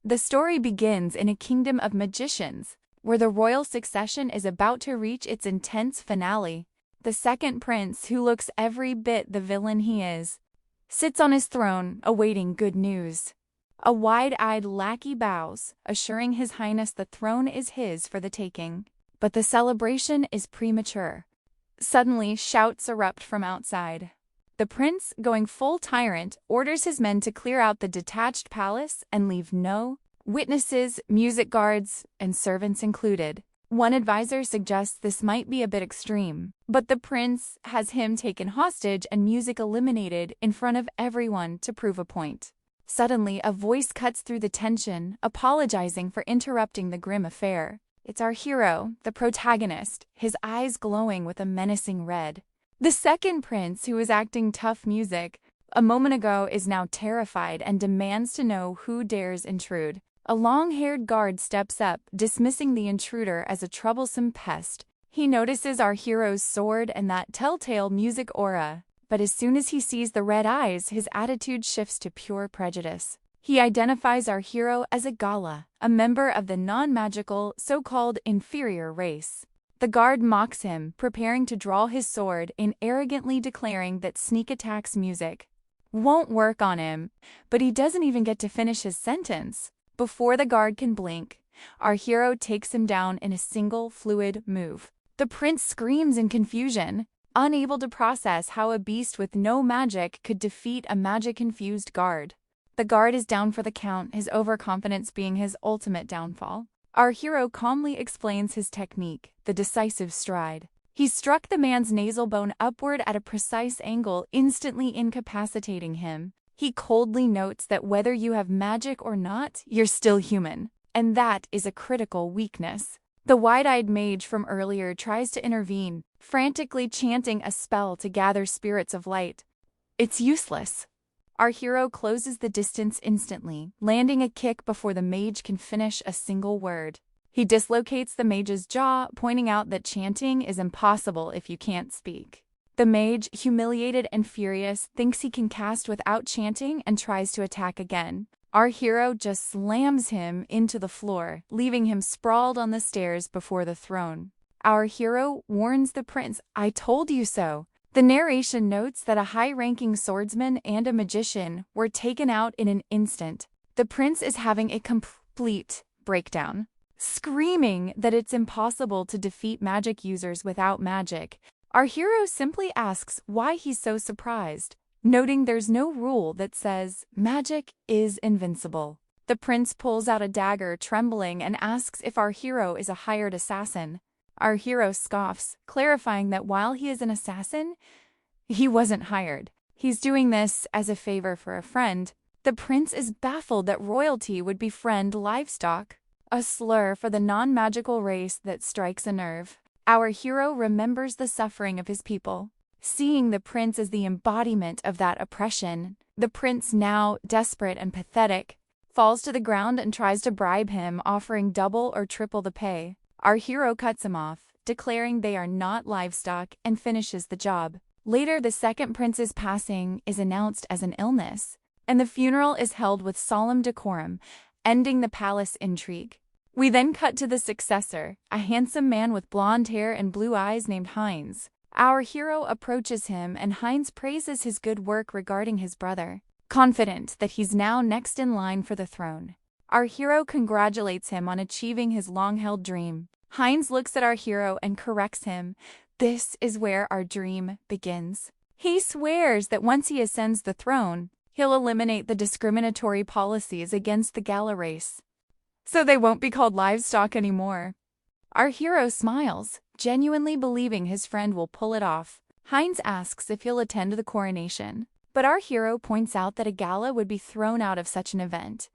The story begins in a kingdom of magicians, where the royal succession is about to reach its intense finale. The second prince, who looks every bit the villain he is, sits on his throne, awaiting good news. A wide-eyed lackey bows, assuring His Highness the throne is his for the taking. But the celebration is premature. Suddenly, shouts erupt from outside. The prince, going full tyrant, orders his men to clear out the detached palace and leave no witnesses, music guards, and servants included. One advisor suggests this might be a bit extreme, but the prince has him taken hostage and music eliminated in front of everyone to prove a point. Suddenly, a voice cuts through the tension, apologizing for interrupting the grim affair. It's our hero, the protagonist, his eyes glowing with a menacing red. The second prince, who was acting tough music a moment ago, is now terrified and demands to know who dares intrude. A long-haired guard steps up, dismissing the intruder as a troublesome pest. He notices our hero's sword and that telltale music aura, but as soon as he sees the red eyes, his attitude shifts to pure prejudice. He identifies our hero as a Gala, a member of the non-magical, so-called inferior race. The guard mocks him, preparing to draw his sword and arrogantly declaring that sneak attacks music won't work on him, but he doesn't even get to finish his sentence. Before the guard can blink, our hero takes him down in a single fluid move. The prince screams in confusion, unable to process how a beast with no magic could defeat a magic-infused guard. The guard is down for the count, his overconfidence being his ultimate downfall. Our hero calmly explains his technique, the decisive stride. He struck the man's nasal bone upward at a precise angle, instantly incapacitating him. He coldly notes that whether you have magic or not, you're still human, and that is a critical weakness. The wide-eyed mage from earlier tries to intervene, frantically chanting a spell to gather spirits of light. It's useless. Our hero closes the distance instantly, landing a kick before the mage can finish a single word. He dislocates the mage's jaw, pointing out that chanting is impossible if you can't speak. The mage, humiliated and furious, thinks he can cast without chanting and tries to attack again. Our hero just slams him into the floor, leaving him sprawled on the stairs before the throne. Our hero warns the prince, "I told you so." The narration notes that a high-ranking swordsman and a magician were taken out in an instant. The prince is having a complete breakdown, screaming that it's impossible to defeat magic users without magic. Our hero simply asks why he's so surprised, noting there's no rule that says magic is invincible. The prince pulls out a dagger, trembling, and asks if our hero is a hired assassin. Our hero scoffs, clarifying that while he is an assassin, he wasn't hired. He's doing this as a favor for a friend. The prince is baffled that royalty would befriend livestock, a slur for the non-magical race that strikes a nerve. Our hero remembers the suffering of his people. Seeing the prince as the embodiment of that oppression, the prince, now desperate and pathetic, falls to the ground and tries to bribe him, offering double or triple the pay. Our hero cuts him off, declaring they are not livestock, and finishes the job. Later, the second prince's passing is announced as an illness, and the funeral is held with solemn decorum, ending the palace intrigue. We then cut to the successor, a handsome man with blonde hair and blue eyes named Heinz. Our hero approaches him, and Heinz praises his good work regarding his brother, confident that he's now next in line for the throne. Our hero congratulates him on achieving his long-held dream. Heinz looks at our hero and corrects him. This is where our dream begins. He swears that once he ascends the throne, he'll eliminate the discriminatory policies against the Gala race, so they won't be called livestock anymore. Our hero smiles, genuinely believing his friend will pull it off. Heinz asks if he'll attend the coronation, but our hero points out that a gala would be thrown out of such an event.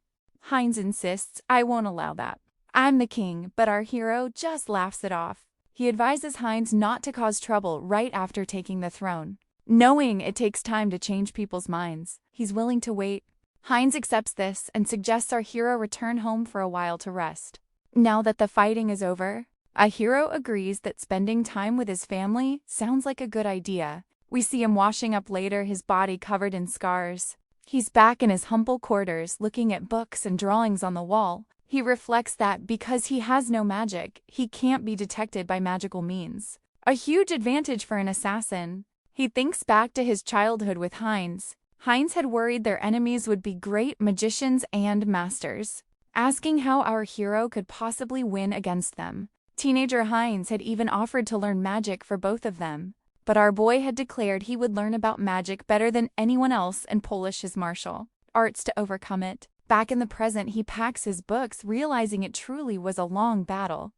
Heinz insists, "I won't allow that. I'm the king," but our hero just laughs it off. He advises Heinz not to cause trouble right after taking the throne. Knowing it takes time to change people's minds, he's willing to wait. Heinz accepts this and suggests our hero return home for a while to rest. Now that the fighting is over, our hero agrees that spending time with his family sounds like a good idea. We see him washing up later, his body covered in scars. He's back in his humble quarters, looking at books and drawings on the wall. He reflects that because he has no magic, he can't be detected by magical means. A huge advantage for an assassin. He thinks back to his childhood with Heinz. Heinz had worried their enemies would be great magicians and masters, asking how our hero could possibly win against them. Teenager Heinz had even offered to learn magic for both of them, but our boy had declared he would learn about magic better than anyone else and polish his martial arts to overcome it. Back in the present, he packs his books, realizing it truly was a long battle.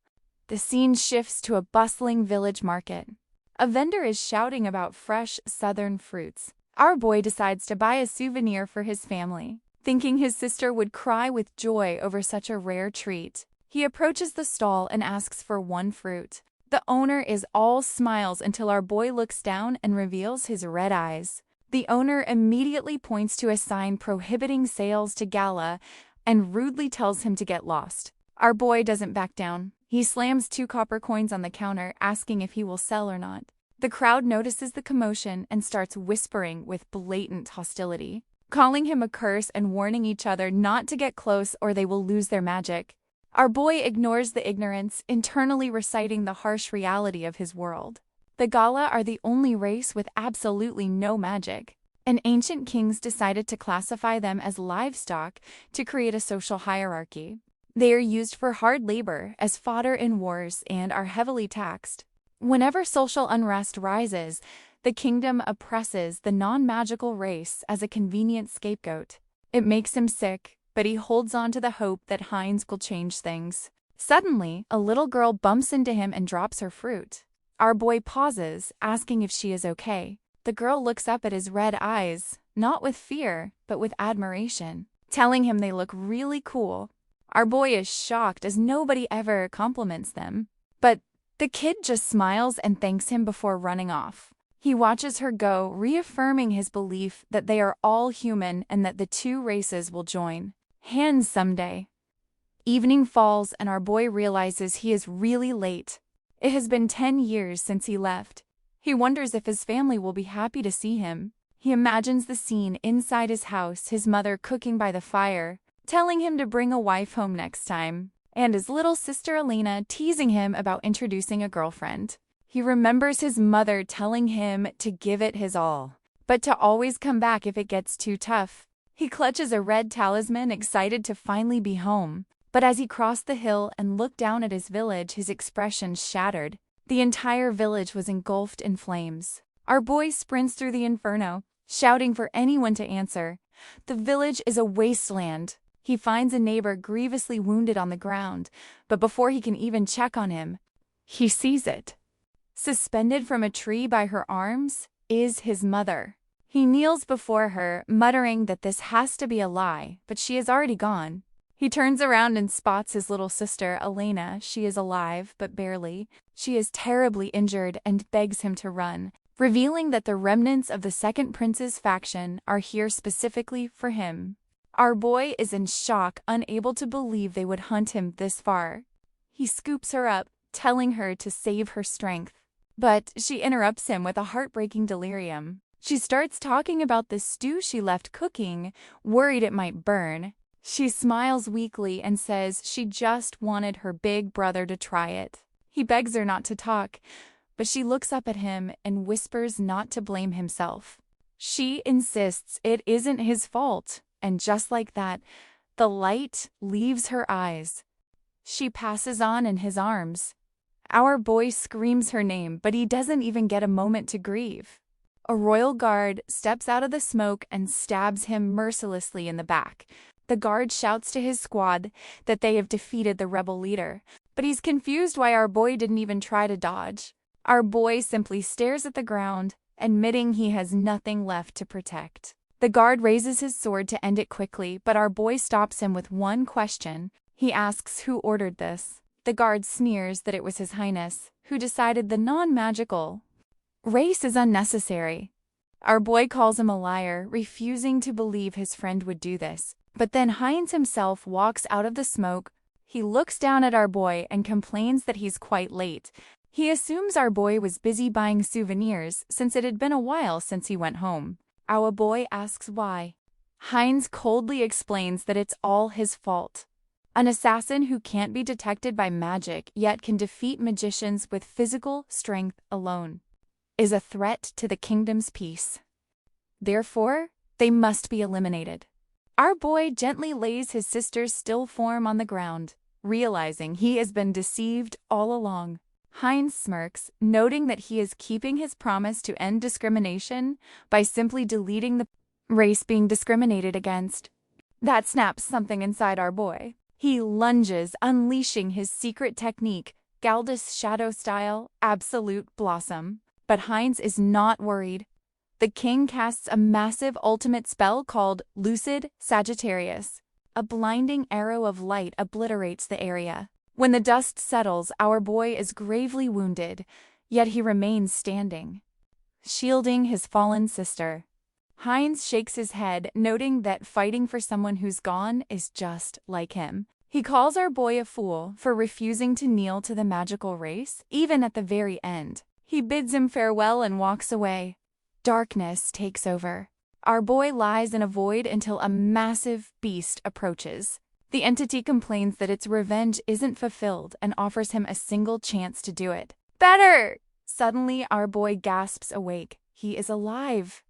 The scene shifts to a bustling village market. A vendor is shouting about fresh southern fruits. Our boy decides to buy a souvenir for his family, thinking his sister would cry with joy over such a rare treat. He approaches the stall and asks for one fruit. The owner is all smiles until our boy looks down and reveals his red eyes. The owner immediately points to a sign prohibiting sales to Gala and rudely tells him to get lost. Our boy doesn't back down. He slams 2 copper coins on the counter, asking if he will sell or not. The crowd notices the commotion and starts whispering with blatant hostility, calling him a curse and warning each other not to get close or they will lose their magic. Our boy ignores the ignorance, internally reciting the harsh reality of his world. The Gala are the only race with absolutely no magic, and ancient kings decided to classify them as livestock to create a social hierarchy. They are used for hard labor as fodder in wars and are heavily taxed. Whenever social unrest rises, the kingdom oppresses the non-magical race as a convenient scapegoat. It makes him sick, but he holds on to the hope that Heinz will change things. Suddenly, a little girl bumps into him and drops her fruit. Our boy pauses, asking if she is okay. The girl looks up at his red eyes, not with fear, but with admiration, telling him they look really cool. Our boy is shocked as nobody ever compliments them. But the kid just smiles and thanks him before running off. He watches her go, reaffirming his belief that they are all human and that the 2 races will join hands someday. Evening falls and our boy realizes he is really late. It has been 10 years since he left. He wonders if his family will be happy to see him. He imagines the scene inside his house, his mother cooking by the fire, telling him to bring a wife home next time, and his little sister Elena teasing him about introducing a girlfriend. He remembers his mother telling him to give it his all, but to always come back if it gets too tough. He clutches a red talisman, excited to finally be home. But as he crossed the hill and looked down at his village, his expression shattered. The entire village was engulfed in flames. Our boy sprints through the inferno, shouting for anyone to answer. The village is a wasteland. He finds a neighbor grievously wounded on the ground, but before he can even check on him, he sees it. Suspended from a tree by her arms is his mother. He kneels before her, muttering that this has to be a lie, but she is already gone. He turns around and spots his little sister, Elena. She is alive, but barely. She is terribly injured and begs him to run, revealing that the remnants of the second prince's faction are here specifically for him. Our boy is in shock, unable to believe they would hunt him this far. He scoops her up, telling her to save her strength. But she interrupts him with a heartbreaking delirium. She starts talking about the stew she left cooking, worried it might burn. She smiles weakly and says she just wanted her big brother to try it. He begs her not to talk, but she looks up at him and whispers not to blame himself. She insists it isn't his fault, and just like that, the light leaves her eyes. She passes on in his arms. Our boy screams her name, but he doesn't even get a moment to grieve. A royal guard steps out of the smoke and stabs him mercilessly in the back. The guard shouts to his squad that they have defeated the rebel leader, but he's confused why our boy didn't even try to dodge. Our boy simply stares at the ground, admitting he has nothing left to protect. The guard raises his sword to end it quickly, but our boy stops him with one question. He asks who ordered this. The guard sneers that it was His Highness, who decided the non-magical race is unnecessary. Our boy calls him a liar, refusing to believe his friend would do this. But then Heinz himself walks out of the smoke. He looks down at our boy and complains that he's quite late. He assumes our boy was busy buying souvenirs since it had been a while since he went home. Our boy asks why. Heinz coldly explains that it's all his fault. An assassin who can't be detected by magic yet can defeat magicians with physical strength alone is a threat to the kingdom's peace. Therefore, they must be eliminated. Our boy gently lays his sister's still form on the ground, realizing he has been deceived all along. Heinz smirks, noting that he is keeping his promise to end discrimination by simply deleting the race being discriminated against. That snaps something inside our boy. He lunges, unleashing his secret technique, Galdus Shadow Style, Absolute Blossom. But Heinz is not worried. The king casts a massive ultimate spell called Lucid Sagittarius. A blinding arrow of light obliterates the area. When the dust settles, our boy is gravely wounded, yet he remains standing, shielding his fallen sister. Heinz shakes his head, noting that fighting for someone who's gone is just like him. He calls our boy a fool for refusing to kneel to the magical race, even at the very end. He bids him farewell and walks away. Darkness takes over. Our boy lies in a void until a massive beast approaches. The entity complains that its revenge isn't fulfilled and offers him a single chance to do it. Better! Suddenly, our boy gasps awake. He is alive.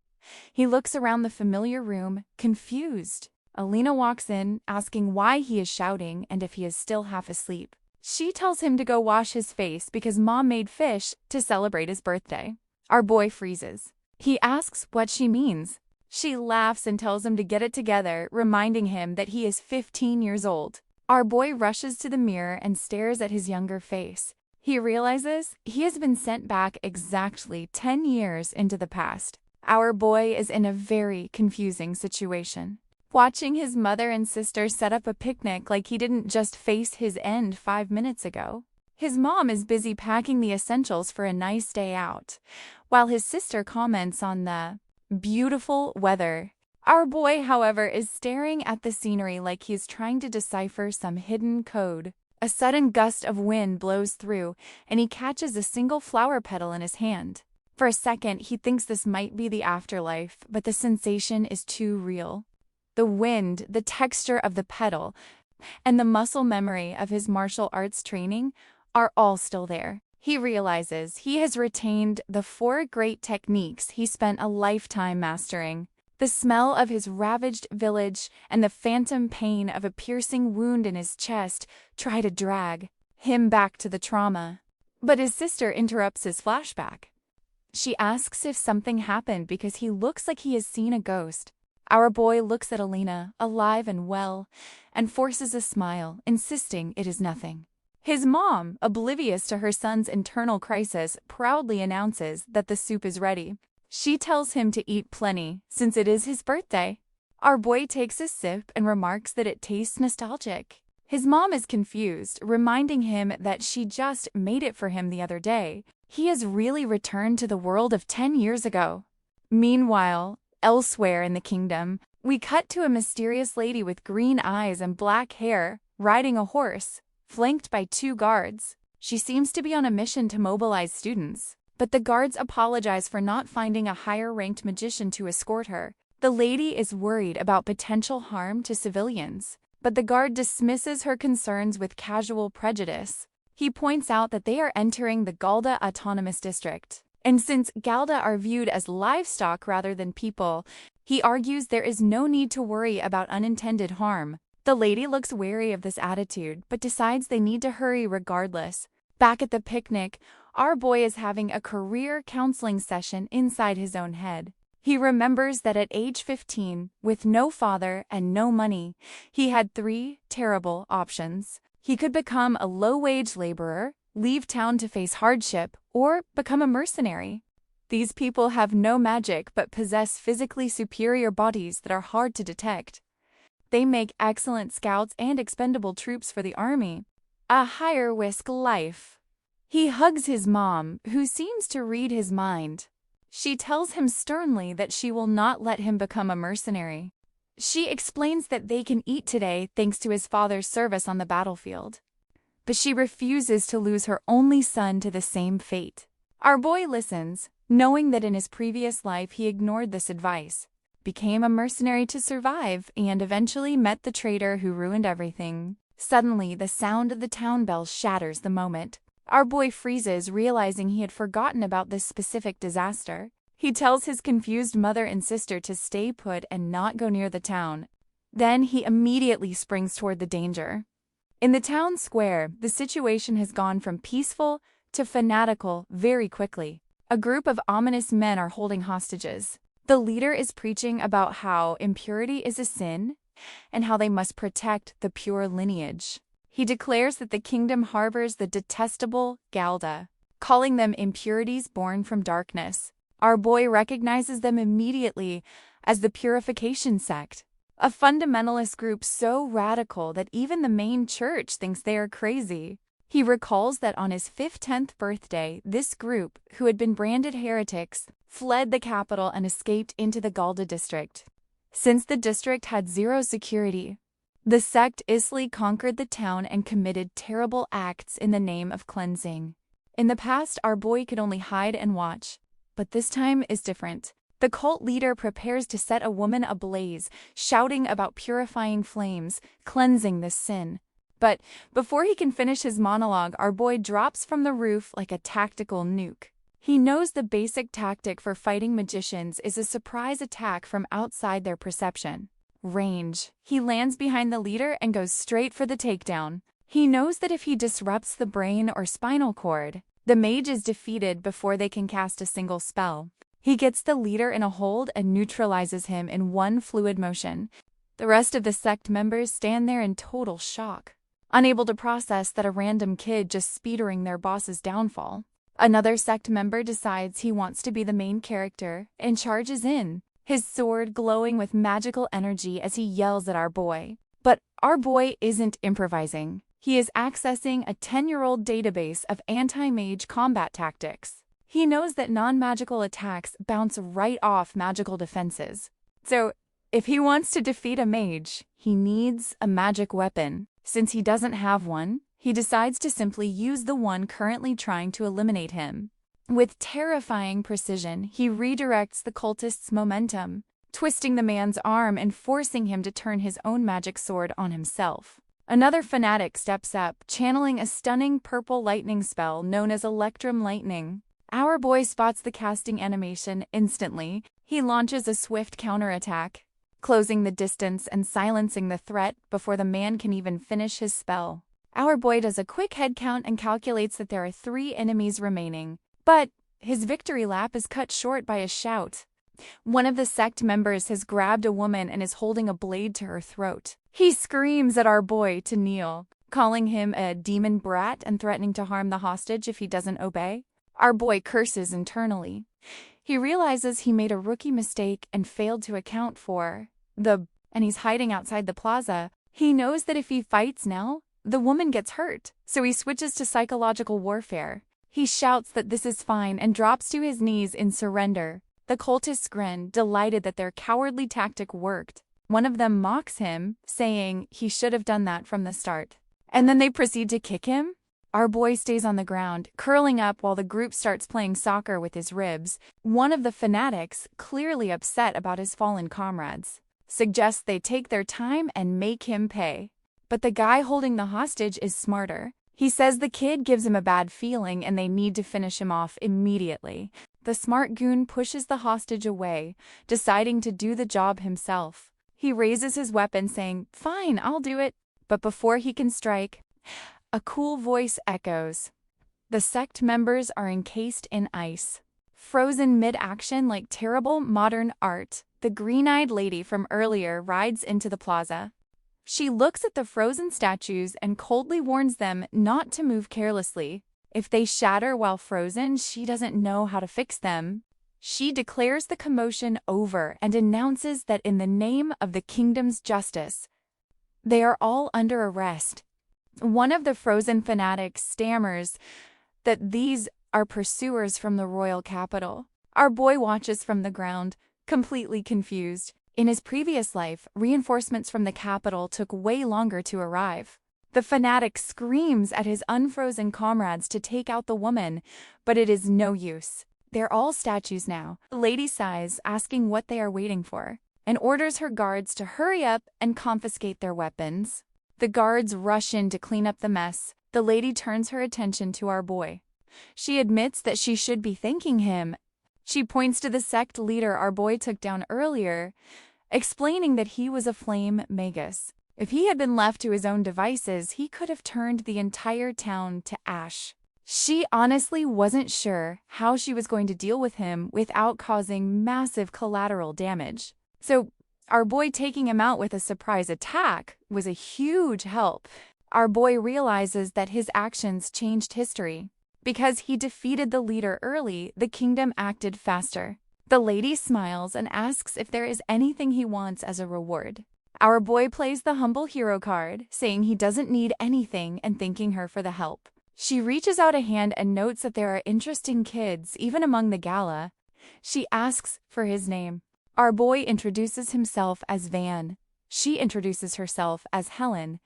He looks around the familiar room, confused. Alina walks in, asking why he is shouting and if he is still half asleep. She tells him to go wash his face because Mom made fish to celebrate his birthday. Our boy freezes. He asks what she means. She laughs and tells him to get it together, reminding him that he is 15 years old. Our boy rushes to the mirror and stares at his younger face. He realizes he has been sent back exactly 10 years into the past. Our boy is in a very confusing situation. Watching his mother and sister set up a picnic like he didn't just face his end 5 minutes ago. His mom is busy packing the essentials for a nice day out, while his sister comments on the beautiful weather. Our boy, however, is staring at the scenery like he's trying to decipher some hidden code. A sudden gust of wind blows through, and he catches a single flower petal in his hand. For a second, he thinks this might be the afterlife, but the sensation is too real. The wind, the texture of the petal, and the muscle memory of his martial arts training are all still there. He realizes he has retained the 4 great techniques he spent a lifetime mastering. The smell of his ravaged village and the phantom pain of a piercing wound in his chest try to drag him back to the trauma. But his sister interrupts his flashback. She asks if something happened because he looks like he has seen a ghost. Our boy looks at Alina, alive and well, and forces a smile, insisting it is nothing. His mom, oblivious to her son's internal crisis, proudly announces that the soup is ready. She tells him to eat plenty, since it is his birthday. Our boy takes a sip and remarks that it tastes nostalgic. His mom is confused, reminding him that she just made it for him the other day. He has really returned to the world of 10 years ago. Meanwhile, elsewhere in the kingdom, we cut to a mysterious lady with green eyes and black hair, riding a horse, flanked by 2 guards. She seems to be on a mission to mobilize students, but the guards apologize for not finding a higher-ranked magician to escort her. The lady is worried about potential harm to civilians, but the guard dismisses her concerns with casual prejudice. He points out that they are entering the Galda Autonomous District, and since Galda are viewed as livestock rather than people, he argues there is no need to worry about unintended harm. The lady looks wary of this attitude, but decides they need to hurry regardless. Back at the picnic, our boy is having a career counseling session inside his own head. He remembers that at age 15, with no father and no money, he had 3 terrible options. He could become a low-wage laborer, leave town to face hardship, or become a mercenary. These people have no magic but possess physically superior bodies that are hard to detect. They make excellent scouts and expendable troops for the army. A higher-risk life. He hugs his mom, who seems to read his mind. She tells him sternly that she will not let him become a mercenary. She explains that they can eat today thanks to his father's service on the battlefield. But she refuses to lose her only son to the same fate. Our boy listens, knowing that in his previous life he ignored this advice. became a mercenary to survive, and eventually met the traitor who ruined everything. Suddenly, the sound of the town bell shatters the moment. Our boy freezes, realizing he had forgotten about this specific disaster. He tells his confused mother and sister to stay put and not go near the town. Then he immediately springs toward the danger. In the town square, the situation has gone from peaceful to fanatical very quickly. A group of ominous men are holding hostages. The leader is preaching about how impurity is a sin and how they must protect the pure lineage. He declares that the kingdom harbors the detestable Galda, calling them impurities born from darkness. Our boy recognizes them immediately as the purification sect, a fundamentalist group so radical that even the main church thinks they are crazy. He recalls that on his 10th birthday, this group, who had been branded heretics, fled the capital and escaped into the Galda district. Since the district had zero security, the sect easily conquered the town and committed terrible acts in the name of cleansing. In the past, our boy could only hide and watch, but this time is different. The cult leader prepares to set a woman ablaze, shouting about purifying flames, cleansing this sin. But before he can finish his monologue, our boy drops from the roof like a tactical nuke. He knows the basic tactic for fighting magicians is a surprise attack from outside their perception. Range. He lands behind the leader and goes straight for the takedown. He knows that if he disrupts the brain or spinal cord, the mage is defeated before they can cast a single spell. He gets the leader in a hold and neutralizes him in one fluid motion. The rest of the sect members stand there in total shock, unable to process that a random kid just speedering their boss's downfall. Another sect member decides he wants to be the main character and charges in, his sword glowing with magical energy as he yells at our boy. But our boy isn't improvising. He is accessing a 10-year-old database of anti-mage combat tactics. He knows that non-magical attacks bounce right off magical defenses. So, if he wants to defeat a mage, he needs a magic weapon. Since he doesn't have one, he decides to simply use the one currently trying to eliminate him. With terrifying precision, he redirects the cultist's momentum, twisting the man's arm and forcing him to turn his own magic sword on himself. Another fanatic steps up, channeling a stunning purple lightning spell known as Electrum Lightning. Our boy spots the casting animation instantly. He launches a swift counterattack, closing the distance and silencing the threat before the man can even finish his spell. Our boy does a quick head count and calculates that there are 3 enemies remaining. But his victory lap is cut short by a shout. One of the sect members has grabbed a woman and is holding a blade to her throat. He screams at our boy to kneel, calling him a demon brat and threatening to harm the hostage if he doesn't obey. Our boy curses internally. He realizes he made a rookie mistake and failed to account for and he's hiding outside the plaza. He knows that if he fights now, the woman gets hurt, so he switches to psychological warfare. He shouts that this is fine and drops to his knees in surrender. The cultists grin, delighted that their cowardly tactic worked. One of them mocks him, saying he should have done that from the start. And then they proceed to kick him. Our boy stays on the ground, curling up while the group starts playing soccer with his ribs. One of the fanatics, clearly upset about his fallen comrades, suggests they take their time and make him pay. But the guy holding the hostage is smarter. He says the kid gives him a bad feeling and they need to finish him off immediately. The smart goon pushes the hostage away, deciding to do the job himself. He raises his weapon saying, "Fine, I'll do it." But before he can strike, a cool voice echoes. The sect members are encased in ice, frozen mid-action like terrible modern art. The green-eyed lady from earlier rides into the plaza. She looks at the frozen statues and coldly warns them not to move carelessly. If they shatter while frozen, she doesn't know how to fix them. She declares the commotion over and announces that in the name of the kingdom's justice, they are all under arrest. One of the frozen fanatics stammers that these are pursuers from the royal capital. Our boy watches from the ground, completely confused. In his previous life, reinforcements from the capital took way longer to arrive. The fanatic screams at his unfrozen comrades to take out the woman, but it is no use. They're all statues now. The lady sighs, asking what they are waiting for. and orders her guards to hurry up and confiscate their weapons. The guards rush in to clean up the mess. The lady turns her attention to our boy. She admits that she should be thanking him. She points to the sect leader our boy took down earlier, explaining that he was a flame magus. If he had been left to his own devices, he could have turned the entire town to ash. She honestly wasn't sure how she was going to deal with him without causing massive collateral damage. So our boy taking him out with a surprise attack was a huge help. Our boy realizes that his actions changed history. Because he defeated the leader early, the kingdom acted faster. The lady smiles and asks if there is anything he wants as a reward. Our boy plays the humble hero card, saying he doesn't need anything and thanking her for the help. She reaches out a hand and notes that there are interesting kids, even among the gala. She asks for his name. Our boy introduces himself as Van. She introduces herself as Helen.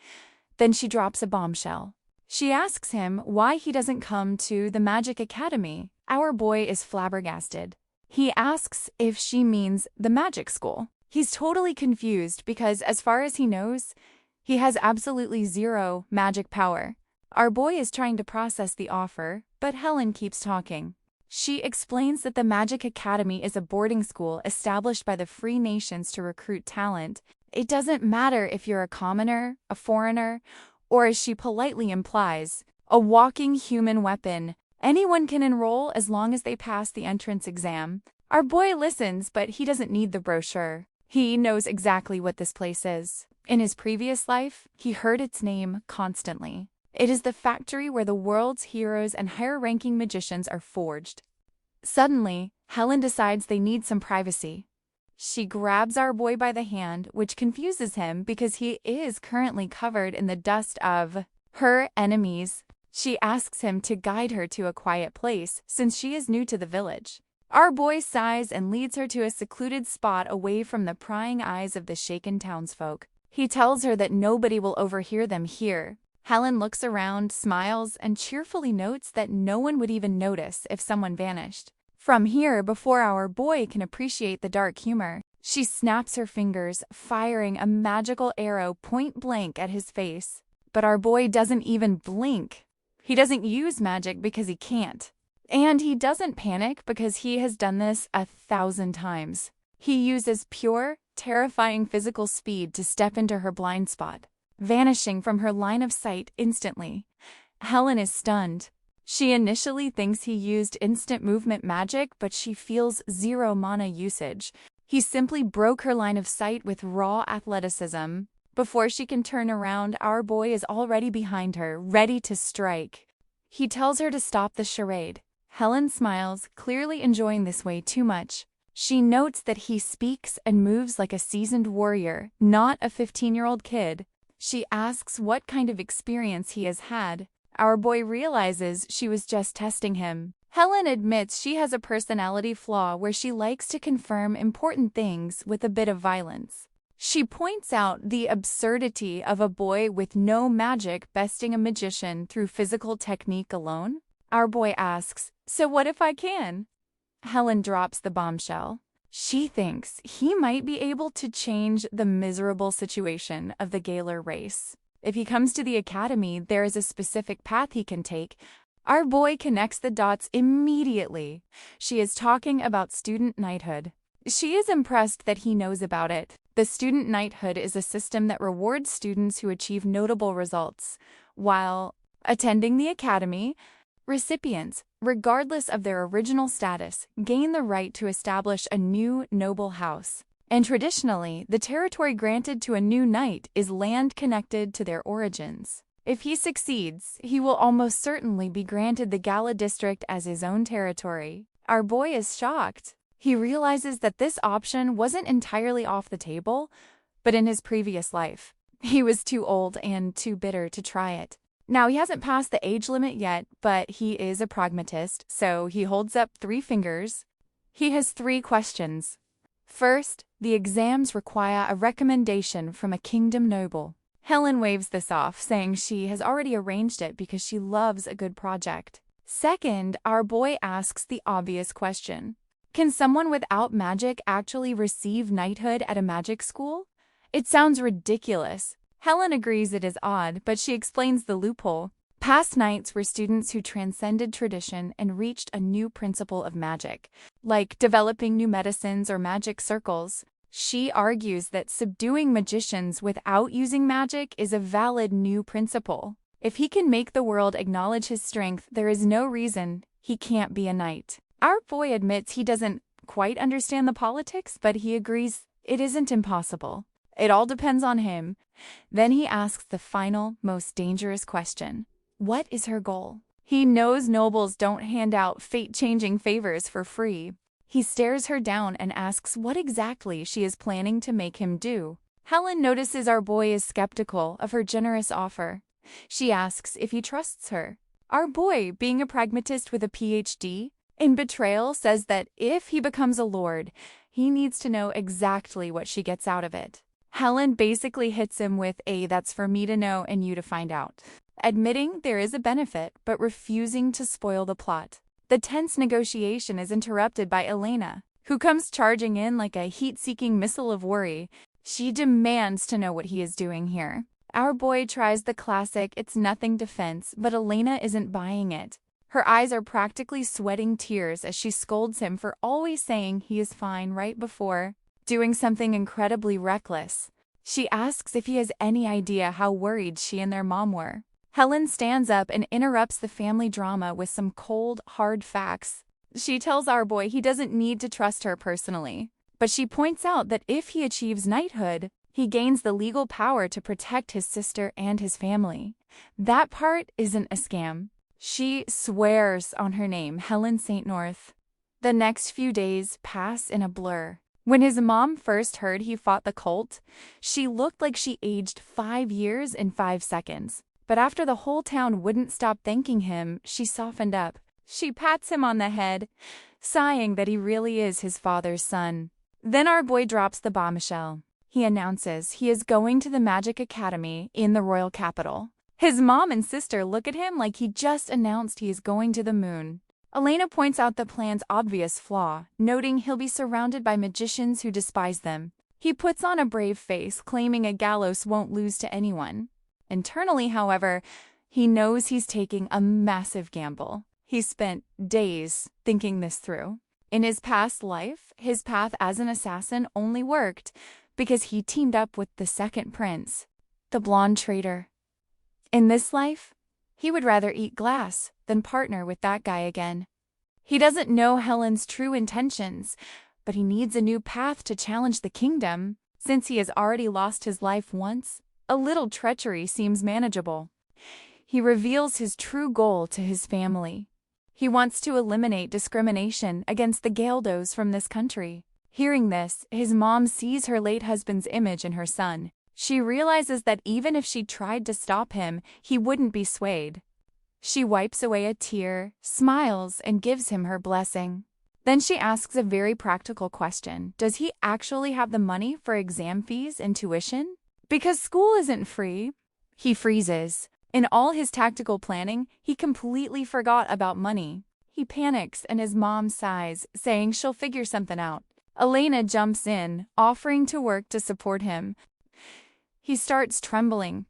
Then she drops a bombshell. She asks him why he doesn't come to the Magic Academy. Our boy is flabbergasted. He asks if she means the magic school. He's totally confused because, as far as he knows, he has absolutely zero magic power. Our boy is trying to process the offer, but Helen keeps talking. She explains that the Magic Academy is a boarding school established by the free nations to recruit talent. It doesn't matter if you're a commoner, a foreigner, or, as she politely implies, a walking human weapon. Anyone can enroll as long as they pass the entrance exam. Our boy listens, but he doesn't need the brochure. He knows exactly what this place is. In his previous life, he heard its name constantly. It is the factory where the world's heroes and higher-ranking magicians are forged. Suddenly, Helen decides they need some privacy. She grabs our boy by the hand, which confuses him because he is currently covered in the dust of her enemies. She asks him to guide her to a quiet place since she is new to the village. Our boy sighs and leads her to a secluded spot away from the prying eyes of the shaken townsfolk. He tells her that nobody will overhear them here. Helen looks around, smiles, and cheerfully notes that no one would even notice if someone vanished. From here, before our boy can appreciate the dark humor, she snaps her fingers, firing a magical arrow point blank at his face. But our boy doesn't even blink. He doesn't use magic because he can't. And he doesn't panic because he has done this 1,000 times. He uses pure, terrifying physical speed to step into her blind spot, vanishing from her line of sight instantly. Helen is stunned. She initially thinks he used instant movement magic, but she feels zero mana usage. He simply broke her line of sight with raw athleticism. Before she can turn around, our boy is already behind her, ready to strike. He tells her to stop the charade. Helen smiles, clearly enjoying this way too much. She notes that he speaks and moves like a seasoned warrior, not a 15-year-old kid. She asks what kind of experience he has had. Our boy realizes she was just testing him. Helen admits she has a personality flaw where she likes to confirm important things with a bit of violence. She points out the absurdity of a boy with no magic besting a magician through physical technique alone. Our boy asks, "So what if I can?" Helen drops the bombshell. She thinks he might be able to change the miserable situation of the Galar race. If he comes to the academy, there is a specific path he can take. Our boy connects the dots immediately. She is talking about student knighthood. She is impressed that he knows about it. The student knighthood is a system that rewards students who achieve notable results. While attending the academy, recipients, regardless of their original status, gain the right to establish a new noble house. And traditionally, the territory granted to a new knight is land connected to their origins. If he succeeds, he will almost certainly be granted the Gala district as his own territory. Our boy is shocked. He realizes that this option wasn't entirely off the table, but in his previous life, he was too old and too bitter to try it. Now, he hasn't passed the age limit yet, but he is a pragmatist, so he holds up 3 fingers. He has 3 questions. First, the exams require a recommendation from a kingdom noble. Helen waves this off, saying she has already arranged it because she loves a good project. Second, our boy asks the obvious question. Can someone without magic actually receive knighthood at a magic school? It sounds ridiculous. Helen agrees it is odd, but she explains the loophole. Past knights were students who transcended tradition and reached a new principle of magic, like developing new medicines or magic circles. She argues that subduing magicians without using magic is a valid new principle. If he can make the world acknowledge his strength, there is no reason he can't be a knight. Our boy admits he doesn't quite understand the politics, but he agrees it isn't impossible. It all depends on him. Then he asks the final, most dangerous question. What is her goal? He knows nobles don't hand out fate-changing favors for free. He stares her down and asks what exactly she is planning to make him do. Helen notices our boy is skeptical of her generous offer. She asks if he trusts her. Our boy, being a pragmatist with a PhD in betrayal, says that if he becomes a lord, he needs to know exactly what she gets out of it. Helen basically hits him with a "that's for me to know and you to find out," admitting there is a benefit, but refusing to spoil the plot. The tense negotiation is interrupted by Elena, who comes charging in like a heat-seeking missile of worry. She demands to know what he is doing here. Our boy tries the classic "it's nothing" defense, but Elena isn't buying it. Her eyes are practically sweating tears as she scolds him for always saying he is fine right before doing something incredibly reckless. She asks if he has any idea how worried she and their mom were. Helen stands up and interrupts the family drama with some cold, hard facts. She tells our boy he doesn't need to trust her personally, but she points out that if he achieves knighthood, he gains the legal power to protect his sister and his family. That part isn't a scam. She swears on her name, Helen St. North. The next few days pass in a blur. When his mom first heard he fought the cult, she looked like she aged 5 years in 5 seconds. But after the whole town wouldn't stop thanking him, she softened up. She pats him on the head, sighing that he really is his father's son. Then our boy drops the bombshell. He announces he is going to the Magic Academy in the royal capital. His mom and sister look at him like he just announced he is going to the moon. Elena points out the plan's obvious flaw, noting he'll be surrounded by magicians who despise them. He puts on a brave face, claiming a gallows won't lose to anyone. Internally, however, he knows he's taking a massive gamble. He spent days thinking this through. In his past life, his path as an assassin only worked because he teamed up with the second prince, the blonde traitor. In this life, he would rather eat glass than partner with that guy again. He doesn't know Helen's true intentions, but he needs a new path to challenge the kingdom. Since he has already lost his life once, a little treachery seems manageable. He reveals his true goal to his family. He wants to eliminate discrimination against the Galdos from this country. Hearing this, his mom sees her late husband's image in her son. She realizes that even if she tried to stop him, he wouldn't be swayed. She wipes away a tear, smiles, and gives him her blessing. Then she asks a very practical question. Does he actually have the money for exam fees and tuition? Because school isn't free. He freezes. In all his tactical planning, he completely forgot about money. He panics and his mom sighs, saying she'll figure something out. Elena jumps in, offering to work to support him. He starts trembling.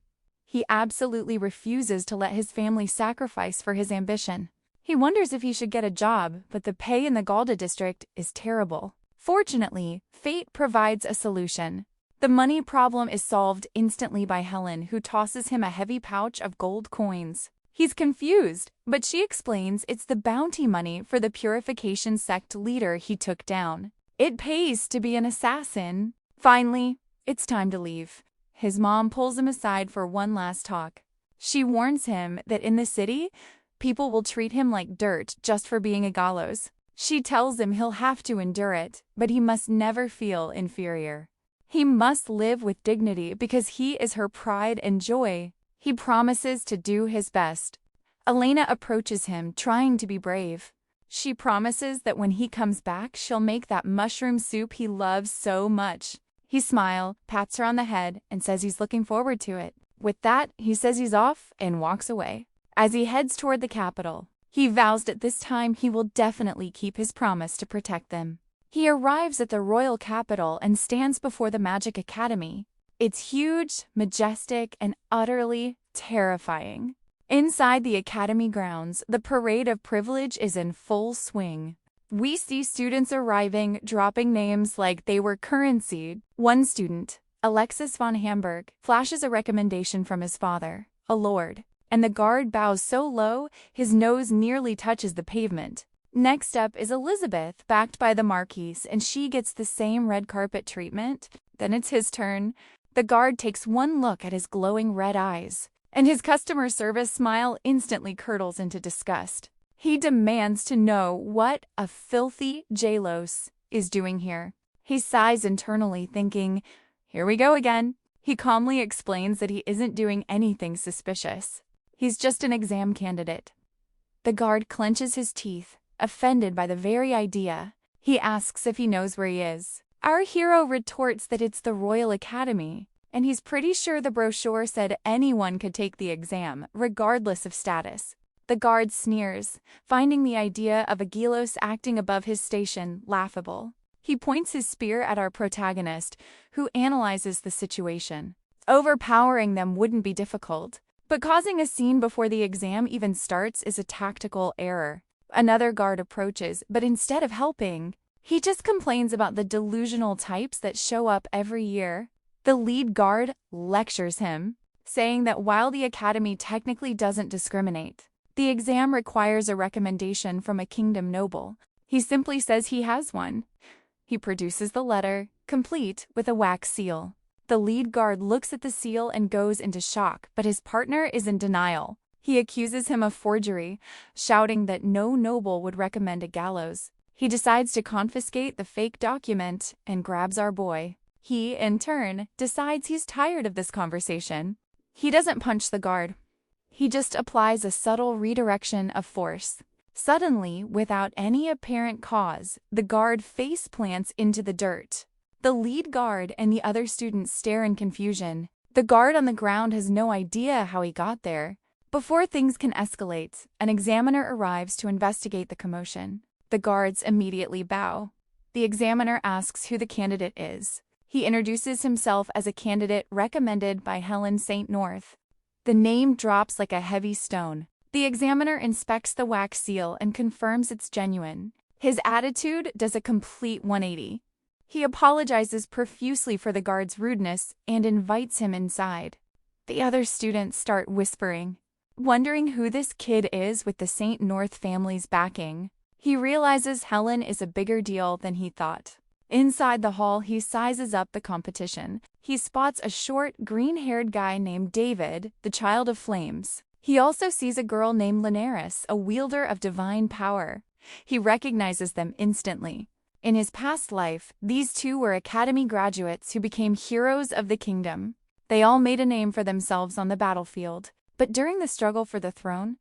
He absolutely refuses to let his family sacrifice for his ambition. He wonders if he should get a job, but the pay in the Galda district is terrible. Fortunately, fate provides a solution. The money problem is solved instantly by Helen, who tosses him a heavy pouch of gold coins. He's confused, but she explains it's the bounty money for the purification sect leader he took down. It pays to be an assassin. Finally, it's time to leave. His mom pulls him aside for one last talk. She warns him that in the city, people will treat him like dirt just for being a gallows. She tells him he'll have to endure it, but he must never feel inferior. He must live with dignity because he is her pride and joy. He promises to do his best. Elena approaches him, trying to be brave. She promises that when he comes back, she'll make that mushroom soup he loves so much. He smiles, pats her on the head, and says he's looking forward to it. With that, he says he's off and walks away. As he heads toward the capital, He vows that this time he will definitely keep his promise to protect them. He arrives at the royal capital and stands before the Magic Academy. It's huge, majestic, and utterly terrifying. Inside the academy grounds, the parade of privilege is in full swing. We see students arriving, dropping names like they were currency. One student, Alexis von Hamburg, flashes a recommendation from his father, a lord, and the guard bows so low his nose nearly touches the pavement. Next up is Elizabeth, backed by the Marquise, and she gets the same red carpet treatment. Then it's his turn. The guard takes one look at his glowing red eyes, and his customer service smile instantly curdles into disgust. He demands to know what a filthy Jalos is doing here. He sighs internally, thinking, "Here we go again." He calmly explains that he isn't doing anything suspicious. He's just an exam candidate. The guard clenches his teeth, offended by the very idea. He asks if he knows where he is. Our hero retorts that it's the Royal Academy, and he's pretty sure the brochure said anyone could take the exam, regardless of status. The guard sneers, finding the idea of a Gilos acting above his station laughable. He points his spear at our protagonist, who analyzes the situation. Overpowering them wouldn't be difficult, but causing a scene before the exam even starts is a tactical error. Another guard approaches, but instead of helping, he just complains about the delusional types that show up every year. The lead guard lectures him, saying that while the academy technically doesn't discriminate, the exam requires a recommendation from a kingdom noble. He simply says he has one. He produces the letter, complete with a wax seal. The lead guard looks at the seal and goes into shock, but his partner is in denial. He accuses him of forgery, shouting that no noble would recommend a gallows. He decides to confiscate the fake document and grabs our boy. He, in turn, decides he's tired of this conversation. He doesn't punch the guard. He just applies a subtle redirection of force. Suddenly, without any apparent cause, the guard face plants into the dirt. The lead guard and the other students stare in confusion. The guard on the ground has no idea how he got there. Before things can escalate, an examiner arrives to investigate the commotion. The guards immediately bow. The examiner asks who the candidate is. He introduces himself as a candidate recommended by Helen St. North. The name drops like a heavy stone. The examiner inspects the wax seal and confirms it's genuine. His attitude does a complete 180. He apologizes profusely for the guard's rudeness and invites him inside. The other students start whispering, wondering who this kid is with the St. North family's backing. He realizes Helen is a bigger deal than he thought. Inside the hall, he sizes up the competition. He spots a short, green-haired guy named David, the Child of Flames. He also sees a girl named Linares, a wielder of divine power. He recognizes them instantly. In his past life, these two were academy graduates who became heroes of the kingdom. They all made a name for themselves on the battlefield, but during the struggle for the throne,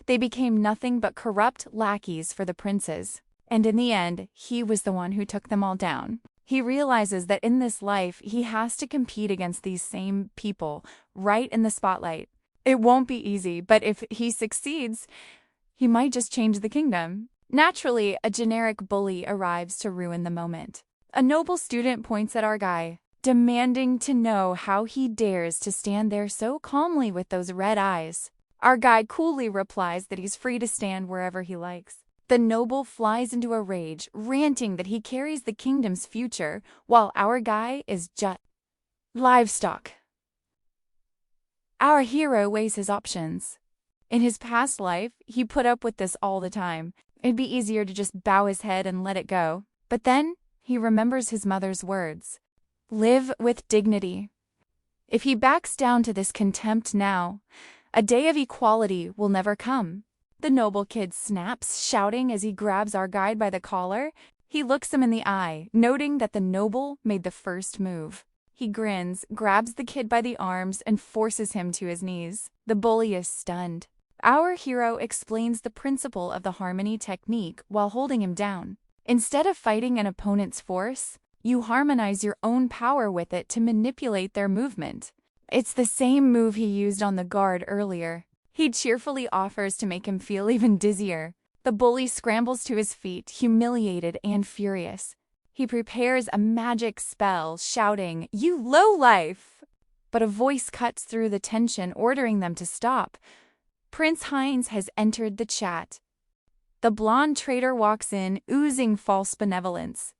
they became nothing but corrupt lackeys for the princes. And in the end, he was the one who took them all down. He realizes that in this life, he has to compete against these same people, right in the spotlight. It won't be easy, but if he succeeds, he might just change the kingdom. Naturally, a generic bully arrives to ruin the moment. A noble student points at our guy, demanding to know how he dares to stand there so calmly with those red eyes. Our guy coolly replies that he's free to stand wherever he likes. The noble flies into a rage, ranting that he carries the kingdom's future, while our guy is just livestock. Our hero weighs his options. In his past life, he put up with this all the time. It'd be easier to just bow his head and let it go. But then, he remembers his mother's words. Live with dignity. If he backs down to this contempt now, a day of equality will never come. The noble kid snaps, shouting as he grabs our guide by the collar. He looks him in the eye, noting that the noble made the first move. He grins, grabs the kid by the arms, and forces him to his knees. The bully is stunned. Our hero explains the principle of the harmony technique while holding him down. Instead of fighting an opponent's force, you harmonize your own power with it to manipulate their movement. It's the same move he used on the guard earlier. He cheerfully offers to make him feel even dizzier. The bully scrambles to his feet, humiliated and furious. He prepares a magic spell, shouting, "You lowlife!" But a voice cuts through the tension, ordering them to stop. Prince Heinz has entered the chat. The blonde traitor walks in, oozing false benevolence.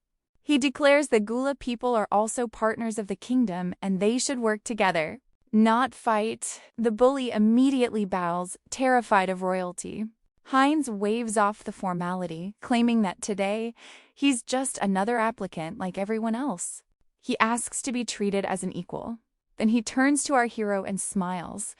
He declares the Gula people are also partners of the kingdom and they should work together, not fight. The bully immediately bows, terrified of royalty. Heinz waves off the formality, claiming that today he's just another applicant like everyone else. He asks to be treated as an equal. Then he turns to our hero and smiles.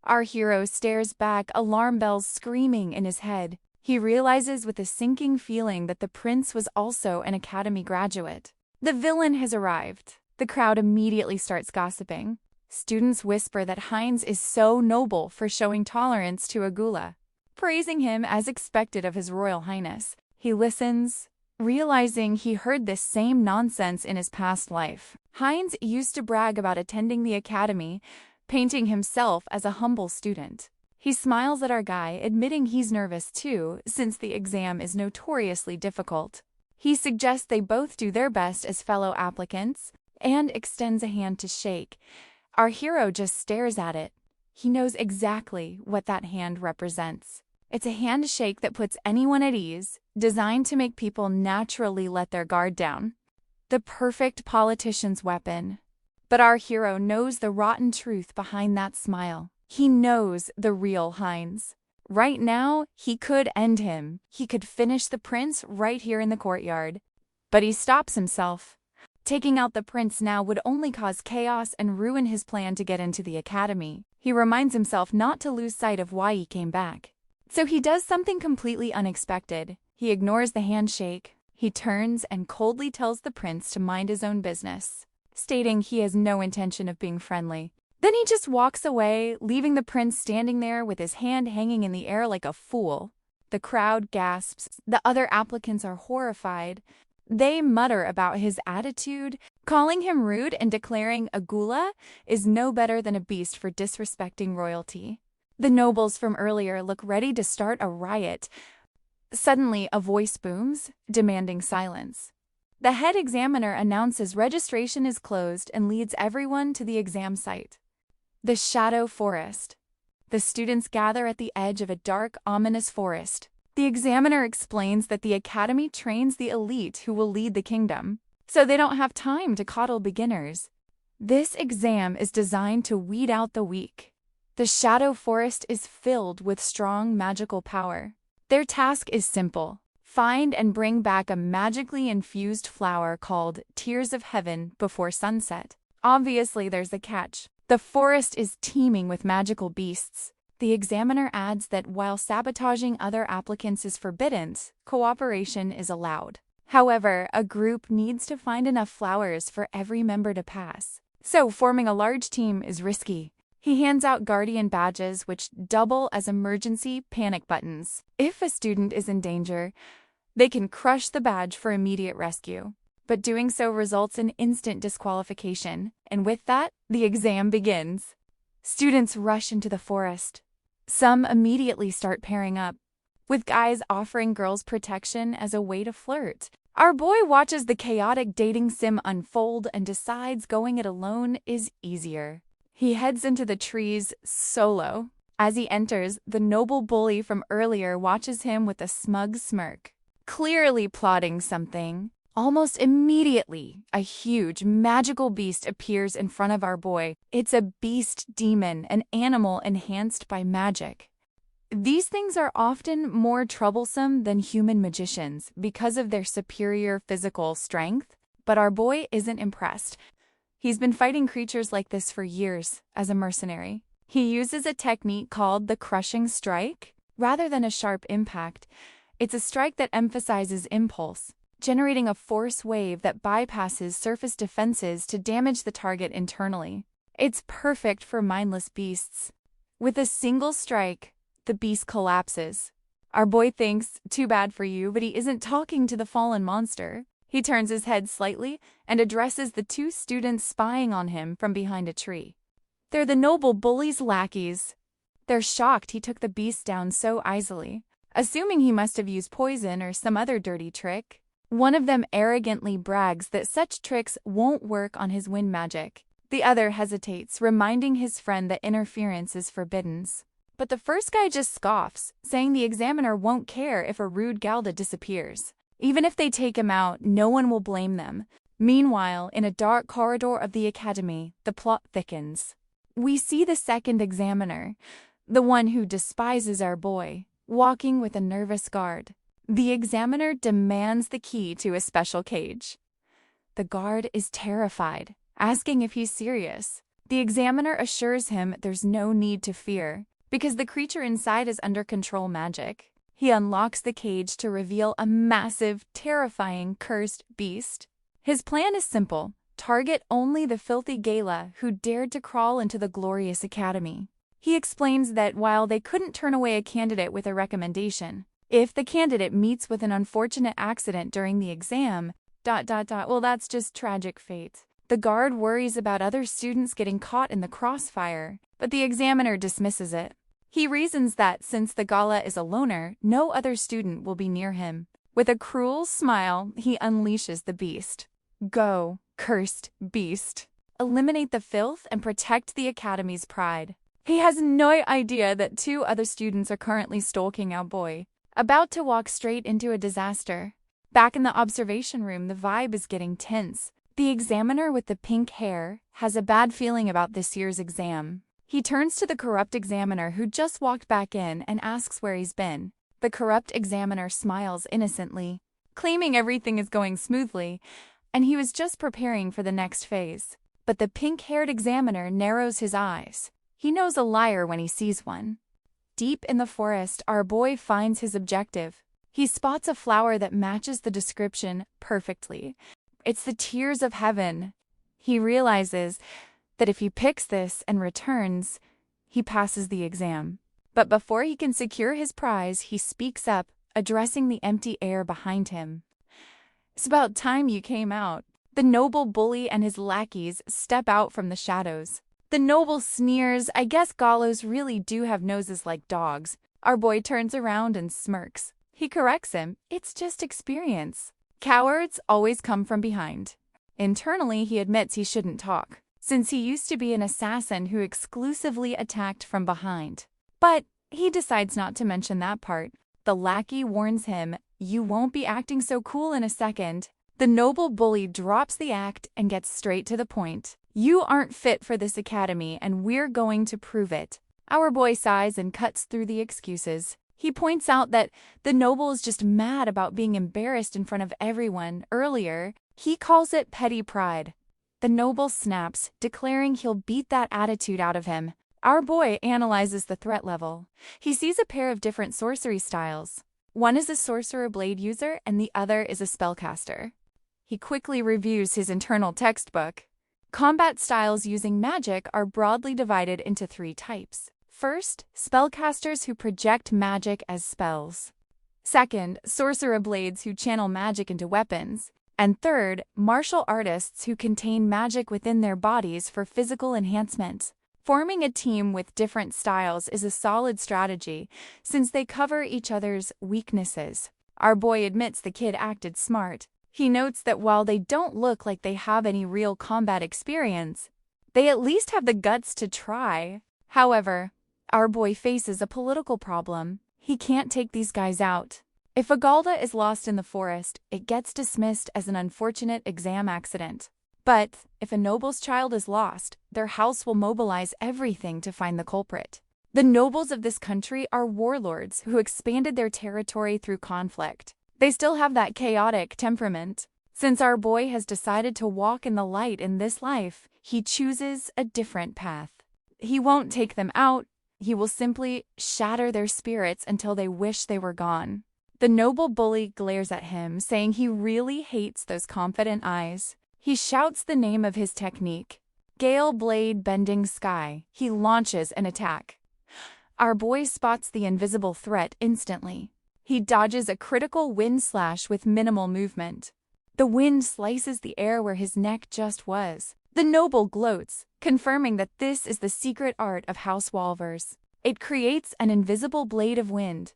Our hero stares back, alarm bells screaming in his head. He realizes with a sinking feeling that the prince was also an academy graduate. The villain has arrived. The crowd immediately starts gossiping. Students whisper that Heinz is so noble for showing tolerance to a Gula, praising him as expected of his royal highness. He listens, realizing he heard this same nonsense in his past life. Heinz used to brag about attending the academy, painting himself as a humble student. He smiles at our guy, admitting he's nervous too, since the exam is notoriously difficult. He suggests they both do their best as fellow applicants, and extends a hand to shake. Our hero just stares at it. He knows exactly what that hand represents. It's a handshake that puts anyone at ease, designed to make people naturally let their guard down. The perfect politician's weapon. But our hero knows the rotten truth behind that smile. He knows the real Heinz. Right now, he could end him. He could finish the prince right here in the courtyard. But he stops himself. Taking out the prince now would only cause chaos and ruin his plan to get into the academy. He reminds himself not to lose sight of why he came back. So he does something completely unexpected. He ignores the handshake. He turns and coldly tells the prince to mind his own business, stating he has no intention of being friendly. Then he just walks away, leaving the prince standing there with his hand hanging in the air like a fool. The crowd gasps. The other applicants are horrified. They mutter about his attitude, calling him rude and declaring a Gula is no better than a beast for disrespecting royalty. The nobles from earlier look ready to start a riot. Suddenly, a voice booms, demanding silence. The head examiner announces registration is closed and leads everyone to the exam site. The Shadow Forest. The students gather at the edge of a dark, ominous forest. The examiner explains that the academy trains the elite who will lead the kingdom, so they don't have time to coddle beginners. This exam is designed to weed out the weak. The Shadow Forest is filled with strong magical power. Their task is simple. Find and bring back a magically infused flower called Tears of Heaven before sunset. Obviously, there's a catch. The forest is teeming with magical beasts. The examiner adds that while sabotaging other applicants is forbidden, cooperation is allowed. However, a group needs to find enough flowers for every member to pass. So forming a large team is risky. He hands out guardian badges which double as emergency panic buttons. If a student is in danger, they can crush the badge for immediate rescue. But doing so results in instant disqualification, and with that, the exam begins. Students rush into the forest. Some immediately start pairing up, with guys offering girls protection as a way to flirt. Our boy watches the chaotic dating sim unfold and decides going it alone is easier. He heads into the trees solo. As he enters, the noble bully from earlier watches him with a smug smirk, clearly plotting something. Almost immediately, a huge, magical beast appears in front of our boy. It's a beast demon, an animal enhanced by magic. These things are often more troublesome than human magicians because of their superior physical strength, but our boy isn't impressed. He's been fighting creatures like this for years as a mercenary. He uses a technique called the crushing strike. Rather than a sharp impact, it's a strike that emphasizes impulse, generating a force wave that bypasses surface defenses to damage the target internally. It's perfect for mindless beasts. With a single strike, the beast collapses. Our boy thinks, too bad for you, but he isn't talking to the fallen monster. He turns his head slightly and addresses the two students spying on him from behind a tree. They're the noble bully's lackeys. They're shocked he took the beast down so easily, assuming he must have used poison or some other dirty trick. One of them arrogantly brags that such tricks won't work on his wind magic. The other hesitates, reminding his friend that interference is forbidden. But the first guy just scoffs, saying the examiner won't care if a rude Galda disappears. Even if they take him out, no one will blame them. Meanwhile, in a dark corridor of the academy, the plot thickens. We see the second examiner, the one who despises our boy, walking with a nervous guard. The examiner demands the key to a special cage. The guard is terrified, asking if he's serious. The examiner assures him there's no need to fear, because the creature inside is under control magic. He unlocks the cage to reveal a massive, terrifying, cursed beast. His plan is simple: target only the filthy Gala who dared to crawl into the glorious academy. He explains that while they couldn't turn away a candidate with a recommendation, if the candidate meets with an unfortunate accident during the exam, well, that's just tragic fate. The guard worries about other students getting caught in the crossfire, but the examiner dismisses it. He reasons that since the Gala is a loner, no other student will be near him. With a cruel smile, he unleashes the beast. Go, cursed beast. Eliminate the filth and protect the academy's pride. He has no idea that 2 other students are currently stalking our boy, about to walk straight into a disaster. Back in the observation room, the vibe is getting tense. The examiner with the pink hair has a bad feeling about this year's exam. He turns to the corrupt examiner who just walked back in and asks where he's been. The corrupt examiner smiles innocently, claiming everything is going smoothly, and he was just preparing for the next phase. But the pink-haired examiner narrows his eyes. He knows a liar when he sees one. Deep in the forest, our boy finds his objective. He spots a flower that matches the description perfectly. It's the tears of heaven. He realizes that if he picks this and returns, he passes the exam. But before he can secure his prize, he speaks up, addressing the empty air behind him. It's about time you came out. The noble bully and his lackeys step out from the shadows. The noble sneers, I guess gallows really do have noses like dogs. Our boy turns around and smirks. He corrects him, it's just experience. Cowards always come from behind. Internally, he admits he shouldn't talk, since he used to be an assassin who exclusively attacked from behind. But he decides not to mention that part. The lackey warns him, you won't be acting so cool in a second. The noble bully drops the act and gets straight to the point. You aren't fit for this academy, and we're going to prove it. Our boy sighs and cuts through the excuses. He points out that the noble is just mad about being embarrassed in front of everyone earlier. He calls it petty pride. The noble snaps, declaring he'll beat that attitude out of him. Our boy analyzes the threat level. He sees a pair of different sorcery styles. One is a sorcerer blade user and the other is a spellcaster. He quickly reviews his internal textbook. Combat styles using magic are broadly divided into 3 types. First, spellcasters who project magic as spells. Second, sorcerer blades who channel magic into weapons. And third, martial artists who contain magic within their bodies for physical enhancement. Forming a team with different styles is a solid strategy, since they cover each other's weaknesses. Our boy admits the kid acted smart. He notes that while they don't look like they have any real combat experience, they at least have the guts to try. However, our boy faces a political problem. He can't take these guys out. If a Galda is lost in the forest, it gets dismissed as an unfortunate exam accident. But if a noble's child is lost, their house will mobilize everything to find the culprit. The nobles of this country are warlords who expanded their territory through conflict. They still have that chaotic temperament. Since our boy has decided to walk in the light in this life, he chooses a different path. He won't take them out. He will simply shatter their spirits until they wish they were gone. The noble bully glares at him, saying he really hates those confident eyes. He shouts the name of his technique. Gale Blade Bending Sky. He launches an attack. Our boy spots the invisible threat instantly. He dodges a critical wind slash with minimal movement. The wind slices the air where his neck just was. The noble gloats, confirming that this is the secret art of House Walvers. It creates an invisible blade of wind,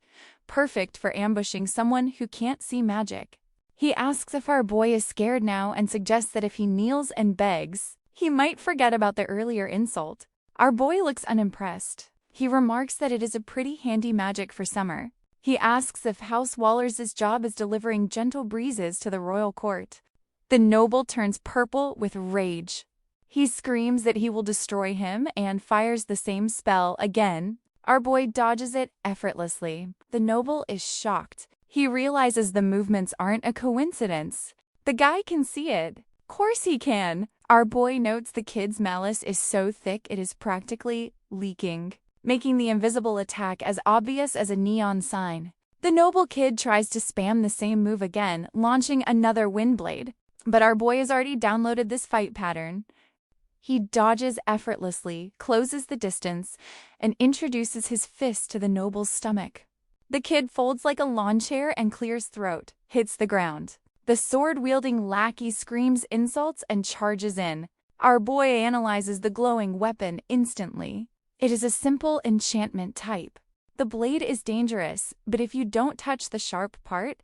perfect for ambushing someone who can't see magic. He asks if our boy is scared now and suggests that if he kneels and begs, he might forget about the earlier insult. Our boy looks unimpressed. He remarks that it is a pretty handy magic for summer. He asks if House Wallers's job is delivering gentle breezes to the royal court. The noble turns purple with rage. He screams that he will destroy him and fires the same spell again. Our boy dodges it effortlessly. The noble is shocked. He realizes the movements aren't a coincidence. The guy can see it. Course he can. Our boy notes the kid's malice is so thick it is practically leaking, making the invisible attack as obvious as a neon sign. The noble kid tries to spam the same move again, launching another wind blade. But our boy has already downloaded this fight pattern. He dodges effortlessly, closes the distance, and introduces his fist to the noble's stomach. The kid folds like a lawn chair and clears throat, hits the ground. The sword-wielding lackey screams insults and charges in. Our boy analyzes the glowing weapon instantly. It is a simple enchantment type. The blade is dangerous, but if you don't touch the sharp part,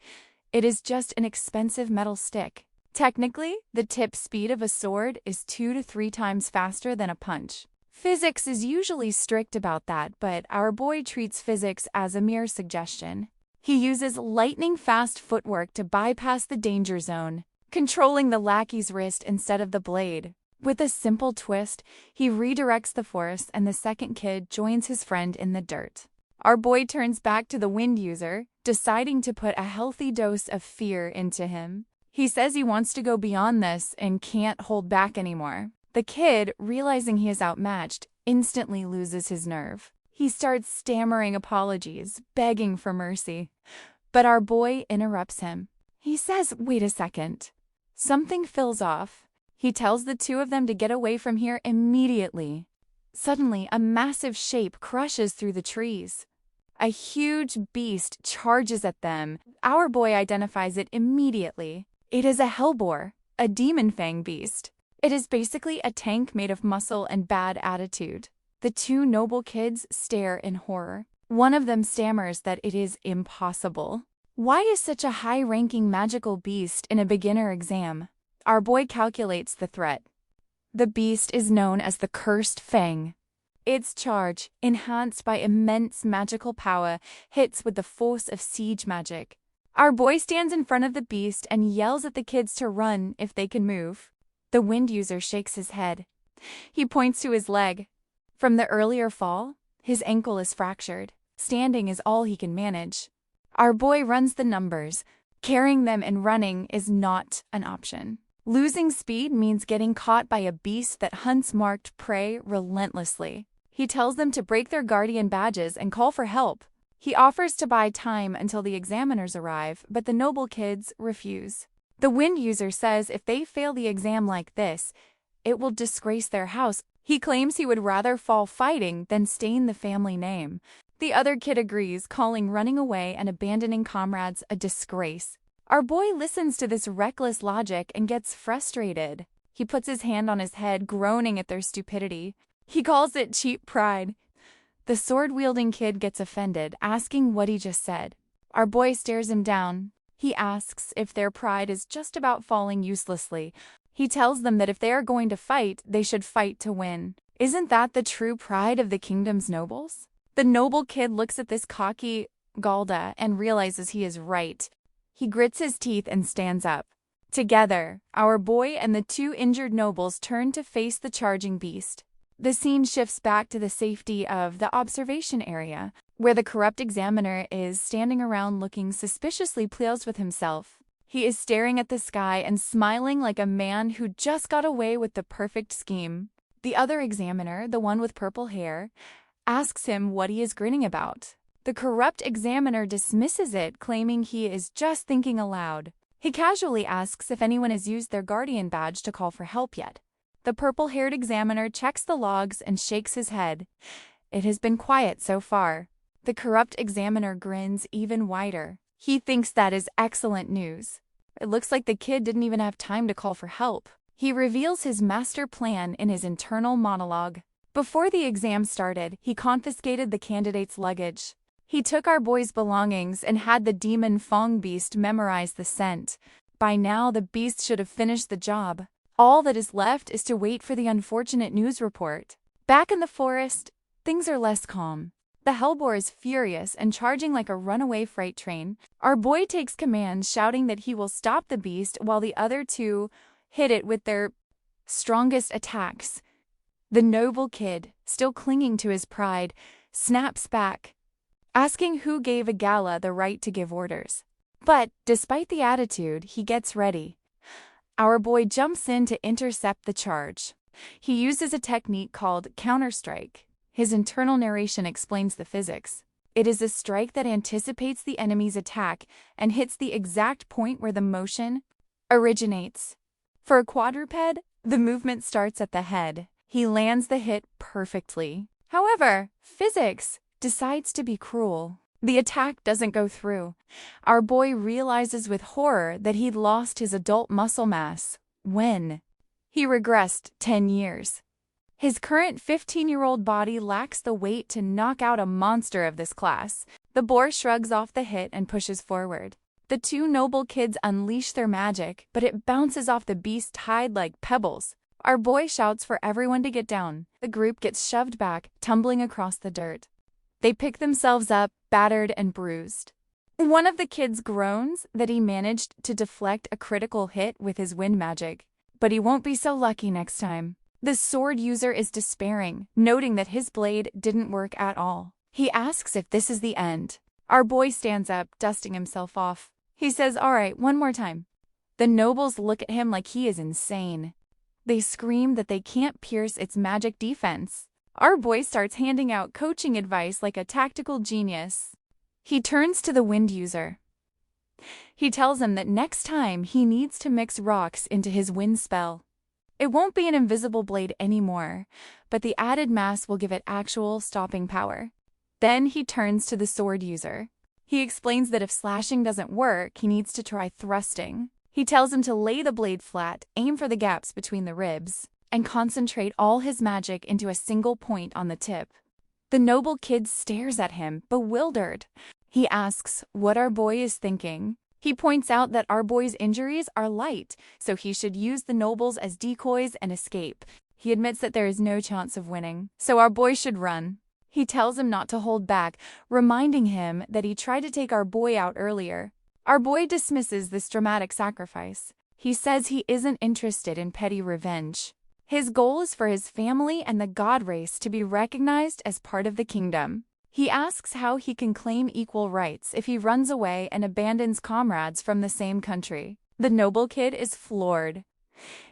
it is just an expensive metal stick. Technically, the tip speed of a sword is 2 to 3 times faster than a punch. Physics is usually strict about that, but our boy treats physics as a mere suggestion. He uses lightning-fast footwork to bypass the danger zone, controlling the lackey's wrist instead of the blade. With a simple twist, he redirects the force and the second kid joins his friend in the dirt. Our boy turns back to the wind user, deciding to put a healthy dose of fear into him. He says he wants to go beyond this and can't hold back anymore. The kid, realizing he is outmatched, instantly loses his nerve. He starts stammering apologies, begging for mercy. But our boy interrupts him. He says, "Wait a second." Something feels off. He tells the two of them to get away from here immediately. Suddenly, a massive shape crushes through the trees. A huge beast charges at them. Our boy identifies it immediately. It is a hellboar, a demon fang beast. It is basically a tank made of muscle and bad attitude. The two noble kids stare in horror. One of them stammers that it is impossible. Why is such a high-ranking magical beast in a beginner exam? Our boy calculates the threat. The beast is known as the Cursed Fang. Its charge, enhanced by immense magical power, hits with the force of siege magic. Our boy stands in front of the beast and yells at the kids to run if they can move. The wind user shakes his head. He points to his leg. From the earlier fall, his ankle is fractured. Standing is all he can manage. Our boy runs the numbers. Carrying them and running is not an option. Losing speed means getting caught by a beast that hunts marked prey relentlessly. He tells them to break their guardian badges and call for help. He offers to buy time until the examiners arrive, but the noble kids refuse. The wind user says if they fail the exam like this, it will disgrace their house. He claims he would rather fall fighting than stain the family name. The other kid agrees, calling running away and abandoning comrades a disgrace. Our boy listens to this reckless logic and gets frustrated. He puts his hand on his head, groaning at their stupidity. He calls it cheap pride. The sword-wielding kid gets offended, asking what he just said. Our boy stares him down. He asks if their pride is just about falling uselessly. He tells them that if they are going to fight, they should fight to win. Isn't that the true pride of the kingdom's nobles? The noble kid looks at this cocky Galda and realizes he is right. He grits his teeth and stands up. Together, our boy and the two injured nobles turn to face the charging beast. The scene shifts back to the safety of the observation area, where the corrupt examiner is standing around looking suspiciously pleased with himself. He is staring at the sky and smiling like a man who just got away with the perfect scheme. The other examiner, the one with purple hair, asks him what he is grinning about. The corrupt examiner dismisses it, claiming he is just thinking aloud. He casually asks if anyone has used their guardian badge to call for help yet. The purple-haired examiner checks the logs and shakes his head. It has been quiet so far. The corrupt examiner grins even wider. He thinks that is excellent news. It looks like the kid didn't even have time to call for help. He reveals his master plan in his internal monologue. Before the exam started, he confiscated the candidate's luggage. He took our boy's belongings and had the demon Fong beast memorize the scent. By now, the beast should have finished the job. All that is left is to wait for the unfortunate news report. Back in the forest, things are less calm. The Hellboar is furious and charging like a runaway freight train. Our boy takes command, shouting that he will stop the beast while the other two hit it with their strongest attacks. The noble kid, still clinging to his pride, snaps back, asking who gave a gala the right to give orders. But, despite the attitude, he gets ready. Our boy jumps in to intercept the charge. He uses a technique called counter-strike. His internal narration explains the physics. It is a strike that anticipates the enemy's attack and hits the exact point where the motion originates. For a quadruped, the movement starts at the head. He lands the hit perfectly. However, physics decides to be cruel. The attack doesn't go through. Our boy realizes with horror that he'd lost his adult muscle mass when he regressed 10 years. His current 15-year-old body lacks the weight to knock out a monster of this class. The boar shrugs off the hit and pushes forward. The two noble kids unleash their magic, but it bounces off the beast's hide like pebbles. Our boy shouts for everyone to get down. The group gets shoved back, tumbling across the dirt. They pick themselves up, battered and bruised. One of the kids groans that he managed to deflect a critical hit with his wind magic, but he won't be so lucky next time. The sword user is despairing, noting that his blade didn't work at all. He asks if this is the end. Our boy stands up, dusting himself off. He says, "All right, one more time." The nobles look at him like he is insane. They scream that they can't pierce its magic defense. Our boy starts handing out coaching advice like a tactical genius. He turns to the wind user. He tells him that next time he needs to mix rocks into his wind spell. It won't be an invisible blade anymore, but the added mass will give it actual stopping power. Then he turns to the sword user. He explains that if slashing doesn't work, he needs to try thrusting. He tells him to lay the blade flat, aim for the gaps between the ribs, and concentrate all his magic into a single point on the tip. The noble kid stares at him, bewildered. He asks what our boy is thinking. He points out that our boy's injuries are light, so he should use the nobles as decoys and escape. He admits that there is no chance of winning, so our boy should run. He tells him not to hold back, reminding him that he tried to take our boy out earlier. Our boy dismisses this dramatic sacrifice. He says he isn't interested in petty revenge. His goal is for his family and the god race to be recognized as part of the kingdom. He asks how he can claim equal rights if he runs away and abandons comrades from the same country. The noble kid is floored.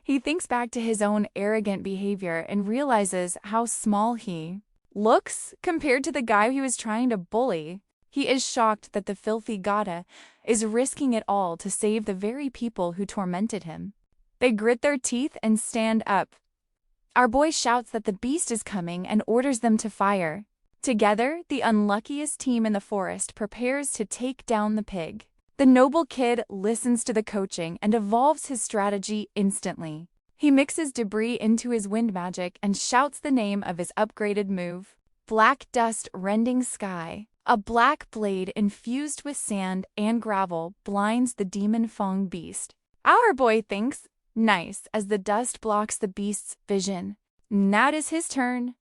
He thinks back to his own arrogant behavior and realizes how small he looks compared to the guy he was trying to bully. He is shocked that the filthy Gada is risking it all to save the very people who tormented him. They grit their teeth and stand up. Our boy shouts that the beast is coming and orders them to fire. Together, the unluckiest team in the forest prepares to take down the pig. The noble kid listens to the coaching and evolves his strategy instantly. He mixes debris into his wind magic and shouts the name of his upgraded move. Black dust rending sky. A black blade infused with sand and gravel blinds the demon Fong beast. Our boy thinks, nice, as the dust blocks the beast's vision. Now it is his turn.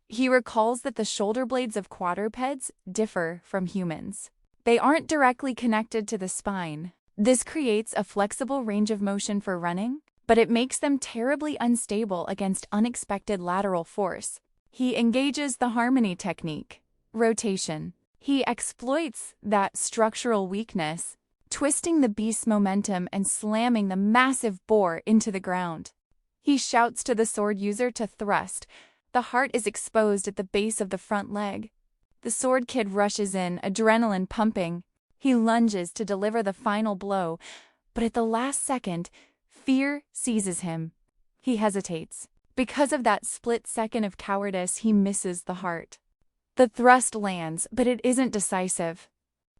He recalls that the shoulder blades of quadrupeds differ from humans. They aren't directly connected to the spine. This creates a flexible range of motion for running, but it makes them terribly unstable against unexpected lateral force. He engages the harmony technique, rotation. He exploits that structural weakness, twisting the beast's momentum and slamming the massive boar into the ground. He shouts to the sword user to thrust. The heart is exposed at the base of the front leg. The sword kid rushes in, adrenaline pumping. He lunges to deliver the final blow, but at the last second, fear seizes him. He hesitates. Because of that split second of cowardice, he misses the heart. The thrust lands, but it isn't decisive.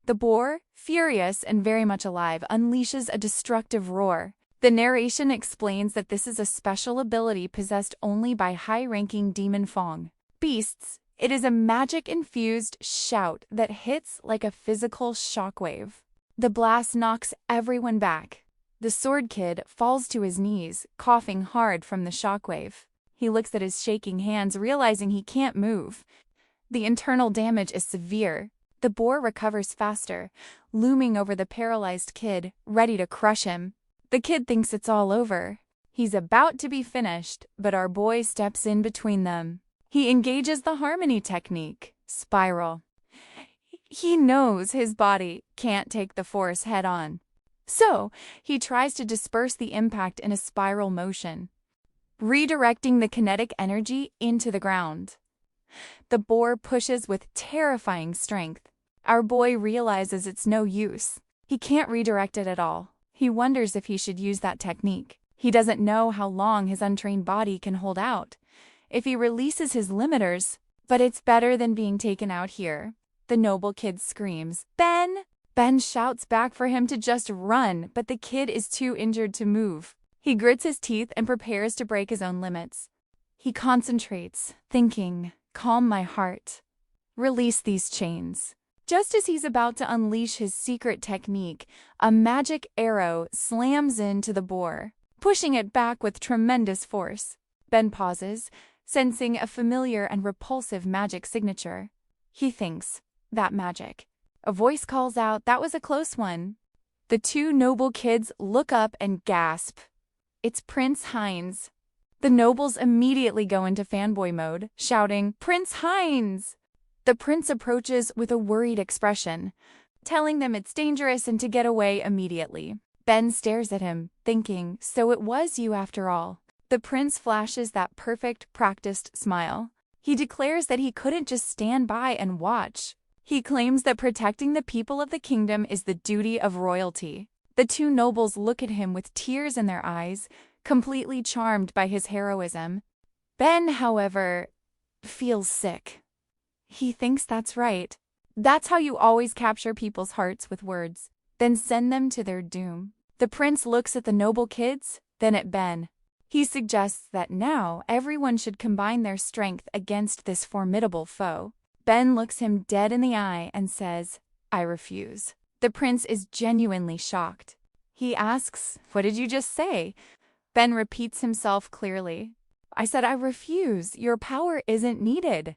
The boar, furious and very much alive, unleashes a destructive roar. The narration explains that this is a special ability possessed only by high-ranking demon Fong beasts. It is a magic-infused shout that hits like a physical shockwave. The blast knocks everyone back. The sword kid falls to his knees, coughing hard from the shockwave. He looks at his shaking hands, realizing he can't move. The internal damage is severe. The boar recovers faster, looming over the paralyzed kid, ready to crush him. The kid thinks it's all over. He's about to be finished, but our boy steps in between them. He engages the harmony technique, spiral. He knows his body can't take the force head-on. So, he tries to disperse the impact in a spiral motion, redirecting the kinetic energy into the ground. The boar pushes with terrifying strength. Our boy realizes it's no use. He can't redirect it at all. He wonders if he should use that technique. He doesn't know how long his untrained body can hold out. If he releases his limiters, but it's better than being taken out here. The noble kid screams, "Ben!" Ben shouts back for him to just run, but the kid is too injured to move. He grits his teeth and prepares to break his own limits. He concentrates, thinking, "Calm my heart. Release these chains." Just as he's about to unleash his secret technique, a magic arrow slams into the boar, pushing it back with tremendous force. Ben pauses, sensing a familiar and repulsive magic signature. He thinks, that magic. A voice calls out, "That was a close one." The two noble kids look up and gasp. It's Prince Heinz. The nobles immediately go into fanboy mode, shouting, "Prince Heinz!" The prince approaches with a worried expression, telling them it's dangerous and to get away immediately. Ben stares at him, thinking, "So it was you after all." The prince flashes that perfect, practiced smile. He declares that he couldn't just stand by and watch. He claims that protecting the people of the kingdom is the duty of royalty. The two nobles look at him with tears in their eyes, completely charmed by his heroism. Ben, however, feels sick. He thinks that's right. That's how you always capture people's hearts with words, then send them to their doom. The prince looks at the noble kids, then at Ben. He suggests that now everyone should combine their strength against this formidable foe. Ben looks him dead in the eye and says, "I refuse." The prince is genuinely shocked. He asks, "What did you just say?" Ben repeats himself clearly. "I said I refuse. Your power isn't needed."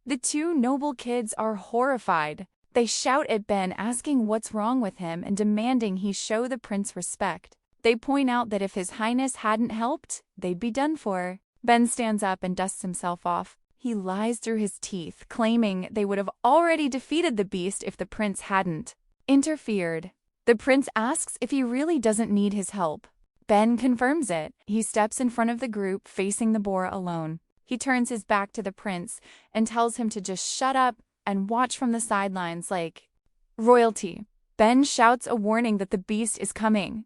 The two noble kids are horrified. They shout at Ben, asking what's wrong with him and demanding he show the prince respect. They point out that if His Highness hadn't helped, they'd be done for. Ben stands up and dusts himself off. He lies through his teeth, claiming they would have already defeated the beast if the prince hadn't interfered. The prince asks if he really doesn't need his help. Ben confirms it. He steps in front of the group, facing the boar alone. He turns his back to the prince and tells him to just shut up and watch from the sidelines like royalty. Ben shouts a warning that the beast is coming.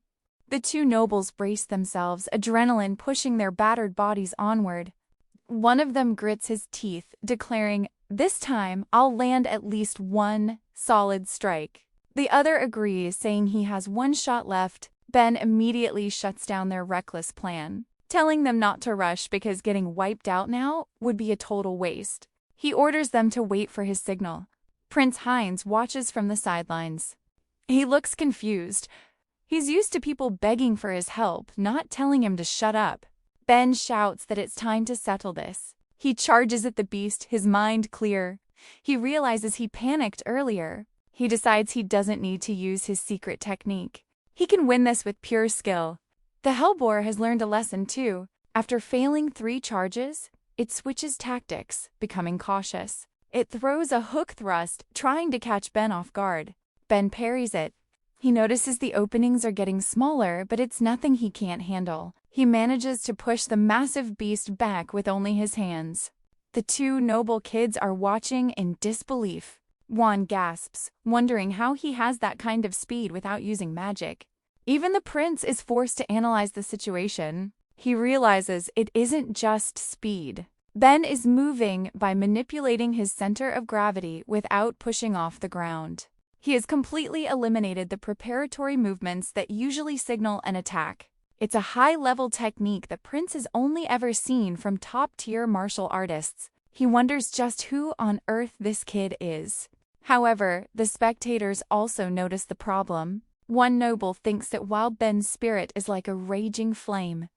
The two nobles brace themselves, adrenaline pushing their battered bodies onward. One of them grits his teeth, declaring, "This time I'll land at least one solid strike." The other agrees, saying he has one shot left. Ben immediately shuts down their reckless plan, telling them not to rush because getting wiped out now would be a total waste. He orders them to wait for his signal. Prince Heinz watches from the sidelines. He looks confused. He's used to people begging for his help, not telling him to shut up. Ben shouts that it's time to settle this. He charges at the beast, his mind clear. He realizes he panicked earlier. He decides he doesn't need to use his secret technique. He can win this with pure skill. The hellboar has learned a lesson too. After failing 3 charges, it switches tactics, becoming cautious. It throws a hook thrust, trying to catch Ben off guard. Ben parries it. He notices the openings are getting smaller, but it's nothing he can't handle. He manages to push the massive beast back with only his hands. The two noble kids are watching in disbelief. Juan gasps, wondering how he has that kind of speed without using magic. Even the prince is forced to analyze the situation. He realizes it isn't just speed. Ben is moving by manipulating his center of gravity without pushing off the ground. He has completely eliminated the preparatory movements that usually signal an attack. It's a high-level technique the prince has only ever seen from top-tier martial artists. He wonders just who on earth this kid is. However, the spectators also notice the problem. One noble thinks that while Ben's spirit is like a raging flame,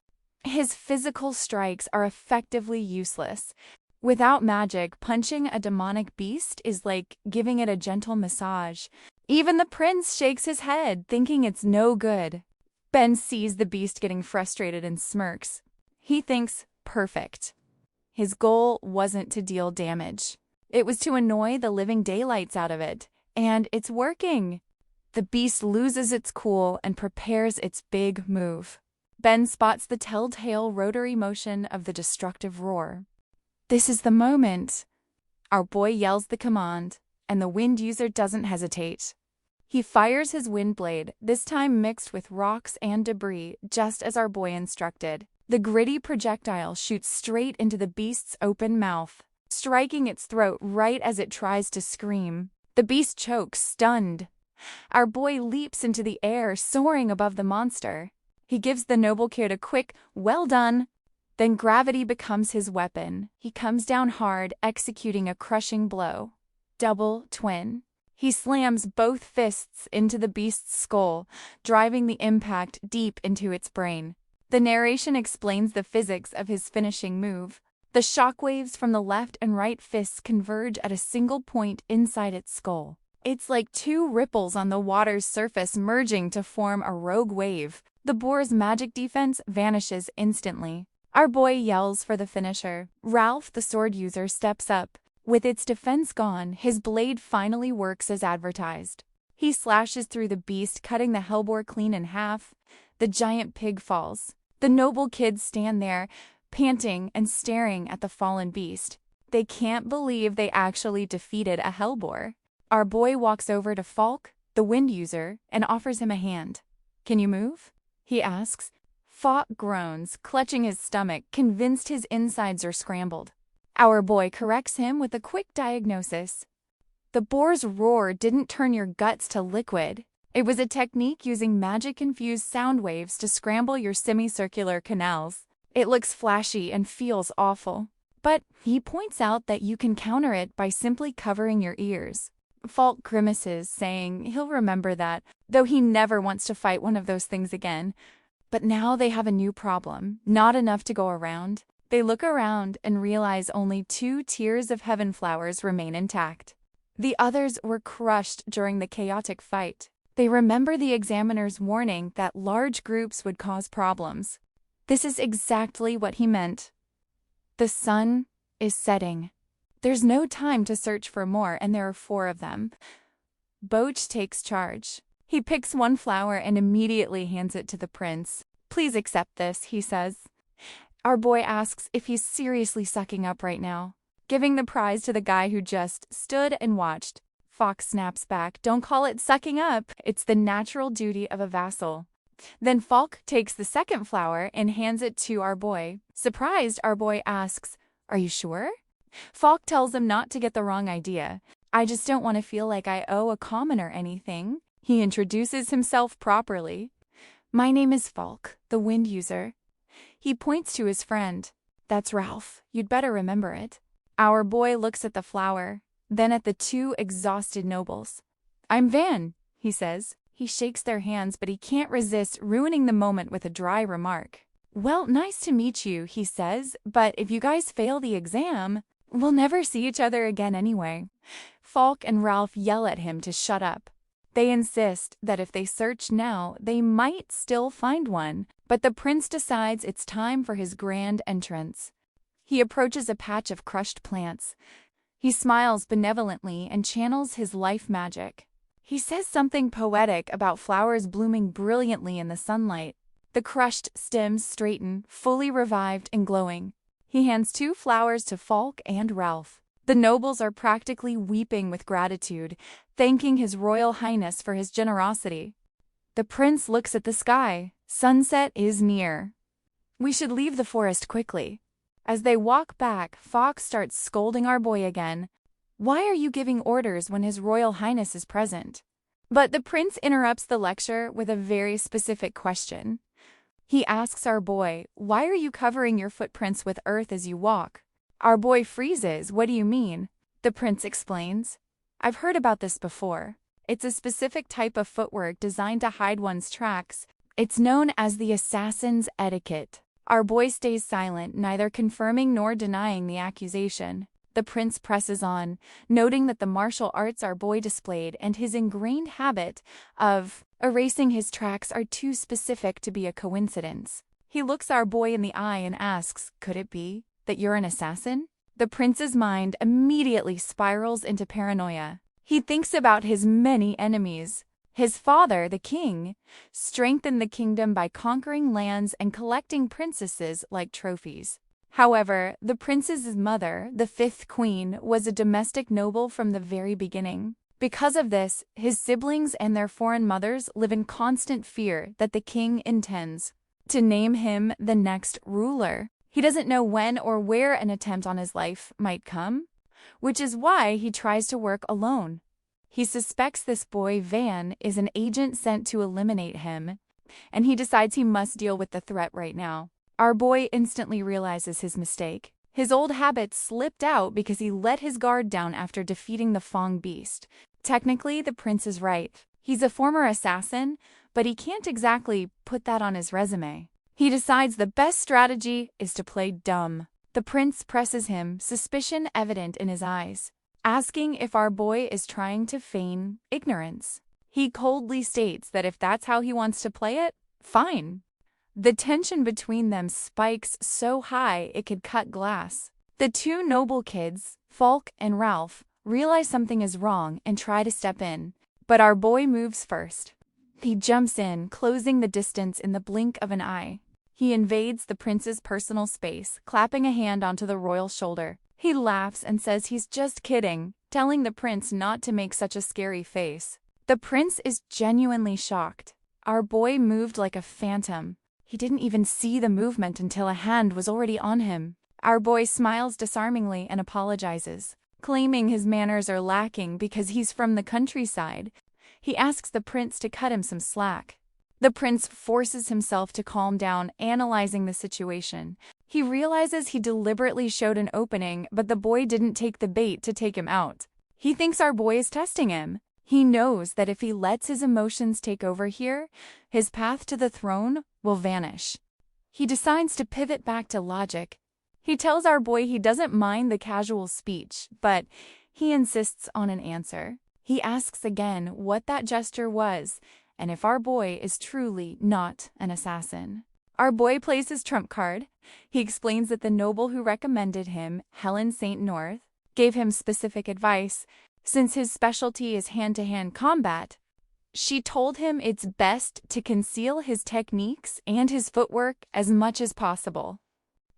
his physical strikes are effectively useless. Without magic, punching a demonic beast is like giving it a gentle massage. Even the prince shakes his head, thinking it's no good. Ben sees the beast getting frustrated and smirks. He thinks, perfect. His goal wasn't to deal damage. It was to annoy the living daylights out of it. And it's working. The beast loses its cool and prepares its big move. Ben spots the telltale rotary motion of the destructive roar. This is the moment. Our boy yells the command, and the wind user doesn't hesitate. He fires his wind blade, this time mixed with rocks and debris, just as our boy instructed. The gritty projectile shoots straight into the beast's open mouth, striking its throat right as it tries to scream. The beast chokes, stunned. Our boy leaps into the air, soaring above the monster. He gives the noble kid a quick, well done. Then gravity becomes his weapon. He comes down hard, executing a crushing blow. Double twin. He slams both fists into the beast's skull, driving the impact deep into its brain. The narration explains the physics of his finishing move. The shockwaves from the left and right fists converge at a single point inside its skull. It's like two ripples on the water's surface merging to form a rogue wave. The boar's magic defense vanishes instantly. Our boy yells for the finisher. Ralph, the sword user, steps up. With its defense gone, his blade finally works as advertised. He slashes through the beast, cutting the hellboar clean in half. The giant pig falls. The noble kids stand there, panting and staring at the fallen beast. They can't believe they actually defeated a hellboar. Our boy walks over to Falk, the wind user, and offers him a hand. "Can you move?" he asks. Falk groans, clutching his stomach, convinced his insides are scrambled. Our boy corrects him with a quick diagnosis. The boar's roar didn't turn your guts to liquid. It was a technique using magic-infused sound waves to scramble your semicircular canals. It looks flashy and feels awful. But he points out that you can counter it by simply covering your ears. Falk grimaces, saying he'll remember that, though he never wants to fight one of those things again. But now they have a new problem, not enough to go around. They look around and realize only 2 tiers of heaven flowers remain intact. The others were crushed during the chaotic fight. They remember the examiner's warning that large groups would cause problems. This is exactly what he meant. The sun is setting. There's no time to search for more, and there are 4 of them. Boch takes charge. He picks one flower and immediately hands it to the prince. "Please accept this," he says. Our boy asks if he's seriously sucking up right now, giving the prize to the guy who just stood and watched. Fox snaps back, "Don't call it sucking up. It's the natural duty of a vassal." Then Falk takes the second flower and hands it to our boy. Surprised, our boy asks, "Are you sure?" Falk tells him not to get the wrong idea. "I just don't want to feel like I owe a commoner anything." He introduces himself properly. "My name is Falk, the wind user." He points to his friend. "That's Ralph. You'd better remember it." Our boy looks at the flower, then at the 2 exhausted nobles. "I'm Van," he says. He shakes their hands, but he can't resist ruining the moment with a dry remark. "Well, nice to meet you," he says, "but if you guys fail the exam, we'll never see each other again anyway." Falk and Ralph yell at him to shut up. They insist that if they search now, they might still find one, but the prince decides it's time for his grand entrance. He approaches a patch of crushed plants. He smiles benevolently and channels his life magic. He says something poetic about flowers blooming brilliantly in the sunlight. The crushed stems straighten, fully revived and glowing. He hands 2 flowers to Falk and Ralph. The nobles are practically weeping with gratitude, thanking His Royal Highness for his generosity. The prince looks at the sky. Sunset is near. "We should leave the forest quickly." As they walk back, Fox starts scolding our boy again. "Why are you giving orders when His Royal Highness is present?" But the prince interrupts the lecture with a very specific question. He asks our boy, "Why are you covering your footprints with earth as you walk?" Our boy freezes. "What do you mean?" The prince explains, "I've heard about this before. It's a specific type of footwork designed to hide one's tracks. It's known as the assassin's etiquette." Our boy stays silent, neither confirming nor denying the accusation. The prince presses on, noting that the martial arts our boy displayed and his ingrained habit of erasing his tracks are too specific to be a coincidence. He looks our boy in the eye and asks, "Could it be that you're an assassin?" The prince's mind immediately spirals into paranoia. He thinks about his many enemies. His father, the king, strengthened the kingdom by conquering lands and collecting princesses like trophies. However, the prince's mother, the fifth queen, was a domestic noble from the very beginning. Because of this, his siblings and their foreign mothers live in constant fear that the king intends to name him the next ruler. He doesn't know when or where an attempt on his life might come, which is why he tries to work alone. He suspects this boy, Van, is an agent sent to eliminate him, and he decides he must deal with the threat right now. Our boy instantly realizes his mistake. His old habits slipped out because he let his guard down after defeating the Fong beast. Technically, the prince is right. He's a former assassin, but he can't exactly put that on his resume. He decides the best strategy is to play dumb. The prince presses him, suspicion evident in his eyes, asking if our boy is trying to feign ignorance. He coldly states that if that's how he wants to play it, fine. The tension between them spikes so high it could cut glass. The two noble kids, Falk and Ralph, realize something is wrong and try to step in, but our boy moves first. He jumps in, closing the distance in the blink of an eye. He invades the prince's personal space, clapping a hand onto the royal shoulder. He laughs and says he's just kidding, telling the prince not to make such a scary face. The prince is genuinely shocked. Our boy moved like a phantom. He didn't even see the movement until a hand was already on him. Our boy smiles disarmingly and apologizes, claiming his manners are lacking because he's from the countryside. He asks the prince to cut him some slack. The prince forces himself to calm down, analyzing the situation. He realizes he deliberately showed an opening, but the boy didn't take the bait to take him out. He thinks our boy is testing him. He knows that if he lets his emotions take over here, his path to the throne will vanish. He decides to pivot back to logic. He tells our boy he doesn't mind the casual speech, but he insists on an answer. He asks again what that gesture was, and if our boy is truly not an assassin. Our boy plays his trump card. He explains that the noble who recommended him, Helen St. North, gave him specific advice. Since his specialty is hand-to-hand combat, she told him it's best to conceal his techniques and his footwork as much as possible.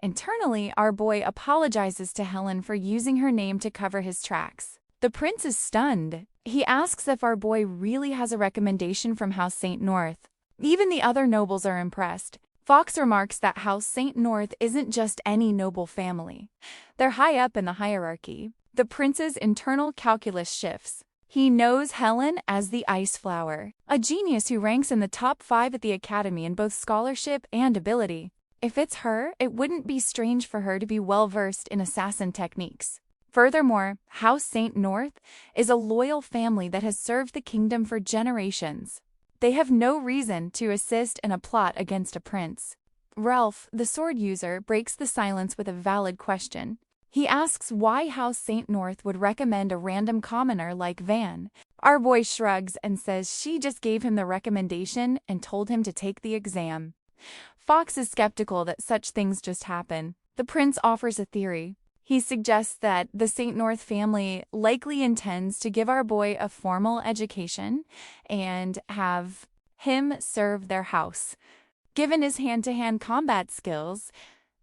Internally, our boy apologizes to Helen for using her name to cover his tracks. The prince is stunned. He asks if our boy really has a recommendation from House St. North. Even the other nobles are impressed. Fox remarks that House St. North isn't just any noble family. They're high up in the hierarchy. The prince's internal calculus shifts. He knows Helen as the Ice Flower, a genius who ranks in the top 5 at the academy in both scholarship and ability. If it's her, it wouldn't be strange for her to be well-versed in assassin techniques. Furthermore, House St. North is a loyal family that has served the kingdom for generations. They have no reason to assist in a plot against a prince. Ralph, the sword user, breaks the silence with a valid question. He asks why House St. North would recommend a random commoner like Van. Our boy shrugs and says she just gave him the recommendation and told him to take the exam. Fox is skeptical that such things just happen. The prince offers a theory. He suggests that the St. North family likely intends to give our boy a formal education and have him serve their house. Given his hand-to-hand combat skills,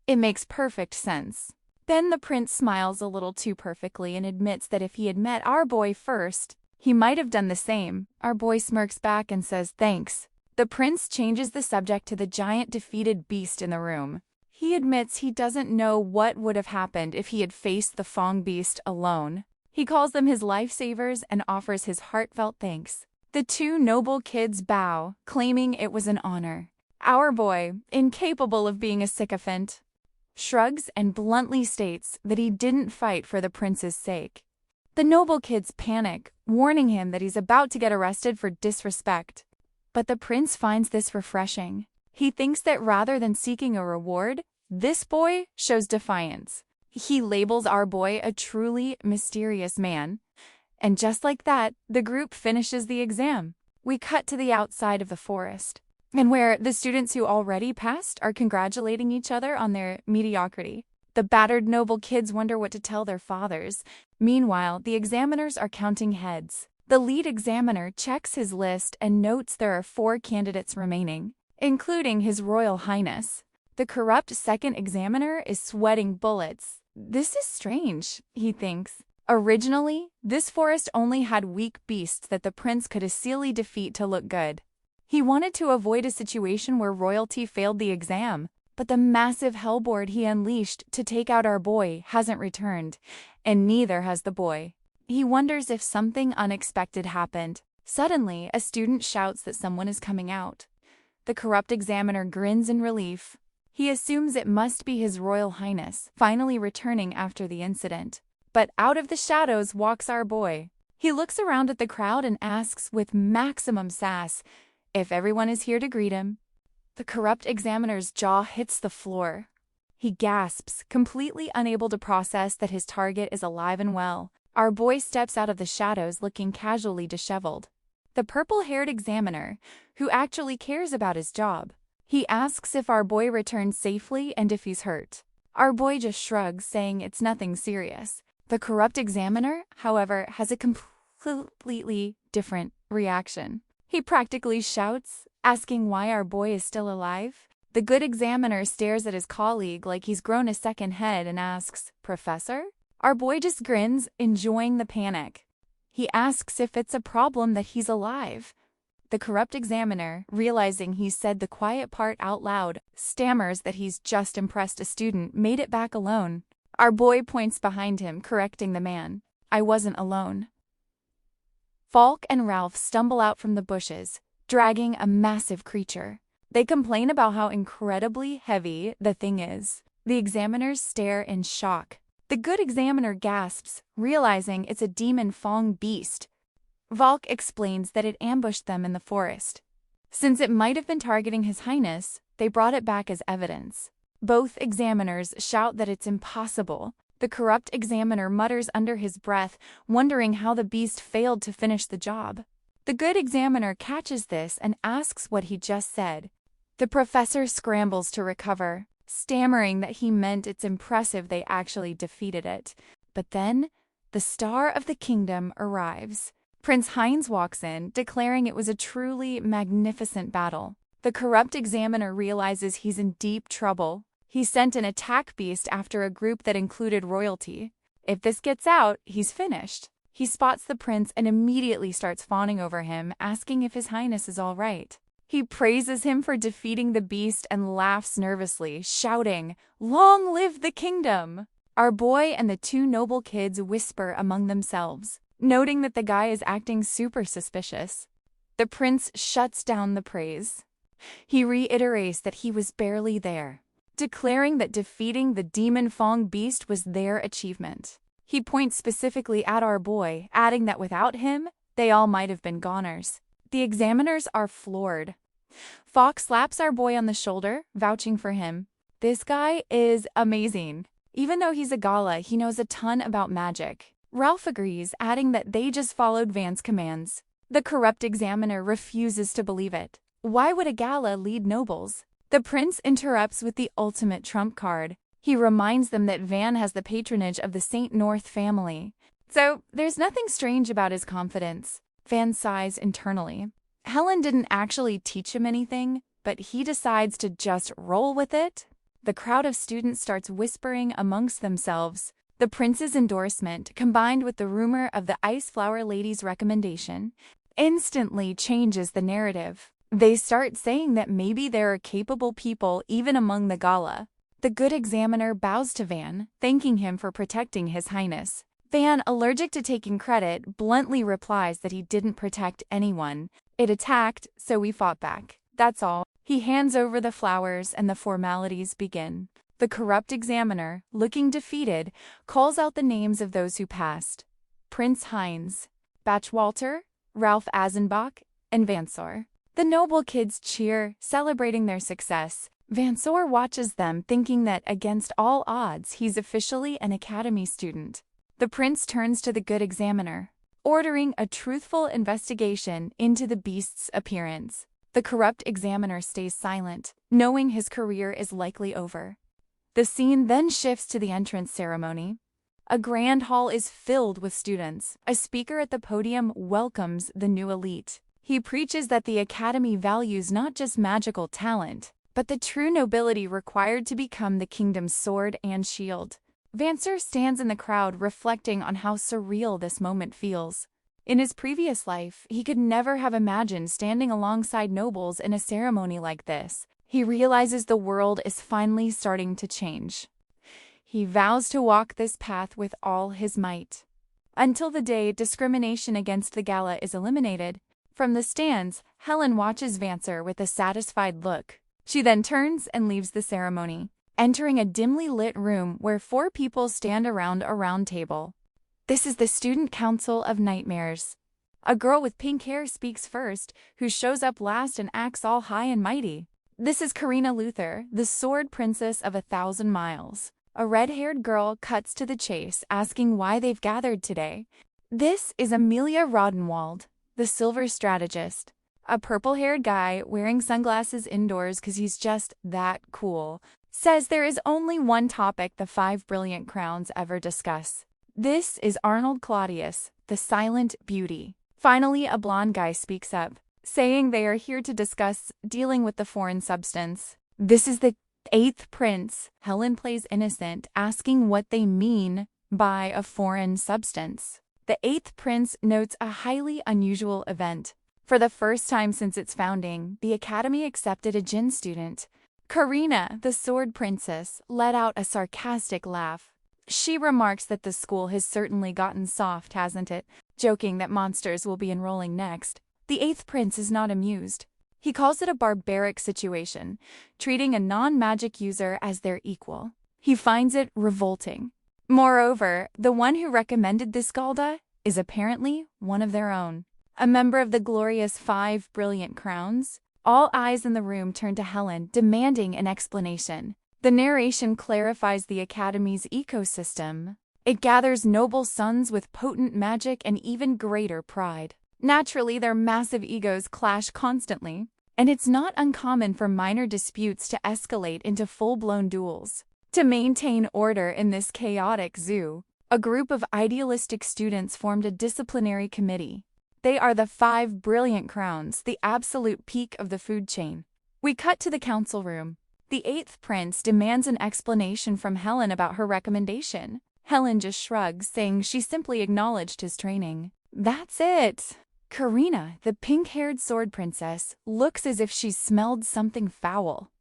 it makes perfect sense. Then the prince smiles a little too perfectly and admits that if he had met our boy first, he might have done the same. Our boy smirks back and says thanks. The prince changes the subject to the giant defeated beast in the room. He admits he doesn't know what would have happened if he had faced the Fong beast alone. He calls them his lifesavers and offers his heartfelt thanks. The two noble kids bow, claiming it was an honor. Our boy, incapable of being a sycophant, shrugs and bluntly states that he didn't fight for the prince's sake. The noble kids panic, warning him that he's about to get arrested for disrespect. But the prince finds this refreshing. He thinks that rather than seeking a reward, this boy shows defiance. He labels our boy a truly mysterious man. And just like that, the group finishes the exam. We cut to the outside of the forest, and where the students who already passed are congratulating each other on their mediocrity. The battered noble kids wonder what to tell their fathers. Meanwhile, the examiners are counting heads. The lead examiner checks his list and notes there are 4 candidates remaining, including His Royal Highness. The corrupt second examiner is sweating bullets. This is strange, he thinks. Originally, this forest only had weak beasts that the prince could easily defeat to look good. He wanted to avoid a situation where royalty failed the exam, but the massive hellboard he unleashed to take out our boy hasn't returned, and neither has the boy. He wonders if something unexpected happened. Suddenly, a student shouts that someone is coming out. The corrupt examiner grins in relief. He assumes it must be His Royal Highness, finally returning after the incident. But out of the shadows walks our boy. He looks around at the crowd and asks with maximum sass if everyone is here to greet him. The corrupt examiner's jaw hits the floor. He gasps, completely unable to process that his target is alive and well. Our boy steps out of the shadows looking casually disheveled. The purple-haired examiner, who actually cares about his job, he asks if our boy returned safely and if he's hurt. Our boy just shrugs, saying it's nothing serious. The corrupt examiner, however, has a completely different reaction. He practically shouts, asking why our boy is still alive. The good examiner stares at his colleague like he's grown a second head and asks, "Professor?" Our boy just grins, enjoying the panic. He asks if it's a problem that he's alive. The corrupt examiner, realizing he said the quiet part out loud, stammers that he's just impressed a student made it back alone. Our boy points behind him, correcting the man. I wasn't alone. Falk and Ralph stumble out from the bushes, dragging a massive creature. They complain about how incredibly heavy the thing is. The examiners stare in shock. The good examiner gasps, realizing it's a demon Fong beast. Valk explains that it ambushed them in the forest. Since it might have been targeting His Highness, they brought it back as evidence. Both examiners shout that it's impossible. The corrupt examiner mutters under his breath, wondering how the beast failed to finish the job. The good examiner catches this and asks what he just said. The professor scrambles to recover, stammering that he meant it's impressive they actually defeated it. But then, the star of the kingdom arrives. Prince Heinz walks in, declaring it was a truly magnificent battle. The corrupt examiner realizes he's in deep trouble. He sent an attack beast after a group that included royalty. If this gets out, he's finished. He spots the prince and immediately starts fawning over him, asking if His Highness is all right. He praises him for defeating the beast and laughs nervously, shouting, "Long live the kingdom!" Our boy and the 2 noble kids whisper among themselves, noting that the guy is acting super suspicious. The prince shuts down the praise. He reiterates that he was barely there, declaring that defeating the demon Fong beast was their achievement. He points specifically at our boy, adding that without him, they all might have been goners. The examiners are floored. Fox slaps our boy on the shoulder, vouching for him. This guy is amazing. Even though he's a gala, he knows a ton about magic. Ralph agrees, adding that they just followed Van's commands. The corrupt examiner refuses to believe it. Why would a gala lead nobles? The prince interrupts with the ultimate trump card. He reminds them that Van has the patronage of the St. North family. So there's nothing strange about his confidence. Van sighs internally. Helen didn't actually teach him anything, but he decides to just roll with it. The crowd of students starts whispering amongst themselves. The prince's endorsement, combined with the rumor of the Ice Flower Lady's recommendation, instantly changes the narrative. They start saying that maybe there are capable people even among the gala. The good examiner bows to Van, thanking him for protecting His Highness. Van, allergic to taking credit, bluntly replies that he didn't protect anyone. It attacked, so we fought back. That's all. He hands over the flowers and the formalities begin. The corrupt examiner, looking defeated, calls out the names of those who passed. Prince Heinz, Bachwalter, Ralph Azenbach, and Vansor. The noble kids cheer, celebrating their success. Vansor watches them, thinking that, against all odds, he's officially an academy student. The prince turns to the good examiner, ordering a truthful investigation into the beast's appearance. The corrupt examiner stays silent, knowing his career is likely over. The scene then shifts to the entrance ceremony. A grand hall is filled with students. A speaker at the podium welcomes the new elite. He preaches that the academy values not just magical talent, but the true nobility required to become the kingdom's sword and shield. Vansor stands in the crowd, reflecting on how surreal this moment feels. In his previous life, he could never have imagined standing alongside nobles in a ceremony like this. He realizes the world is finally starting to change. He vows to walk this path with all his might. Until the day discrimination against the gala is eliminated. From the stands, Helen watches Vansor with a satisfied look. She then turns and leaves the ceremony, entering a dimly lit room where 4 people stand around a round table. This is the Student Council of Nightmares. A girl with pink hair speaks first, who shows up last and acts all high and mighty. This is Karina Luther, the Sword Princess of 1,000 Miles. A red-haired girl cuts to the chase, asking why they've gathered today. This is Amelia Rodenwald, the Silver Strategist. A purple-haired guy wearing sunglasses indoors because he's just that cool, says there is only one topic the 5 brilliant crowns ever discuss. This is Arnold Claudius, the Silent Beauty. Finally, a blonde guy speaks up, saying they are here to discuss dealing with the foreign substance. This is the 8th prince. Helen plays innocent, asking what they mean by a foreign substance. The 8th prince notes a highly unusual event. For the first time since its founding, the academy accepted a Jinn student. Karina, the sword princess, let out a sarcastic laugh. She remarks that the school has certainly gotten soft, hasn't it? Joking that monsters will be enrolling next. The 8th prince is not amused. He calls it a barbaric situation, treating a non-magic user as their equal. He finds it revolting. Moreover, the one who recommended this Galda is apparently one of their own. A member of the glorious 5 brilliant crowns. All eyes in the room turn to Helen, demanding an explanation. The narration clarifies the academy's ecosystem. It gathers noble sons with potent magic and even greater pride. Naturally, their massive egos clash constantly, and it's not uncommon for minor disputes to escalate into full-blown duels. To maintain order in this chaotic zoo, a group of idealistic students formed a disciplinary committee. They are the 5 brilliant crowns, the absolute peak of the food chain. We cut to the council room. The 8th prince demands an explanation from Helen about her recommendation. Helen just shrugs, saying she simply acknowledged his training. That's it. Karina, the pink-haired sword princess, looks as if she smelled something foul.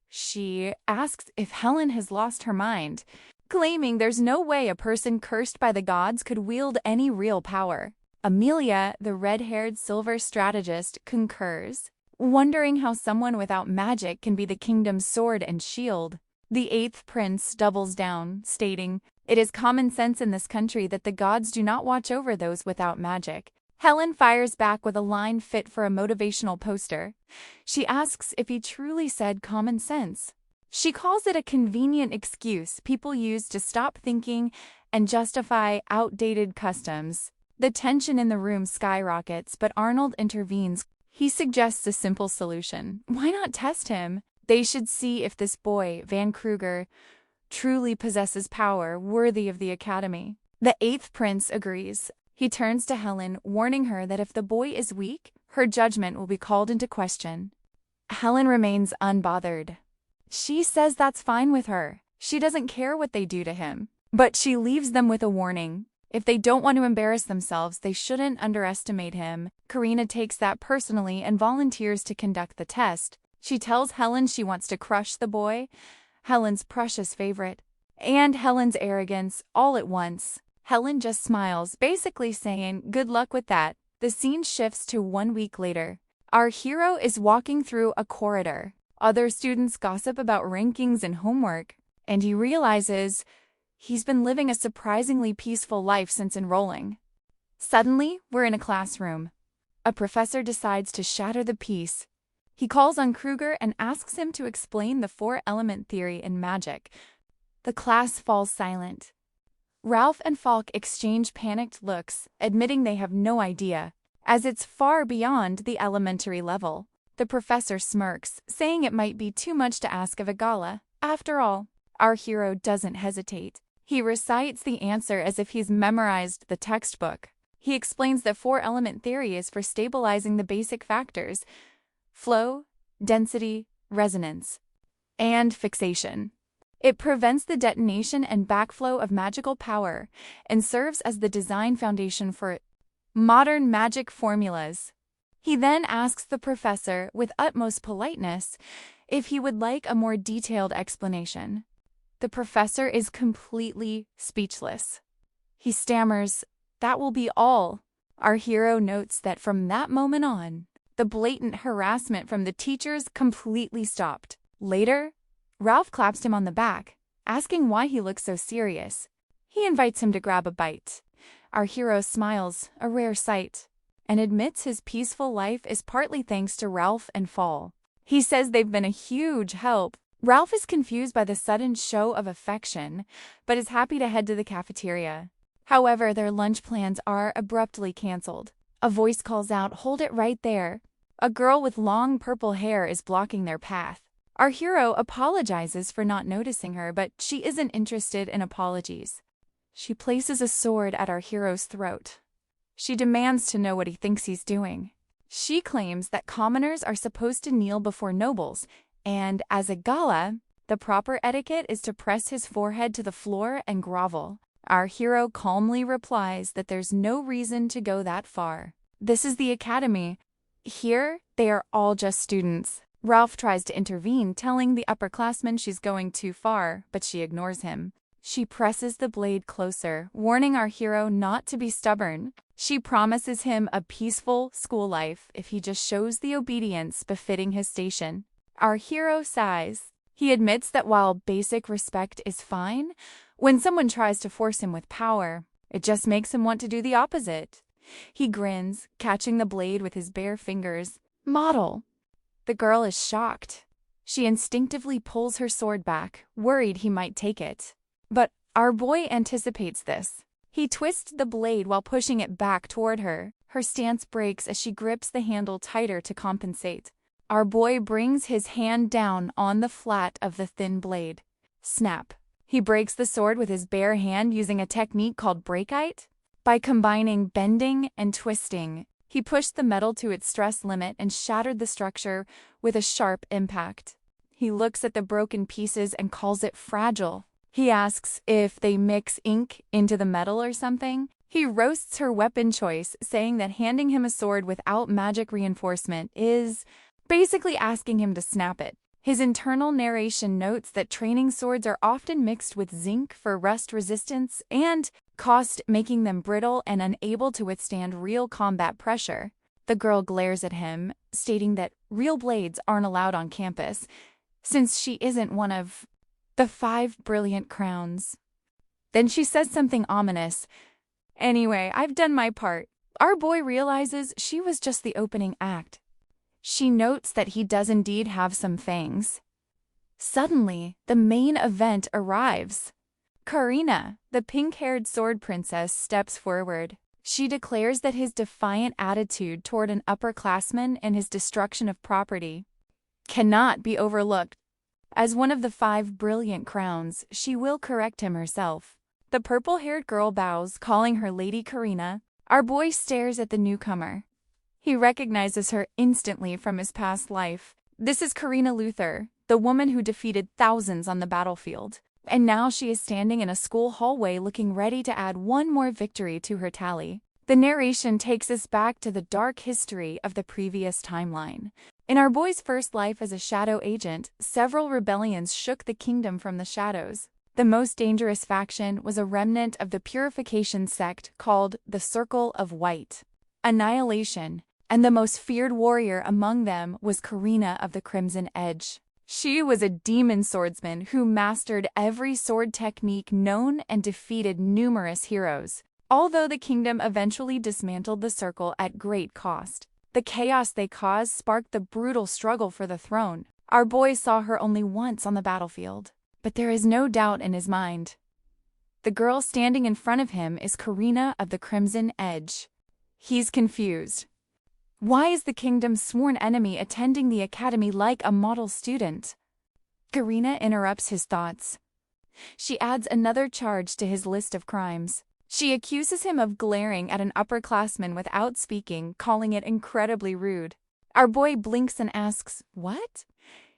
She asks if Helen has lost her mind, claiming there's no way a person cursed by the gods could wield any real power. Amelia, the red-haired silver strategist, concurs, wondering how someone without magic can be the kingdom's sword and shield. The 8th prince doubles down, stating, "It is common sense in this country that the gods do not watch over those without magic." Helen fires back with a line fit for a motivational poster. She asks if he truly said common sense. She calls it a convenient excuse people use to stop thinking and justify outdated customs. The tension in the room skyrockets, but Arnold intervenes. He suggests a simple solution. Why not test him? They should see if this boy, Van Kruger, truly possesses power worthy of the academy. The 8th prince agrees. He turns to Helen, warning her that if the boy is weak, her judgment will be called into question. Helen remains unbothered. She says that's fine with her. She doesn't care what they do to him. But she leaves them with a warning. If they don't want to embarrass themselves, they shouldn't underestimate him. Karina takes that personally and volunteers to conduct the test. She tells Helen she wants to crush the boy, Helen's precious favorite, and Helen's arrogance all at once. Helen just smiles, basically saying, "Good luck with that." The scene shifts to 1 week later. Our hero is walking through a corridor. Other students gossip about rankings and homework, and he realizes he's been living a surprisingly peaceful life since enrolling. Suddenly, we're in a classroom. A professor decides to shatter the peace. He calls on Kruger and asks him to explain the four-element theory in magic. The class falls silent. Ralph and Falk exchange panicked looks, admitting they have no idea, as it's far beyond the elementary level. The professor smirks, saying it might be too much to ask of a gala. After all, our hero doesn't hesitate. He recites the answer as if he's memorized the textbook. He explains that four-element theory is for stabilizing the basic factors: flow, density, resonance, and fixation. It prevents the detonation and backflow of magical power and serves as the design foundation for modern magic formulas. He then asks the professor, with utmost politeness, if he would like a more detailed explanation. The professor is completely speechless. He stammers, "That will be all." Our hero notes that from that moment on, the blatant harassment from the teachers completely stopped. Later, Ralph claps him on the back, asking why he looks so serious. He invites him to grab a bite. Our hero smiles, a rare sight, and admits his peaceful life is partly thanks to Ralph and Fall. He says they've been a huge help. Ralph is confused by the sudden show of affection, but is happy to head to the cafeteria. However, their lunch plans are abruptly canceled. A voice calls out, "Hold it right there." A girl with long purple hair is blocking their path. Our hero apologizes for not noticing her, but she isn't interested in apologies. She places a sword at our hero's throat. She demands to know what he thinks he's doing. She claims that commoners are supposed to kneel before nobles, and as a gala, the proper etiquette is to press his forehead to the floor and grovel. Our hero calmly replies that there's no reason to go that far. This is the academy. Here, they are all just students. Ralph tries to intervene, telling the upperclassmen she's going too far, but she ignores him. She presses the blade closer, warning our hero not to be stubborn. She promises him a peaceful school life if he just shows the obedience befitting his station. Our hero sighs. He admits that while basic respect is fine, when someone tries to force him with power, it just makes him want to do the opposite. He grins, catching the blade with his bare fingers. "Model." The girl is shocked. She instinctively pulls her sword back, worried he might take it. But our boy anticipates this. He twists the blade while pushing it back toward her. Her stance breaks as she grips the handle tighter to compensate. Our boy brings his hand down on the flat of the thin blade. Snap. He breaks the sword with his bare hand using a technique called breakite. By combining bending and twisting, he pushed the metal to its stress limit and shattered the structure with a sharp impact. He looks at the broken pieces and calls it fragile. He asks if they mix ink into the metal or something. He roasts her weapon choice, saying that handing him a sword without magic reinforcement is basically asking him to snap it. His internal narration notes that training swords are often mixed with zinc for rust resistance and cost, making them brittle and unable to withstand real combat pressure. The girl glares at him, stating that real blades aren't allowed on campus, since she isn't one of the 5 brilliant crowns. Then she says something ominous. "Anyway, I've done my part." Our boy realizes she was just the opening act. She notes that he does indeed have some fangs. Suddenly, the main event arrives. Karina, the pink-haired sword princess, steps forward. She declares that his defiant attitude toward an upperclassman and his destruction of property cannot be overlooked. As one of the 5 brilliant crowns, she will correct him herself. The purple-haired girl bows, calling her Lady Karina. Our boy stares at the newcomer. He recognizes her instantly from his past life. This is Karina Luther, the woman who defeated thousands on the battlefield. And now she is standing in a school hallway looking ready to add one more victory to her tally. The narration takes us back to the dark history of the previous timeline. In our boy's first life as a shadow agent, several rebellions shook the kingdom from the shadows. The most dangerous faction was a remnant of the purification sect called the Circle of White. Annihilation, and the most feared warrior among them was Karina of the Crimson Edge. She was a demon swordsman who mastered every sword technique known and defeated numerous heroes. Although the kingdom eventually dismantled the circle at great cost, the chaos they caused sparked the brutal struggle for the throne. Our boy saw her only once on the battlefield, but there is no doubt in his mind. The girl standing in front of him is Karina of the Crimson Edge. He's confused. Why is the kingdom's sworn enemy attending the academy like a model student? Karina interrupts his thoughts. She adds another charge to his list of crimes. She accuses him of glaring at an upperclassman without speaking, calling it incredibly rude. Our boy blinks and asks, "What?"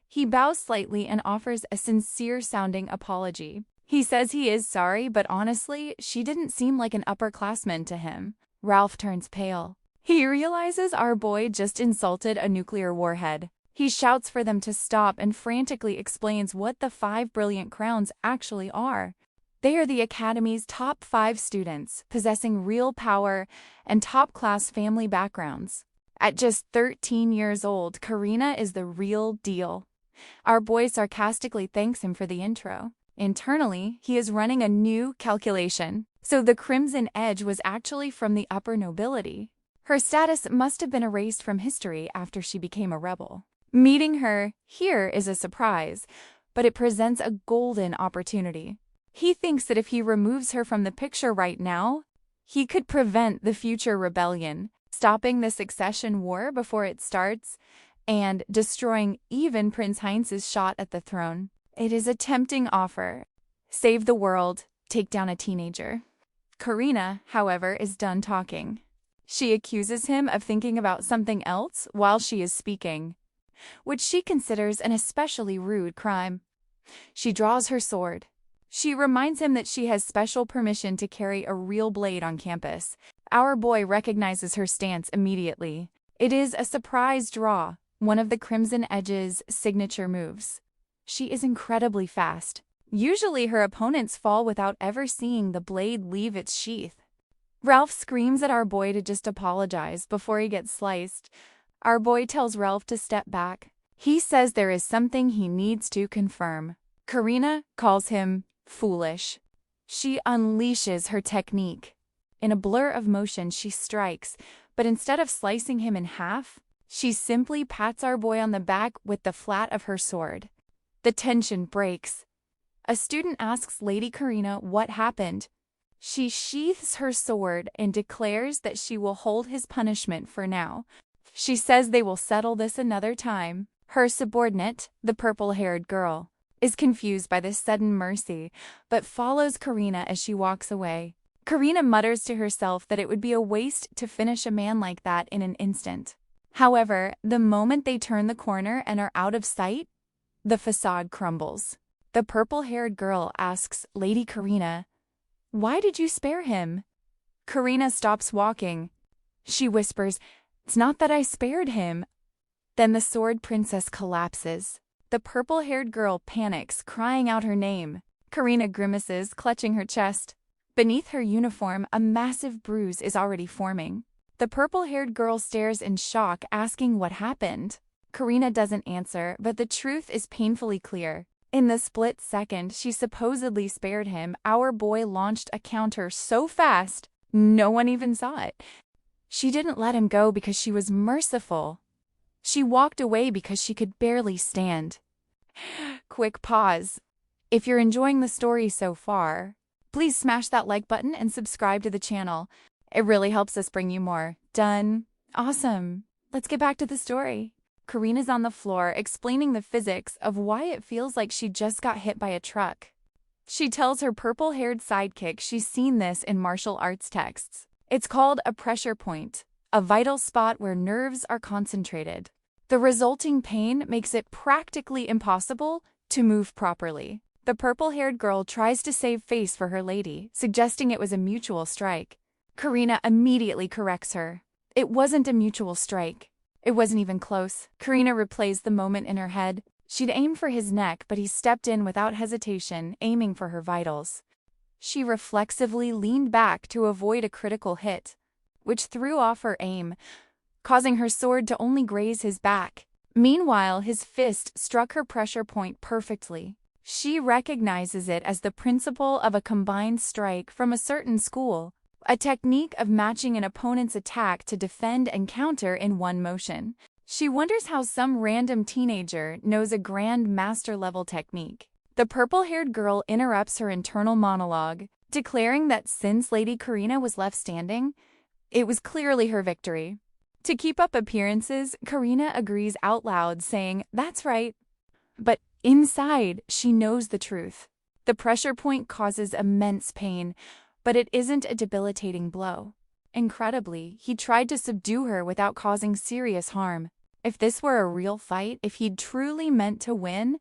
He bows slightly and offers a sincere-sounding apology. He says he is sorry, but honestly, she didn't seem like an upperclassman to him. Ralph turns pale. He realizes our boy just insulted a nuclear warhead. He shouts for them to stop and frantically explains what the 5 brilliant crowns actually are. They are the Academy's top 5 students, possessing real power and top-class family backgrounds. At just 13 years old, Karina is the real deal. Our boy sarcastically thanks him for the intro. Internally, he is running a new calculation. So the Crimson Edge was actually from the upper nobility. Her status must have been erased from history after she became a rebel. Meeting her here is a surprise, but it presents a golden opportunity. He thinks that if he removes her from the picture right now, he could prevent the future rebellion, stopping the succession war before it starts, and destroying even Prince Heinz's shot at the throne. It is a tempting offer. Save the world, take down a teenager. Karina, however, is done talking. She accuses him of thinking about something else while she is speaking, which she considers an especially rude crime. She draws her sword. She reminds him that she has special permission to carry a real blade on campus. Our boy recognizes her stance immediately. It is a surprise draw, one of the Crimson Edge's signature moves. She is incredibly fast. Usually her opponents fall without ever seeing the blade leave its sheath. Ralph screams at our boy to just apologize before he gets sliced. Our boy tells Ralph to step back. He says there is something he needs to confirm. Karina calls him foolish. She unleashes her technique. In a blur of motion, she strikes, but instead of slicing him in half, she simply pats our boy on the back with the flat of her sword. The tension breaks. A student asks Lady Karina what happened. She sheaths her sword and declares that she will hold his punishment for now. She says they will settle this another time. Her subordinate, the purple-haired girl, is confused by this sudden mercy, but follows Karina as she walks away. Karina mutters to herself that it would be a waste to finish a man like that in an instant. However, the moment they turn the corner and are out of sight, the facade crumbles. The purple-haired girl asks Lady Karina, "Why did you spare him?" Karina stops walking. She whispers, "It's not that I spared him." Then the sword princess collapses. The purple-haired girl panics, crying out her name. Karina grimaces, clutching her chest. Beneath her uniform, a massive bruise is already forming. The purple-haired girl stares in shock, asking what happened. Karina doesn't answer, but the truth is painfully clear. In the split second she supposedly spared him, our boy launched a counter so fast, no one even saw it. She didn't let him go because she was merciful. She walked away because she could barely stand. Quick pause. If you're enjoying the story so far, please smash that like button and subscribe to the channel. It really helps us bring you more. Done. Awesome. Let's get back to the story. Karina's on the floor explaining the physics of why it feels like she just got hit by a truck. She tells her purple-haired sidekick she's seen this in martial arts texts. It's called a pressure point, a vital spot where nerves are concentrated. The resulting pain makes it practically impossible to move properly. The purple-haired girl tries to save face for her lady, suggesting it was a mutual strike. Karina immediately corrects her. It wasn't a mutual strike. It wasn't even close. Karina replays the moment in her head. She'd aimed for his neck, but he stepped in without hesitation, aiming for her vitals. She reflexively leaned back to avoid a critical hit, which threw off her aim, causing her sword to only graze his back. Meanwhile, his fist struck her pressure point perfectly. She recognizes it as the principle of a combined strike from a certain school, a technique of matching an opponent's attack to defend and counter in one motion. She wonders how some random teenager knows a grand master-level technique. The purple-haired girl interrupts her internal monologue, declaring that since Lady Karina was left standing, it was clearly her victory. To keep up appearances, Karina agrees out loud, saying, "That's right." But inside, she knows the truth. The pressure point causes immense pain, but it isn't a debilitating blow. Incredibly, he tried to subdue her without causing serious harm. If this were a real fight, if he'd truly meant to win,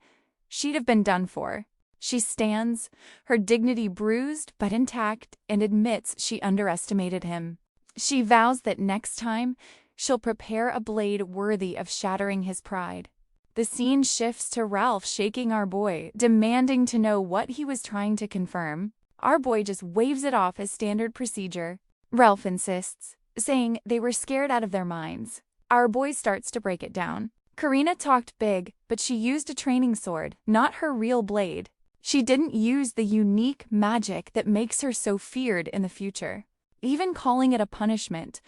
she'd have been done for. She stands, her dignity bruised but intact, and admits she underestimated him. She vows that next time, she'll prepare a blade worthy of shattering his pride. The scene shifts to Ralph shaking our boy, demanding to know what he was trying to confirm. Our boy just waves it off as standard procedure. Ralph insists, saying they were scared out of their minds. Our boy starts to break it down. Karina talked big, but she used a training sword, not her real blade. She didn't use the unique magic that makes her so feared in the future. Even calling it a punishment,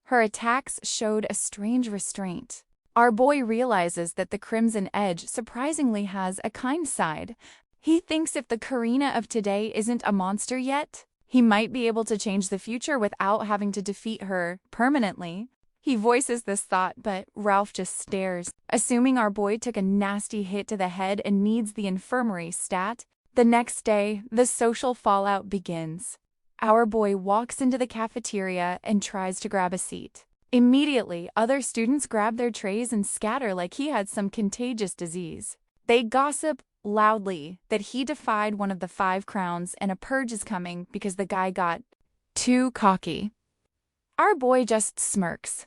her attacks showed a strange restraint. Our boy realizes that the Crimson Edge surprisingly has a kind side. He thinks if the Karina of today isn't a monster yet, he might be able to change the future without having to defeat her permanently. He voices this thought, but Ralph just stares. Assuming our boy took a nasty hit to the head and needs the infirmary stat, the next day, the social fallout begins. Our boy walks into the cafeteria and tries to grab a seat. Immediately, other students grab their trays and scatter like he had some contagious disease. They gossip loudly that he defied one of the 5 crowns and a purge is coming because the guy got too cocky. Our boy just smirks.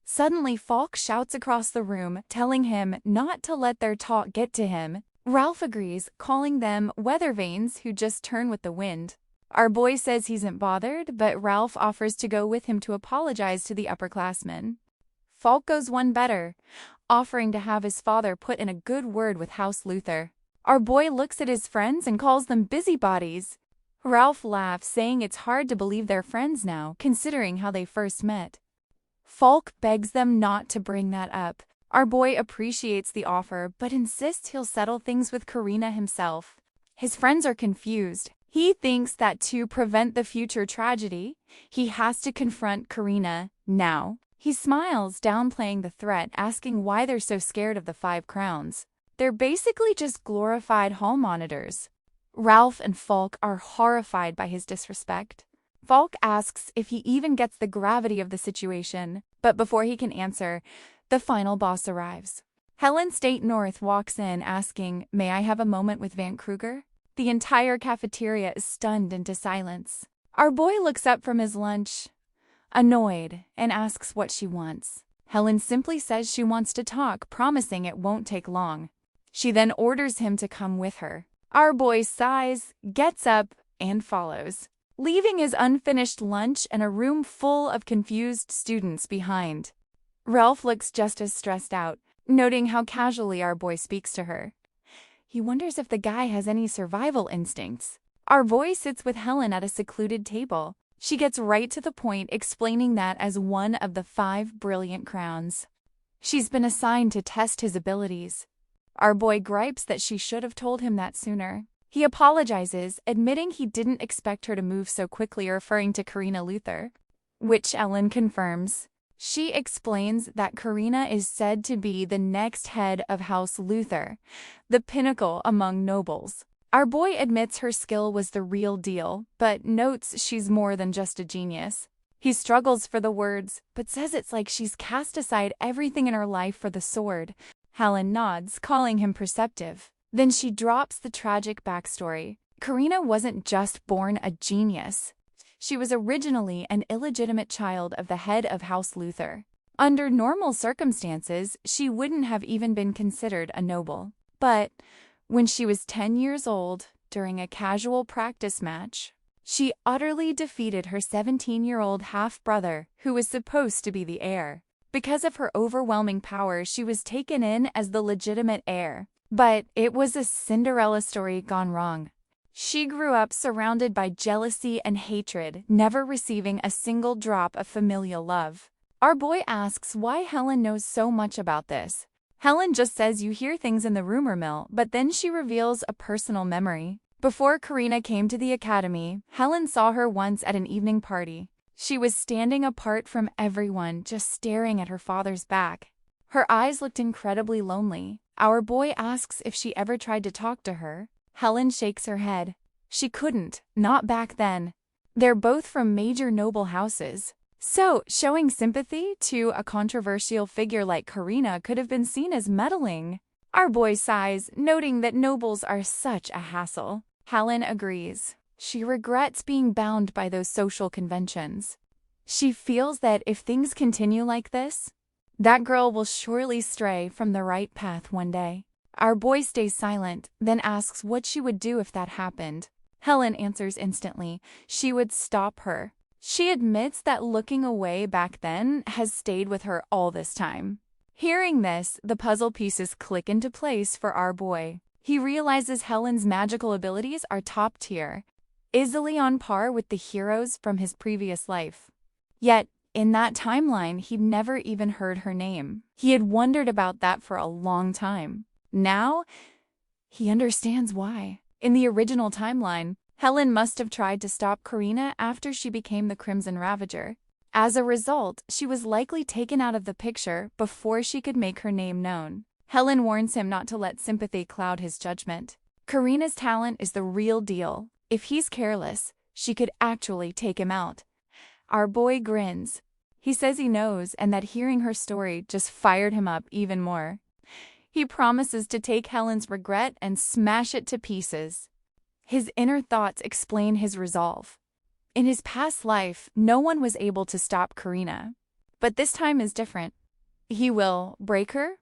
Suddenly, Falk shouts across the room, telling him not to let their talk get to him. Ralph agrees, calling them weather vanes who just turn with the wind. Our boy says he isn't bothered, but Ralph offers to go with him to apologize to the upperclassmen. Falk goes one better, offering to have his father put in a good word with House Luther. Our boy looks at his friends and calls them busybodies. Ralph laughs, saying it's hard to believe they're friends now, considering how they first met. Falk begs them not to bring that up. Our boy appreciates the offer, but insists he'll settle things with Karina himself. His friends are confused. He thinks that to prevent the future tragedy, he has to confront Karina now. He smiles, downplaying the threat, asking why they're so scared of the 5 crowns. They're basically just glorified hall monitors. Ralph and Falk are horrified by his disrespect. Falk asks if he even gets the gravity of the situation, but before he can answer, the final boss arrives. Helen State North walks in asking, "May I have a moment with Van Kruger?" The entire cafeteria is stunned into silence. Our boy looks up from his lunch, annoyed, and asks what she wants. Helen simply says she wants to talk, promising it won't take long. She then orders him to come with her. Our boy sighs, gets up, and follows, leaving his unfinished lunch and a room full of confused students behind. Ralph looks just as stressed out, noting how casually our boy speaks to her. He wonders if the guy has any survival instincts. Our boy sits with Helen at a secluded table. She gets right to the point, explaining that as one of the 5 brilliant crowns, she's been assigned to test his abilities. Our boy gripes that she should have told him that sooner. He apologizes, admitting he didn't expect her to move so quickly, referring to Karina Luther, which Ellen confirms. She explains that Karina is said to be the next head of House Luther, the pinnacle among nobles. Our boy admits her skill was the real deal, but notes she's more than just a genius. He struggles for the words, but says it's like she's cast aside everything in her life for the sword. Helen nods, calling him perceptive. Then she drops the tragic backstory. Karina wasn't just born a genius. She was originally an illegitimate child of the head of House Luther. Under normal circumstances, she wouldn't have even been considered a noble. But when she was 10 years old, during a casual practice match, she utterly defeated her 17-year-old half-brother, who was supposed to be the heir. Because of her overwhelming power, she was taken in as the legitimate heir. But it was a Cinderella story gone wrong. She grew up surrounded by jealousy and hatred, never receiving a single drop of familial love. Our boy asks why Helen knows so much about this. Helen just says you hear things in the rumor mill, but then she reveals a personal memory. Before Karina came to the academy, Helen saw her once at an evening party. She was standing apart from everyone, just staring at her father's back. Her eyes looked incredibly lonely. Our boy asks if she ever tried to talk to her. Helen shakes her head. She couldn't, not back then. They're both from major noble houses. So, showing sympathy to a controversial figure like Karina could have been seen as meddling. Our boy sighs, noting that nobles are such a hassle. Helen agrees. She regrets being bound by those social conventions. She feels that if things continue like this, that girl will surely stray from the right path one day. Our boy stays silent, then asks what she would do if that happened. Helen answers instantly. She would stop her. She admits that looking away back then has stayed with her all this time. Hearing this, the puzzle pieces click into place for our boy. He realizes Helen's magical abilities are top tier, easily on par with the heroes from his previous life. Yet, in that timeline, he'd never even heard her name. He had wondered about that for a long time. Now, he understands why. In the original timeline, Helen must have tried to stop Karina after she became the Crimson Ravager. As a result, she was likely taken out of the picture before she could make her name known. Helen warns him not to let sympathy cloud his judgment. Karina's talent is the real deal. If he's careless, she could actually take him out. Our boy grins. He says he knows and that hearing her story just fired him up even more. He promises to take Helen's regret and smash it to pieces. His inner thoughts explain his resolve. In his past life, no one was able to stop Karina. But this time is different. He will break her,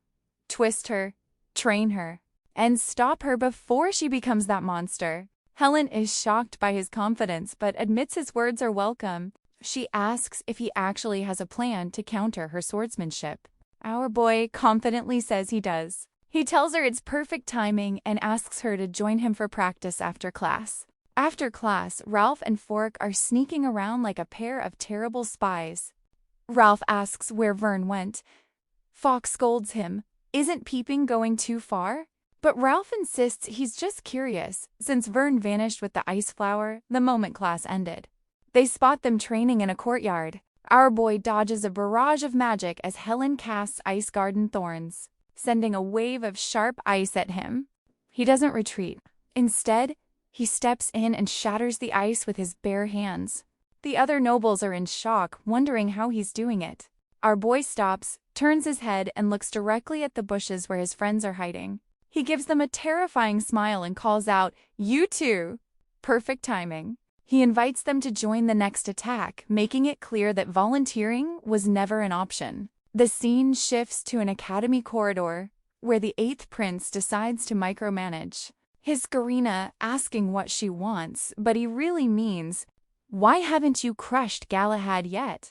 twist her, train her, and stop her before she becomes that monster. Helen is shocked by his confidence but admits his words are welcome. She asks if he actually has a plan to counter her swordsmanship. Our boy confidently says he does. He tells her it's perfect timing and asks her to join him for practice after class. After class, Ralph and Fork are sneaking around like a pair of terrible spies. Ralph asks where Vern went. Fox scolds him. Isn't peeping going too far? But Ralph insists he's just curious, since Vern vanished with the ice flower the moment class ended. They spot them training in a courtyard. Our boy dodges a barrage of magic as Helen casts Ice Garden Thorns, sending a wave of sharp ice at him. He doesn't retreat. Instead, he steps in and shatters the ice with his bare hands. The other nobles are in shock, wondering how he's doing it. Our boy stops, turns his head, and looks directly at the bushes where his friends are hiding. He gives them a terrifying smile and calls out, "You two!" Perfect timing. He invites them to join the next attack, making it clear that volunteering was never an option. The scene shifts to an academy corridor, where the 8th prince decides to micromanage. His Karina asking what she wants, but he really means, "Why haven't you crushed Galahad yet?"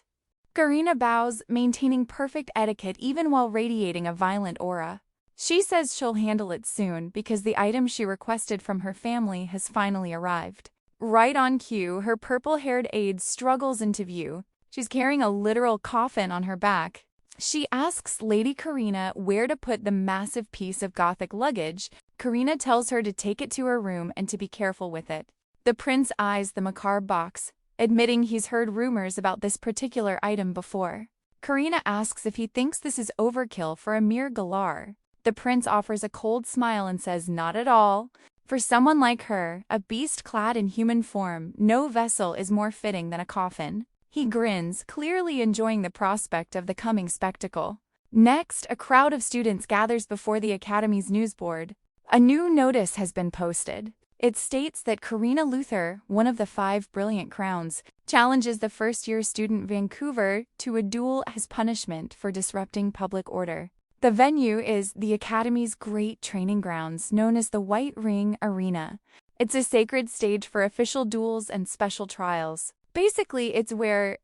Karina bows, maintaining perfect etiquette even while radiating a violent aura. She says she'll handle it soon because the item she requested from her family has finally arrived. Right on cue, her purple-haired aide struggles into view. She's carrying a literal coffin on her back. She asks Lady Karina where to put the massive piece of gothic luggage. Karina tells her to take it to her room and to be careful with it. The prince eyes the macabre box, admitting he's heard rumors about this particular item before. Karina asks if he thinks this is overkill for a mere galar. The prince offers a cold smile and says not at all. For someone like her, a beast clad in human form, no vessel is more fitting than a coffin. He grins, clearly enjoying the prospect of the coming spectacle. Next, a crowd of students gathers before the Academy's news board. A new notice has been posted. It states that Karina Luther, one of the 5 brilliant crowns, challenges the first-year student Vancouver to a duel as punishment for disrupting public order. The venue is the Academy's great training grounds, known as the White Ring Arena. It's a sacred stage for official duels and special trials. Basically, it's where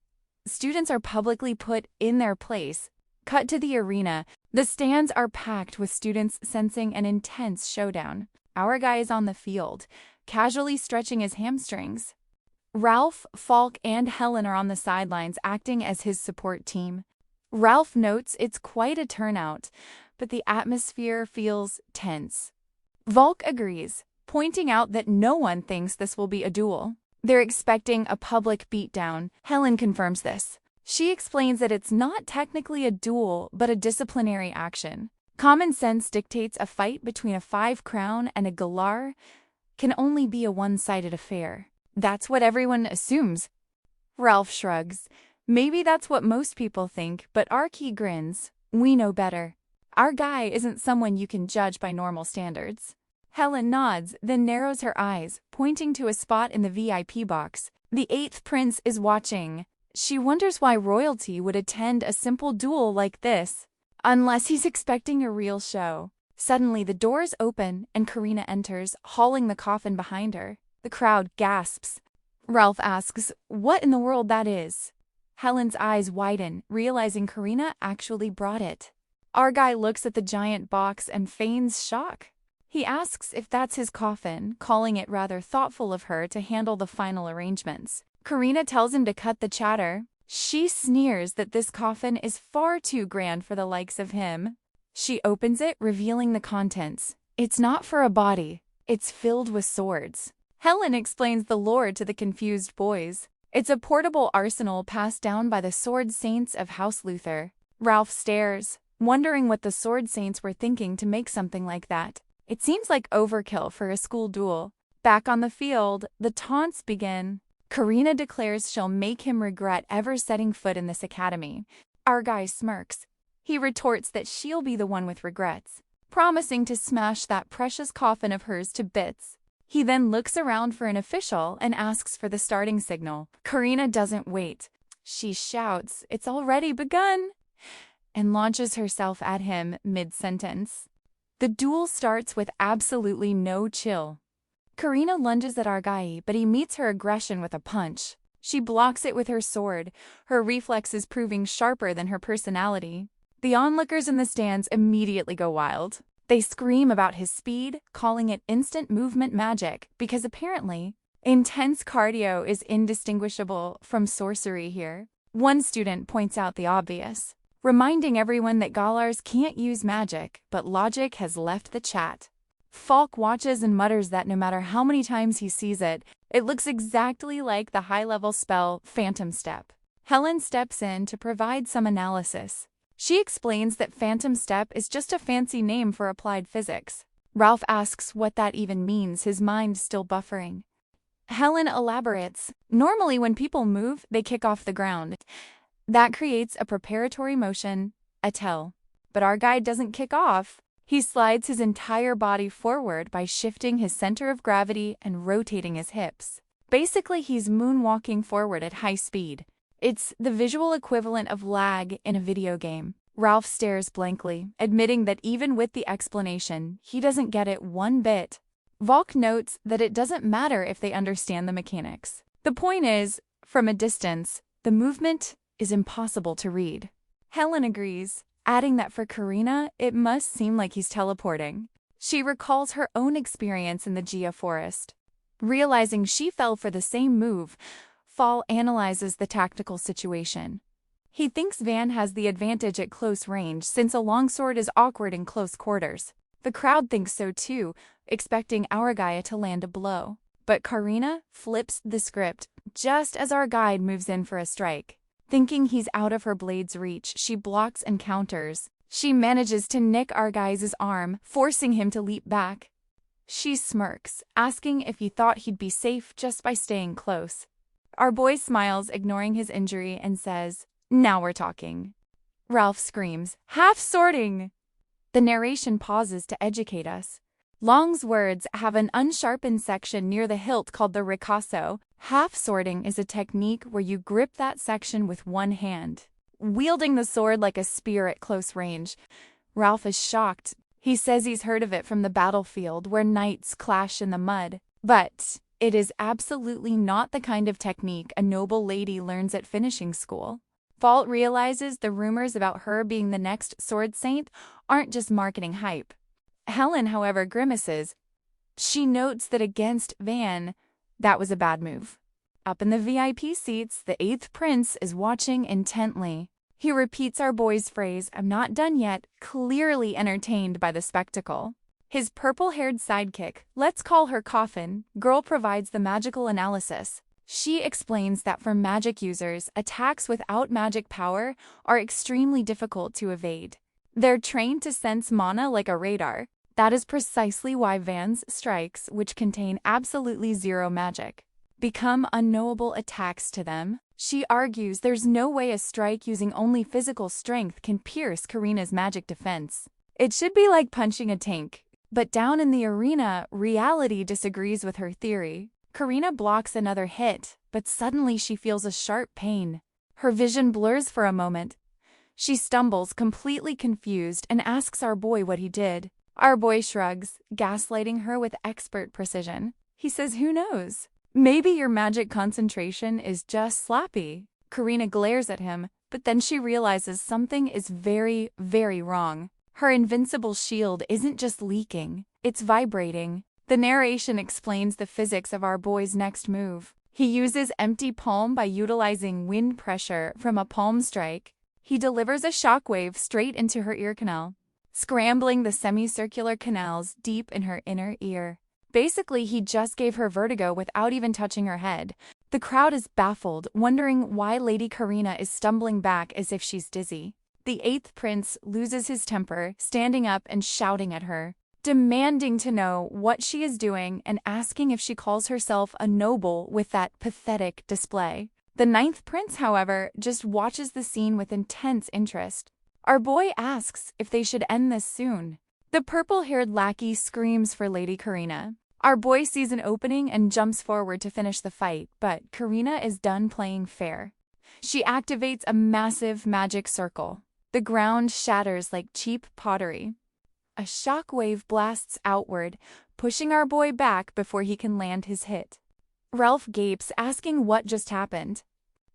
students are publicly put in their place Cut to the arena. The stands are packed with students sensing an intense showdown. Our guy is on the field, casually stretching his hamstrings. Ralph, Falk, and Helen are on the sidelines acting as his support team. Ralph notes it's quite a turnout, but the atmosphere feels tense. Falk agrees, pointing out that no one thinks this will be a duel. They're expecting a public beatdown. Helen confirms this. She explains that it's not technically a duel, but a disciplinary action. Common sense dictates a fight between a 5-crown and a galar can only be a one-sided affair. That's what everyone assumes. Ralph shrugs. Maybe that's what most people think, but Archie grins. We know better. Our guy isn't someone you can judge by normal standards. Helen nods, then narrows her eyes, pointing to a spot in the VIP box. The 8th prince is watching. She wonders why royalty would attend a simple duel like this, unless he's expecting a real show. Suddenly, the doors open and Karina enters, hauling the coffin behind her. The crowd gasps. Ralph asks what in the world that is. Helen's eyes widen, realizing Karina actually brought it. Our guy looks at the giant box and feigns shock. He asks if that's his coffin, calling it rather thoughtful of her to handle the final arrangements. Karina tells him to cut the chatter. She sneers that this coffin is far too grand for the likes of him. She opens it, revealing the contents. It's not for a body. It's filled with swords. Helen explains the lore to the confused boys. It's a portable arsenal passed down by the sword saints of House Luther. Ralph stares, wondering what the sword saints were thinking to make something like that. It seems like overkill for a school duel. Back on the field, the taunts begin. Karina declares she'll make him regret ever setting foot in this academy. Our guy smirks. He retorts that she'll be the one with regrets, promising to smash that precious coffin of hers to bits. He then looks around for an official and asks for the starting signal. Karina doesn't wait. She shouts, "It's already begun!" and launches herself at him mid-sentence. The duel starts with absolutely no chill. Karina lunges at Argai, but he meets her aggression with a punch. She blocks it with her sword, her reflexes proving sharper than her personality. The onlookers in the stands immediately go wild. They scream about his speed, calling it instant movement magic, because apparently, intense cardio is indistinguishable from sorcery here. One student points out the obvious, reminding everyone that Galars can't use magic, but logic has left the chat. Falk watches and mutters that no matter how many times he sees it, it looks exactly like the high-level spell Phantom Step. Helen steps in to provide some analysis. She explains that Phantom Step is just a fancy name for applied physics. Ralph asks what that even means, his mind still buffering. Helen elaborates, normally when people move, they kick off the ground. That creates a preparatory motion, a tell. But our guy doesn't kick off. He slides his entire body forward by shifting his center of gravity and rotating his hips. Basically, he's moonwalking forward at high speed. It's the visual equivalent of lag in a video game. Ralph stares blankly, admitting that even with the explanation, he doesn't get it one bit. Valk notes that it doesn't matter if they understand the mechanics. The point is, from a distance, the movement is impossible to read. Helen agrees, adding that for Karina, it must seem like he's teleporting. She recalls her own experience in the Gia forest. Realizing she fell for the same move, Fall analyzes the tactical situation. He thinks Van has the advantage at close range since a longsword is awkward in close quarters. The crowd thinks so too, expecting our guy to land a blow. But Karina flips the script just as our guide moves in for a strike. Thinking he's out of her blade's reach, she blocks and counters. She manages to nick Argy's arm, forcing him to leap back. She smirks, asking if he thought he'd be safe just by staying close. Our boy smiles, ignoring his injury, and says, "Now we're talking." Ralph screams, "Half sorting!" The narration pauses to educate us. Long's words have an unsharpened section near the hilt called the ricasso. Half sorting is a technique where you grip that section with one hand, wielding the sword like a spear at close range. Ralph is shocked. He says he's heard of it from the battlefield where knights clash in the mud. But it is absolutely not the kind of technique a noble lady learns at finishing school. Fault realizes the rumors about her being the next sword saint aren't just marketing hype. Helen, however, grimaces. She notes that against Van, that was a bad move. Up in the VIP seats, the 8th prince is watching intently. He repeats our boy's phrase, "I'm not done yet," clearly entertained by the spectacle. His purple-haired sidekick, let's call her Coffin, girl, provides the magical analysis. She explains that for magic users, attacks without magic power are extremely difficult to evade. They're trained to sense mana like a radar. That is precisely why Van's strikes, which contain absolutely zero magic, become unknowable attacks to them. She argues there's no way a strike using only physical strength can pierce Karina's magic defense. It should be like punching a tank. But down in the arena, reality disagrees with her theory. Karina blocks another hit, but suddenly she feels a sharp pain. Her vision blurs for a moment. She stumbles, completely confused, and asks our boy what he did. Our boy shrugs, gaslighting her with expert precision. He says, "Who knows? Maybe your magic concentration is just sloppy." Karina glares at him, but then she realizes something is very, very wrong. Her invincible shield isn't just leaking, it's vibrating. The narration explains the physics of our boy's next move. He uses empty palm by utilizing wind pressure from a palm strike. He delivers a shockwave straight into her ear canal, scrambling the semicircular canals deep in her inner ear. Basically, he just gave her vertigo without even touching her head. The crowd is baffled, wondering why Lady Karina is stumbling back as if she's dizzy. The 8th prince loses his temper, standing up and shouting at her, demanding to know what she is doing and asking if she calls herself a noble with that pathetic display. The 9th prince, however, just watches the scene with intense interest. Our boy asks if they should end this soon. The purple-haired lackey screams for Lady Karina. Our boy sees an opening and jumps forward to finish the fight, but Karina is done playing fair. She activates a massive magic circle. The ground shatters like cheap pottery. A shockwave blasts outward, pushing our boy back before he can land his hit. Ralph gapes, asking what just happened.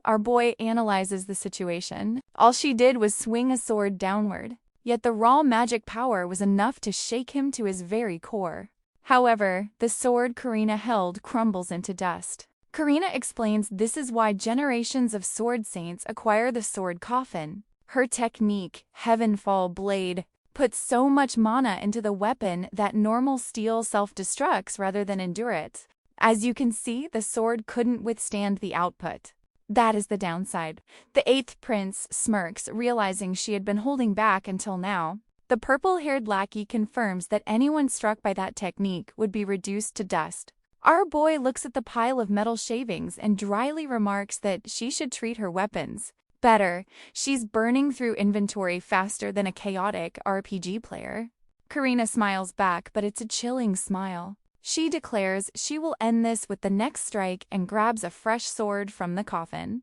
Our boy analyzes the situation. All she did was swing a sword downward, yet the raw magic power was enough to shake him to his very core. However, the sword Karina held crumbles into dust. Karina explains this is why generations of sword saints acquire the sword Coffin. Her technique, Heavenfall Blade, puts so much mana into the weapon that normal steel self-destructs rather than endure it. As you can see, the sword couldn't withstand the output. That is the downside. The 8th prince smirks, realizing she had been holding back until now. The purple-haired lackey confirms that anyone struck by that technique would be reduced to dust. Our boy looks at the pile of metal shavings and dryly remarks that she should treat her weapons better. She's burning through inventory faster than a chaotic RPG player. Karina smiles back, but it's a chilling smile. She declares she will end this with the next strike and grabs a fresh sword from the coffin.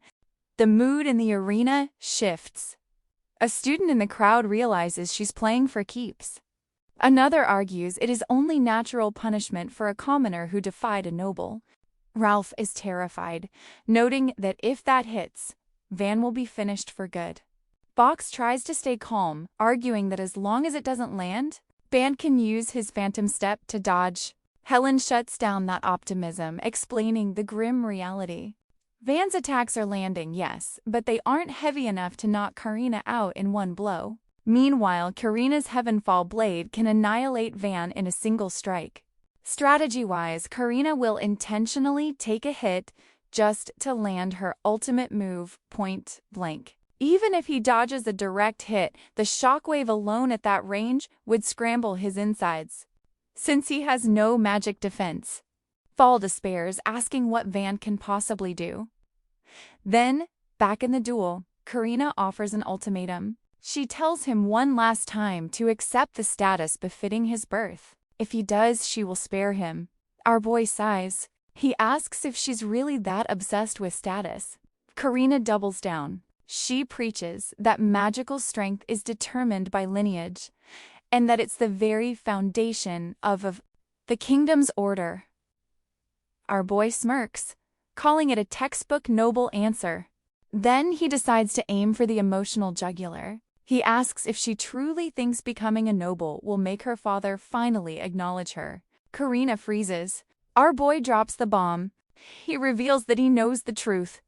The mood in the arena shifts. A student in the crowd realizes she's playing for keeps. Another argues it is only natural punishment for a commoner who defied a noble. Ralph is terrified, noting that if that hits, Van will be finished for good. Box tries to stay calm, arguing that as long as it doesn't land, Van can use his phantom step to dodge. Helen shuts down that optimism, explaining the grim reality. Van's attacks are landing, yes, but they aren't heavy enough to knock Karina out in one blow. Meanwhile, Karina's Heavenfall Blade can annihilate Van in a single strike. Strategy-wise, Karina will intentionally take a hit just to land her ultimate move point blank. Even if he dodges a direct hit, the shockwave alone at that range would scramble his insides. Since he has no magic defense, Fall despairs, asking what Van can possibly do. Then, back in the duel, Karina offers an ultimatum. She tells him one last time to accept the status befitting his birth. If he does, she will spare him. Our boy sighs. He asks if she's really that obsessed with status. Karina doubles down. She preaches that magical strength is determined by lineage, and that it's the very foundation of the kingdom's order. Our boy smirks, calling it a textbook noble answer. Then he decides to aim for the emotional jugular. He asks if she truly thinks becoming a noble will make her father finally acknowledge her. Karina freezes. Our boy drops the bomb. He reveals that he knows the truth.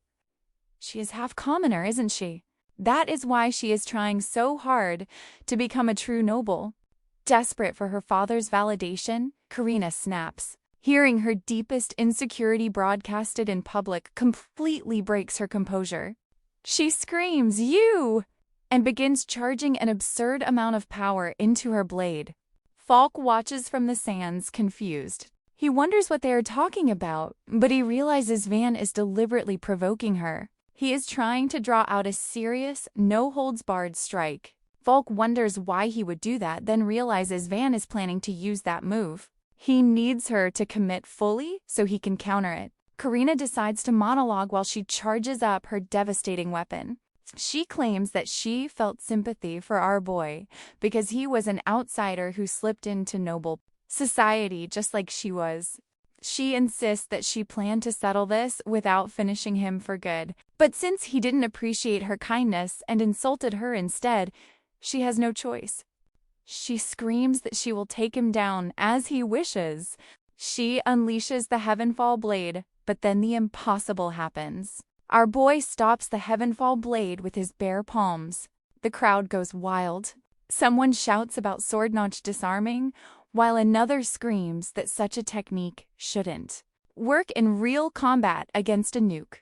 She is half commoner, isn't she? That is why she is trying so hard to become a true noble. Desperate for her father's validation, Karina snaps. Hearing her deepest insecurity broadcasted in public completely breaks her composure. She screams, "You!" and begins charging an absurd amount of power into her blade. Falk watches from the sands, confused. He wonders what they are talking about, but he realizes Van is deliberately provoking her. He is trying to draw out a serious, no-holds-barred strike. Falk wonders why he would do that, then realizes Van is planning to use that move. He needs her to commit fully so he can counter it. Karina decides to monologue while she charges up her devastating weapon. She claims that she felt sympathy for our boy because he was an outsider who slipped into noble society just like she was. She insists that she planned to settle this without finishing him for good. But since he didn't appreciate her kindness and insulted her instead, she has no choice. She screams that she will take him down as he wishes. She unleashes the Heavenfall blade, but then the impossible happens. Our boy stops the Heavenfall blade with his bare palms. The crowd goes wild. Someone shouts about sword notch disarming, while another screams that such a technique shouldn't work in real combat against a nuke.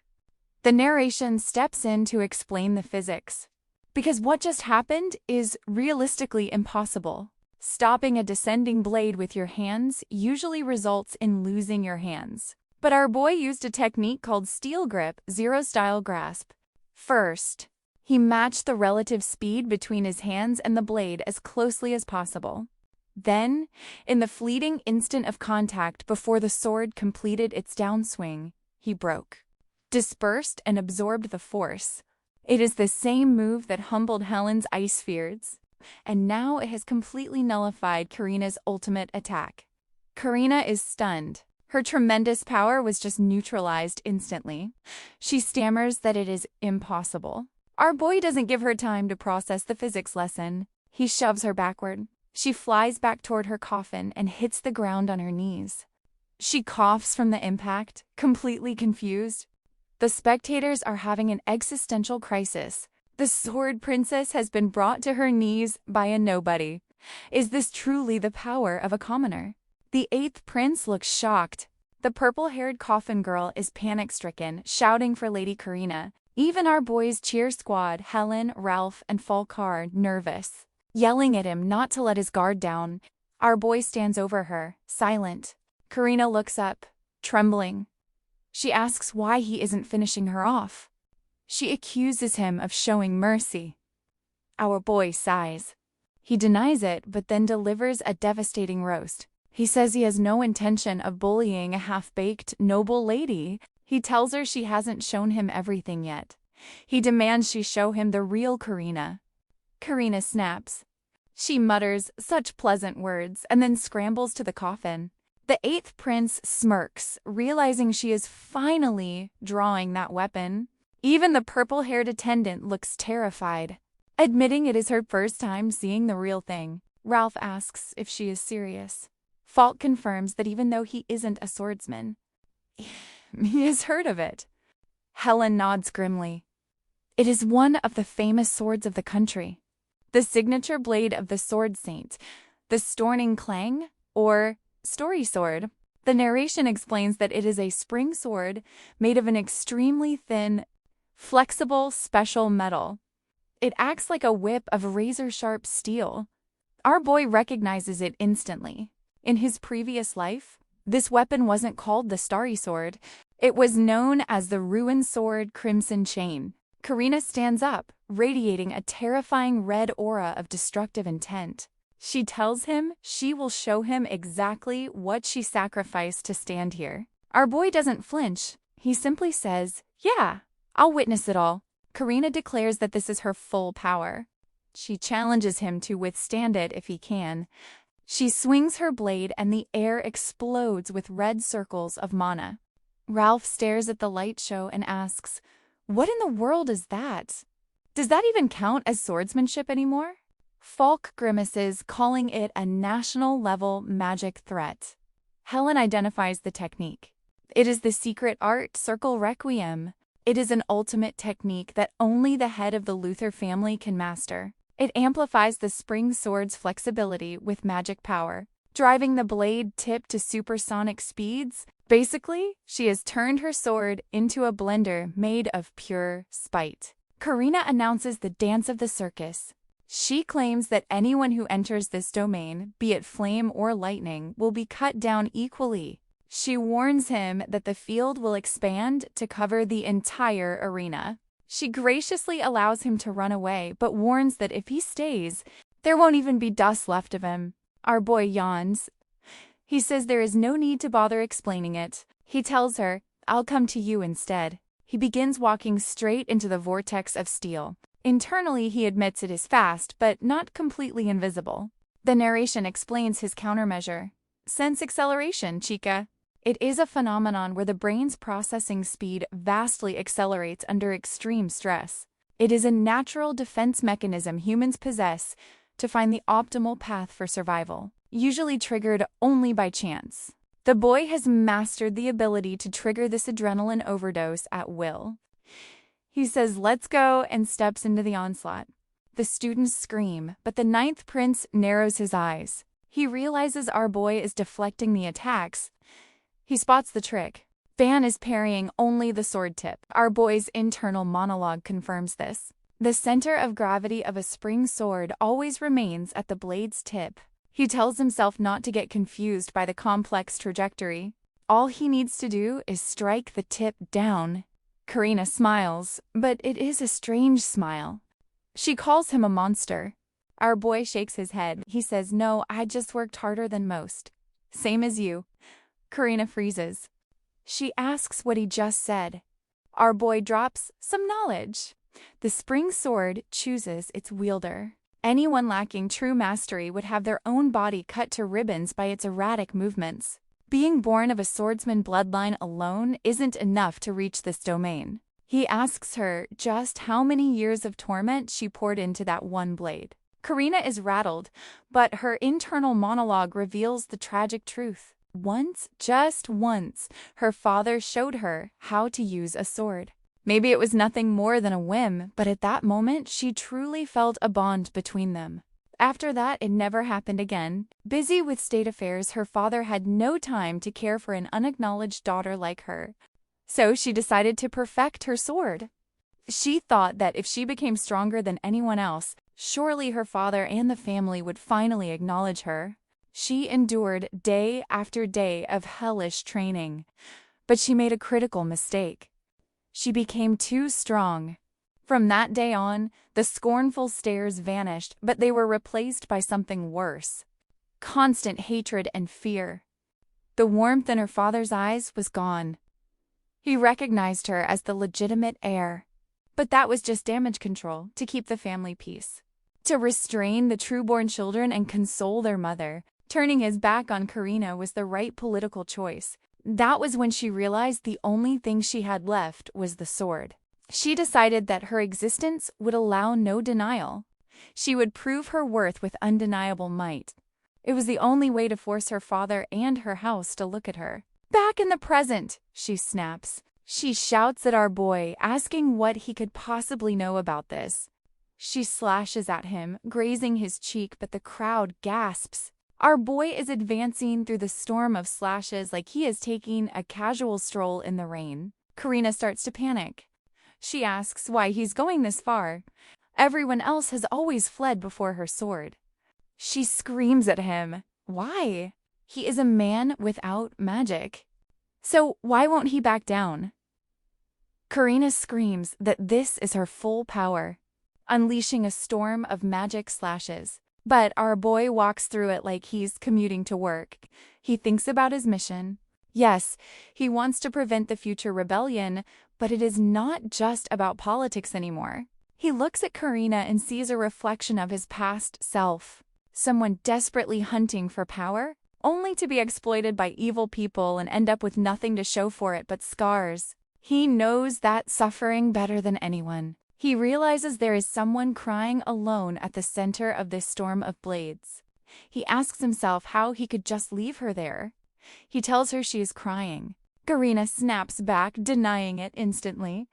The narration steps in to explain the physics, because what just happened is realistically impossible. Stopping a descending blade with your hands usually results in losing your hands. But our boy used a technique called steel grip, zero-style grasp. First, he matched the relative speed between his hands and the blade as closely as possible. Then, in the fleeting instant of contact before the sword completed its downswing, he broke, dispersed, and absorbed the force. It is the same move that humbled Helen's ice fears, and now it has completely nullified Karina's ultimate attack. Karina is stunned. Her tremendous power was just neutralized instantly. She stammers that it is impossible. Our boy doesn't give her time to process the physics lesson. He shoves her backward. She flies back toward her coffin and hits the ground on her knees. She coughs from the impact, completely confused. The spectators are having an existential crisis. The Sword Princess has been brought to her knees by a nobody. Is this truly the power of a commoner? The 8th prince looks shocked. The purple-haired coffin girl is panic-stricken, shouting for Lady Karina. Even our boy's cheer squad, Helen, Ralph, and Falk, are nervous, yelling at him not to let his guard down. Our boy stands over her, silent. Karina looks up, trembling. She asks why he isn't finishing her off. She accuses him of showing mercy. Our boy sighs. He denies it, but then delivers a devastating roast. He says he has no intention of bullying a half-baked, noble lady. He tells her she hasn't shown him everything yet. He demands she show him the real Karina. Karina snaps. She mutters such pleasant words and then scrambles to the coffin. The 8th prince smirks, realizing she is finally drawing that weapon. Even the purple-haired attendant looks terrified. Admitting it is her first time seeing the real thing, Ralph asks if she is serious. Falk confirms that even though he isn't a swordsman, he has heard of it. Helen nods grimly. It is one of the famous swords of the country. The signature blade of the sword saint, the Storning Clang, or Story Sword. The narration explains that it is a spring sword made of an extremely thin, flexible, special metal. It acts like a whip of razor-sharp steel. Our boy recognizes it instantly. In his previous life, this weapon wasn't called the Starry Sword. It was known as the Ruined Sword Crimson Chain. Karina stands up, radiating a terrifying red aura of destructive intent. She tells him she will show him exactly what she sacrificed to stand here. Our boy doesn't flinch. He simply says, "Yeah, I'll witness it all." Karina declares that this is her full power. She challenges him to withstand it if he can. She swings her blade and the air explodes with red circles of mana. Ralph stares at the light show and asks, What in the world is that? Does that even count as swordsmanship anymore? Falk grimaces, calling it a national-level magic threat. Helen identifies the technique. It is the secret art circle requiem. It is an ultimate technique that only the head of the Luther family can master. It amplifies the spring sword's flexibility with magic power, driving the blade tip to supersonic speeds. Basically, she has turned her sword into a blender made of pure spite. Karina announces the dance of the circus. She claims that anyone who enters this domain, be it flame or lightning, will be cut down equally. She warns him that the field will expand to cover the entire arena. She graciously allows him to run away, but warns that if he stays, there won't even be dust left of him. Our boy yawns. He says there is no need to bother explaining it. He tells her, "I'll come to you instead." He begins walking straight into the vortex of steel. Internally, he admits it is fast, but not completely invisible. The narration explains his countermeasure. Sense acceleration, chica. It is a phenomenon where the brain's processing speed vastly accelerates under extreme stress. It is a natural defense mechanism humans possess to find the optimal path for survival, usually triggered only by chance. The boy has mastered the ability to trigger this adrenaline overdose at will. He says, "Let's go," and steps into the onslaught. The students scream, but the ninth prince narrows his eyes. He realizes our boy is deflecting the attacks. He spots the trick. Ban is parrying only the sword tip. Our boy's internal monologue confirms this. The center of gravity of a spring sword always remains at the blade's tip. He tells himself not to get confused by the complex trajectory. All he needs to do is strike the tip down. Karina smiles, but it is a strange smile. She calls him a monster. Our boy shakes his head. He says, "No, I just worked harder than most." "Same as you." Karina freezes. She asks what he just said. Our boy drops some knowledge. The spring sword chooses its wielder. Anyone lacking true mastery would have their own body cut to ribbons by its erratic movements. Being born of a swordsman bloodline alone isn't enough to reach this domain. He asks her just how many years of torment she poured into that one blade. Karina is rattled, but her internal monologue reveals the tragic truth. Once, just once, her father showed her how to use a sword. Maybe it was nothing more than a whim, but at that moment she truly felt a bond between them. After that, it never happened again. Busy with state affairs, her father had no time to care for an unacknowledged daughter like her. So she decided to perfect her sword. She thought that if she became stronger than anyone else, surely her father and the family would finally acknowledge her. She endured day after day of hellish training, but she made a critical mistake. She became too strong. From that day on, the scornful stares vanished, but they were replaced by something worse. Constant hatred and fear. The warmth in her father's eyes was gone. He recognized her as the legitimate heir. But that was just damage control to keep the family peace. To restrain the true-born children and console their mother, turning his back on Karina was the right political choice. That was when she realized the only thing she had left was the sword. She decided that her existence would allow no denial. She would prove her worth with undeniable might. It was the only way to force her father and her house to look at her. "Back in the present," she snaps. She shouts at our boy, asking what he could possibly know about this. She slashes at him, grazing his cheek, but the crowd gasps. Our boy is advancing through the storm of slashes like he is taking a casual stroll in the rain. Karina starts to panic. She asks why he's going this far. Everyone else has always fled before her sword. She screams at him. Why? He is a man without magic. So why won't he back down? Karina screams that this is her full power, unleashing a storm of magic slashes. But our boy walks through it like he's commuting to work. He thinks about his mission. Yes, he wants to prevent the future rebellion, but it is not just about politics anymore. He looks at Karina and sees a reflection of his past self. Someone desperately hunting for power, only to be exploited by evil people and end up with nothing to show for it but scars. He knows that suffering better than anyone. He realizes there is someone crying alone at the center of this storm of blades. He asks himself how he could just leave her there. He tells her she is crying. Karina snaps back, denying it instantly.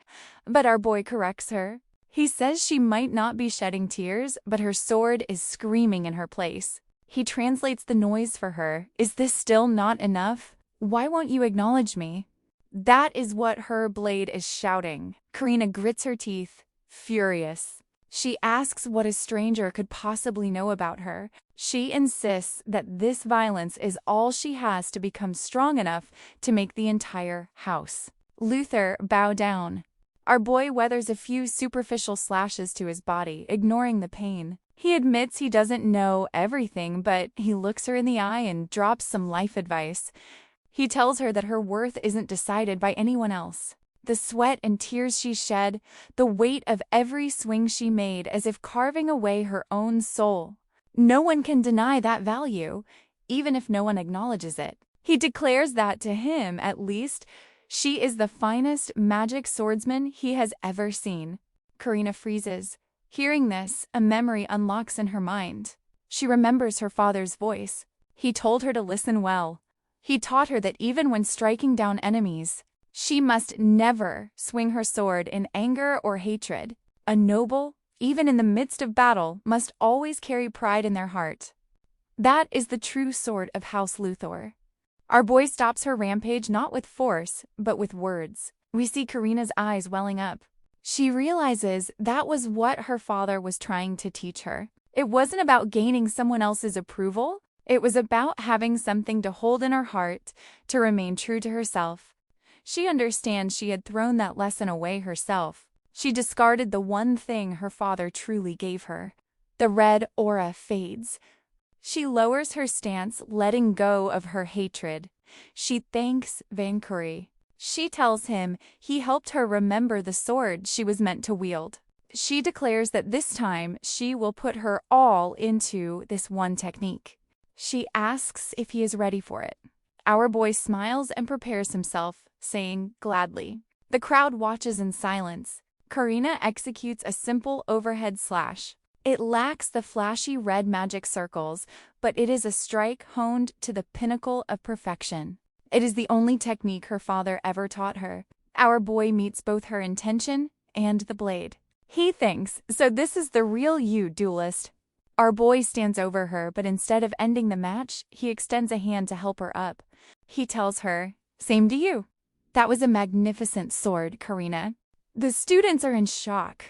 But our boy corrects her. He says she might not be shedding tears, but her sword is screaming in her place. He translates the noise for her. Is this still not enough? Why won't you acknowledge me? That is what her blade is shouting. Karina grits her teeth, furious. She asks what a stranger could possibly know about her. She insists that this violence is all she has to become strong enough to make the entire house. Luther, bow down. Our boy weathers a few superficial slashes to his body, ignoring the pain. He admits he doesn't know everything, but he looks her in the eye and drops some life advice. He tells her that her worth isn't decided by anyone else. The sweat and tears she shed, the weight of every swing she made as if carving away her own soul. No one can deny that value, even if no one acknowledges it. He declares that, to him at least, she is the finest magic swordsman he has ever seen. Karina freezes. Hearing this, a memory unlocks in her mind. She remembers her father's voice. He told her to listen well. He taught her that even when striking down enemies, she must never swing her sword in anger or hatred. A noble, even in the midst of battle, must always carry pride in their heart. That is the true sword of House Luthor. Our boy stops her rampage not with force, but with words. We see Karina's eyes welling up. She realizes that was what her father was trying to teach her. It wasn't about gaining someone else's approval. It was about having something to hold in her heart, to remain true to herself. She understands she had thrown that lesson away herself. She discarded the one thing her father truly gave her. The red aura fades. She lowers her stance, letting go of her hatred. She thanks Vankuri. She tells him he helped her remember the sword she was meant to wield. She declares that this time she will put her all into this one technique. She asks if he is ready for it. Our boy smiles and prepares himself, saying gladly. The crowd watches in silence. Karina executes a simple overhead slash. It lacks the flashy red magic circles, but it is a strike honed to the pinnacle of perfection. It is the only technique her father ever taught her. Our boy meets both her intention and the blade. He thinks, so this is the real you, duelist. Our boy stands over her, but instead of ending the match, he extends a hand to help her up. He tells her, same to you. That was a magnificent sword, Karina. The students are in shock.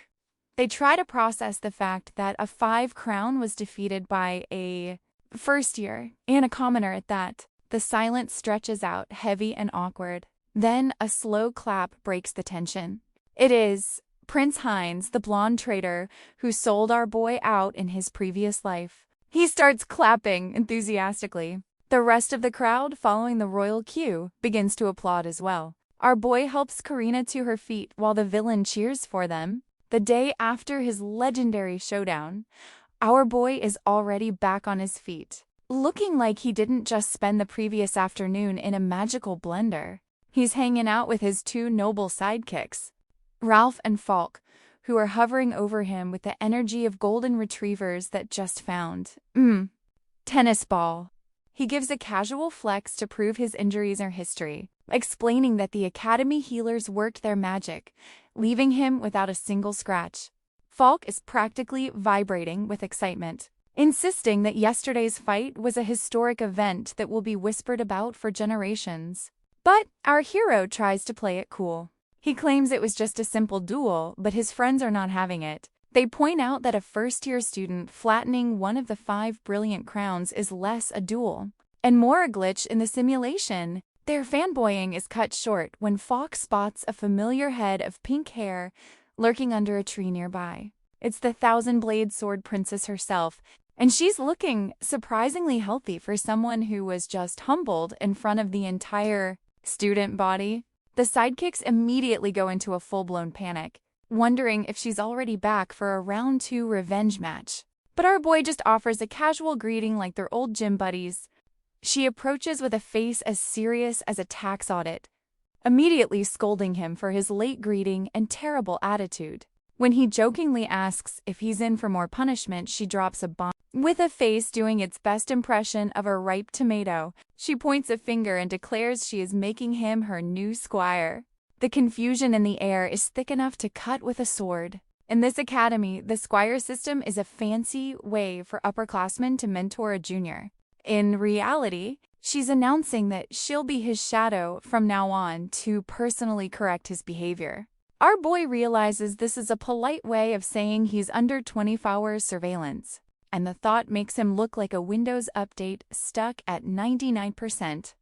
They try to process the fact that a 5 crown was defeated by a first year, and a commoner at that. The silence stretches out, heavy and awkward. Then a slow clap breaks the tension. It is Prince Hines, the blonde trader who sold our boy out in his previous life. He starts clapping enthusiastically. The rest of the crowd, following the royal cue, begins to applaud as well. Our boy helps Karina to her feet while the villain cheers for them. The day after his legendary showdown, our boy is already back on his feet, looking like he didn't just spend the previous afternoon in a magical blender. He's hanging out with his 2 noble sidekicks, Ralph and Falk, who are hovering over him with the energy of golden retrievers that just found. Tennis ball. He gives a casual flex to prove his injuries are history, explaining that the Academy healers worked their magic, leaving him without a single scratch. Falk is practically vibrating with excitement, insisting that yesterday's fight was a historic event that will be whispered about for generations. But our hero tries to play it cool. He claims it was just a simple duel, but his friends are not having it. They point out that a first-year student flattening one of the 5 brilliant crowns is less a duel, and more a glitch in the simulation. Their fanboying is cut short when Falk spots a familiar head of pink hair lurking under a tree nearby. It's the thousand-blade sword princess herself, and she's looking surprisingly healthy for someone who was just humbled in front of the entire student body. The sidekicks immediately go into a full-blown panic, wondering if she's already back for a round 2 revenge match. But our boy just offers a casual greeting like they're old gym buddies. She approaches with a face as serious as a tax audit. immediately scolding him for his late greeting and terrible attitude. When he jokingly asks if he's in for more punishment, she drops a bomb. With a face doing its best impression of a ripe tomato, she points a finger and declares she is making him her new squire. The confusion in the air is thick enough to cut with a sword. In this academy, the squire system is a fancy way for upperclassmen to mentor a junior. In reality, she's announcing that she'll be his shadow from now on to personally correct his behavior. Our boy realizes this is a polite way of saying he's under 24-hour surveillance, and the thought makes him look like a Windows update stuck at 99%.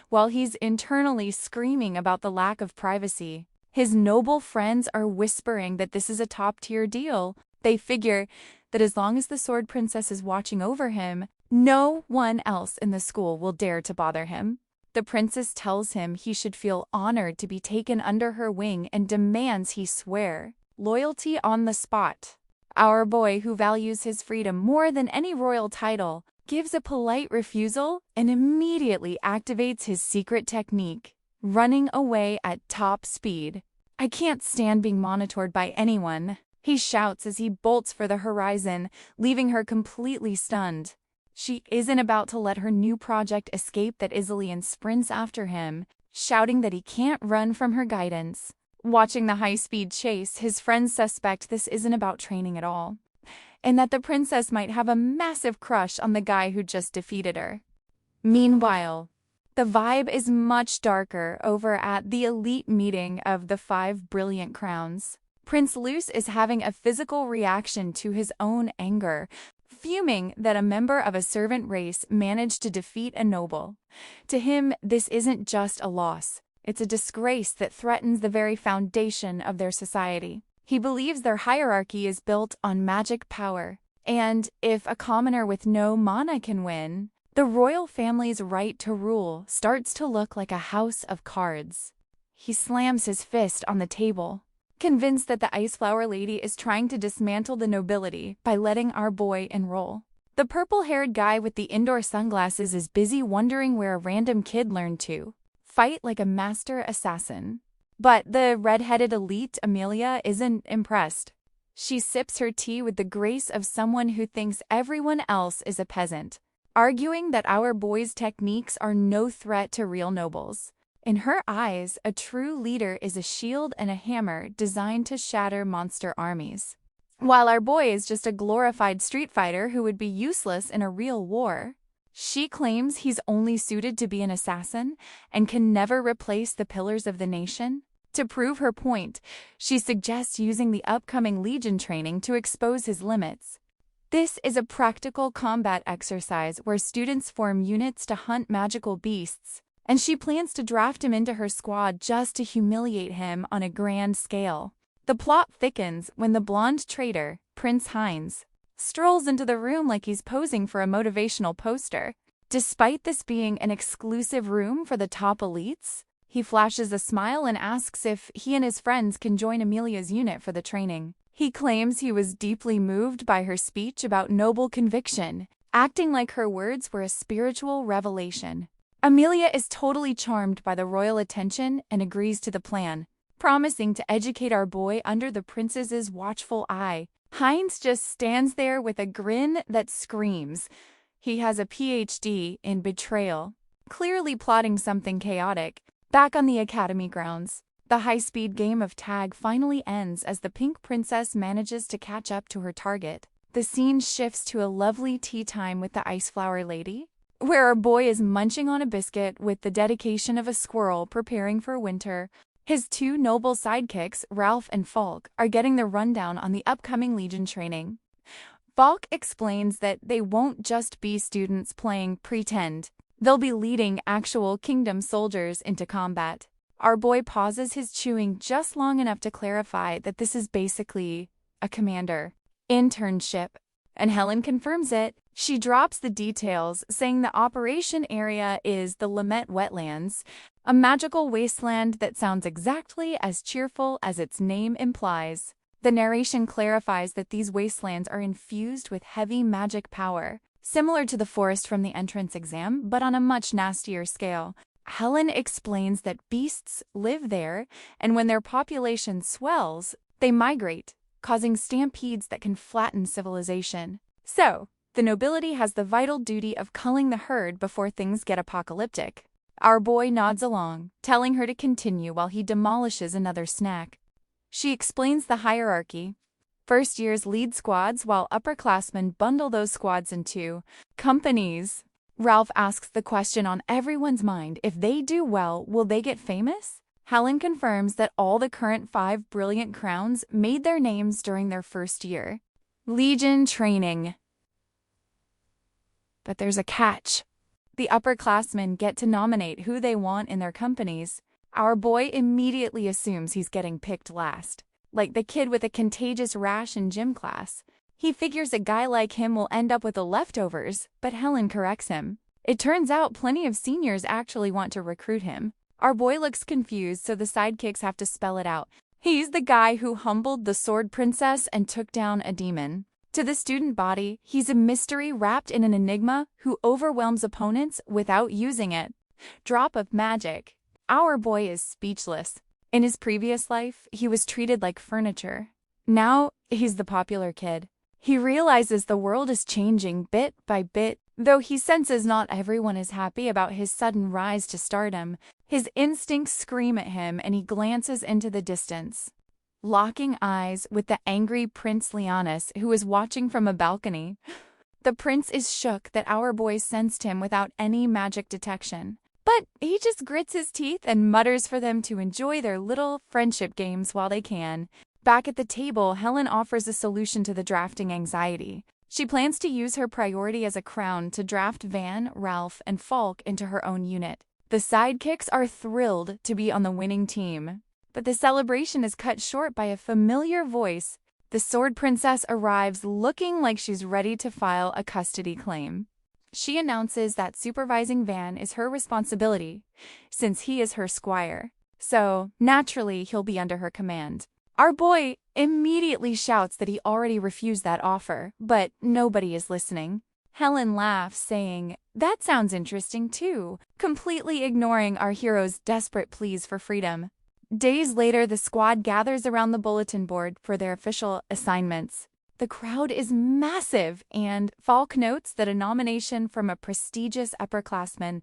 While he's internally screaming about the lack of privacy, his noble friends are whispering that this is a top-tier deal. They figure that as long as the Sword Princess is watching over him, no one else in the school will dare to bother him. The princess tells him he should feel honored to be taken under her wing and demands he swear loyalty on the spot. Our boy, who values his freedom more than any royal title, gives a polite refusal and immediately activates his secret technique, running away at top speed. "I can't stand being monitored by anyone," he shouts as he bolts for the horizon, leaving her completely stunned. She isn't about to let her new project escape that easily and sprints after him, shouting that he can't run from her guidance. Watching the high-speed chase, his friends suspect this isn't about training at all, and that the princess might have a massive crush on the guy who just defeated her. Meanwhile, the vibe is much darker over at the elite meeting of the 5 brilliant crowns. Prince Luce is having a physical reaction to his own anger, fuming that a member of a servant race managed to defeat a noble. To him, this isn't just a loss. It's a disgrace that threatens the very foundation of their society. He believes their hierarchy is built on magic power, and if a commoner with no mana can win, the royal family's right to rule starts to look like a house of cards. He slams his fist on the table, convinced that the Ice Flower Lady is trying to dismantle the nobility by letting our boy enroll. The purple-haired guy with the indoor sunglasses is busy wondering where a random kid learned to fight like a master assassin. But the red-headed elite Amelia isn't impressed. She sips her tea with the grace of someone who thinks everyone else is a peasant, arguing that our boy's techniques are no threat to real nobles. In her eyes, a true leader is a shield and a hammer designed to shatter monster armies, while our boy is just a glorified street fighter who would be useless in a real war. She claims he's only suited to be an assassin and can never replace the pillars of the nation. To prove her point, she suggests using the upcoming Legion training to expose his limits. This is a practical combat exercise where students form units to hunt magical beasts, and she plans to draft him into her squad just to humiliate him on a grand scale. The plot thickens when the blonde traitor, Prince Heinz, strolls into the room like he's posing for a motivational poster. Despite this being an exclusive room for the top elites, he flashes a smile and asks if he and his friends can join Amelia's unit for the training. He claims he was deeply moved by her speech about noble conviction, acting like her words were a spiritual revelation. Amelia is totally charmed by the royal attention and agrees to the plan, promising to educate our boy under the princess's watchful eye. Heinz just stands there with a grin that screams. He has a PhD in betrayal, clearly plotting something chaotic. Back on the academy grounds, the high-speed game of tag finally ends as the Pink Princess manages to catch up to her target. The scene shifts to a lovely tea time with the Ice Flower Lady, where our boy is munching on a biscuit with the dedication of a squirrel preparing for winter. His 2 noble sidekicks, Ralph and Falk, are getting the rundown on the upcoming Legion training. Falk explains that they won't just be students playing pretend. They'll be leading actual kingdom soldiers into combat. Our boy pauses his chewing just long enough to clarify that this is basically a commander internship, and Helen confirms it. She drops the details, saying the operation area is the Lamette Wetlands, a magical wasteland that sounds exactly as cheerful as its name implies. The narration clarifies that these wastelands are infused with heavy magic power, similar to the forest from the entrance exam, but on a much nastier scale. Helen explains that beasts live there, and when their population swells, they migrate, causing stampedes that can flatten civilization. So, the nobility has the vital duty of culling the herd before things get apocalyptic. Our boy nods along, telling her to continue while he demolishes another snack. She explains the hierarchy. First years lead squads while upperclassmen bundle those squads into companies. Ralph asks the question on everyone's mind: if they do well, will they get famous? Helen confirms that all the current 5 brilliant crowns made their names during their first year. Legion training. But there's a catch. The upperclassmen get to nominate who they want in their companies. Our boy immediately assumes he's getting picked last, like the kid with a contagious rash in gym class. He figures a guy like him will end up with the leftovers, but Helen corrects him. It turns out plenty of seniors actually want to recruit him. Our boy looks confused, so the sidekicks have to spell it out. He's the guy who humbled the sword princess and took down a demon. To the student body, he's a mystery wrapped in an enigma who overwhelms opponents without using it. Drop of magic. Our boy is speechless. In his previous life, he was treated like furniture. Now, he's the popular kid. He realizes the world is changing bit by bit. Though he senses not everyone is happy about his sudden rise to stardom, his instincts scream at him and he glances into the distance, locking eyes with the angry Prince Leonis, who is watching from a balcony. The prince is shook that our boy sensed him without any magic detection, but he just grits his teeth and mutters for them to enjoy their little friendship games while they can. Back at the table, Helen offers a solution to the drafting anxiety. She plans to use her priority as a crown to draft Van, Ralph, and Falk into her own unit. The sidekicks are thrilled to be on the winning team. But the celebration is cut short by a familiar voice. The sword princess arrives looking like she's ready to file a custody claim. She announces that supervising Van is her responsibility, since he is her squire. So, naturally, he'll be under her command. Our boy immediately shouts that he already refused that offer, but nobody is listening. Helen laughs, saying, "That sounds interesting too," completely ignoring our hero's desperate pleas for freedom. Days later, the squad gathers around the bulletin board for their official assignments. The crowd is massive, and Falk notes that a nomination from a prestigious upperclassman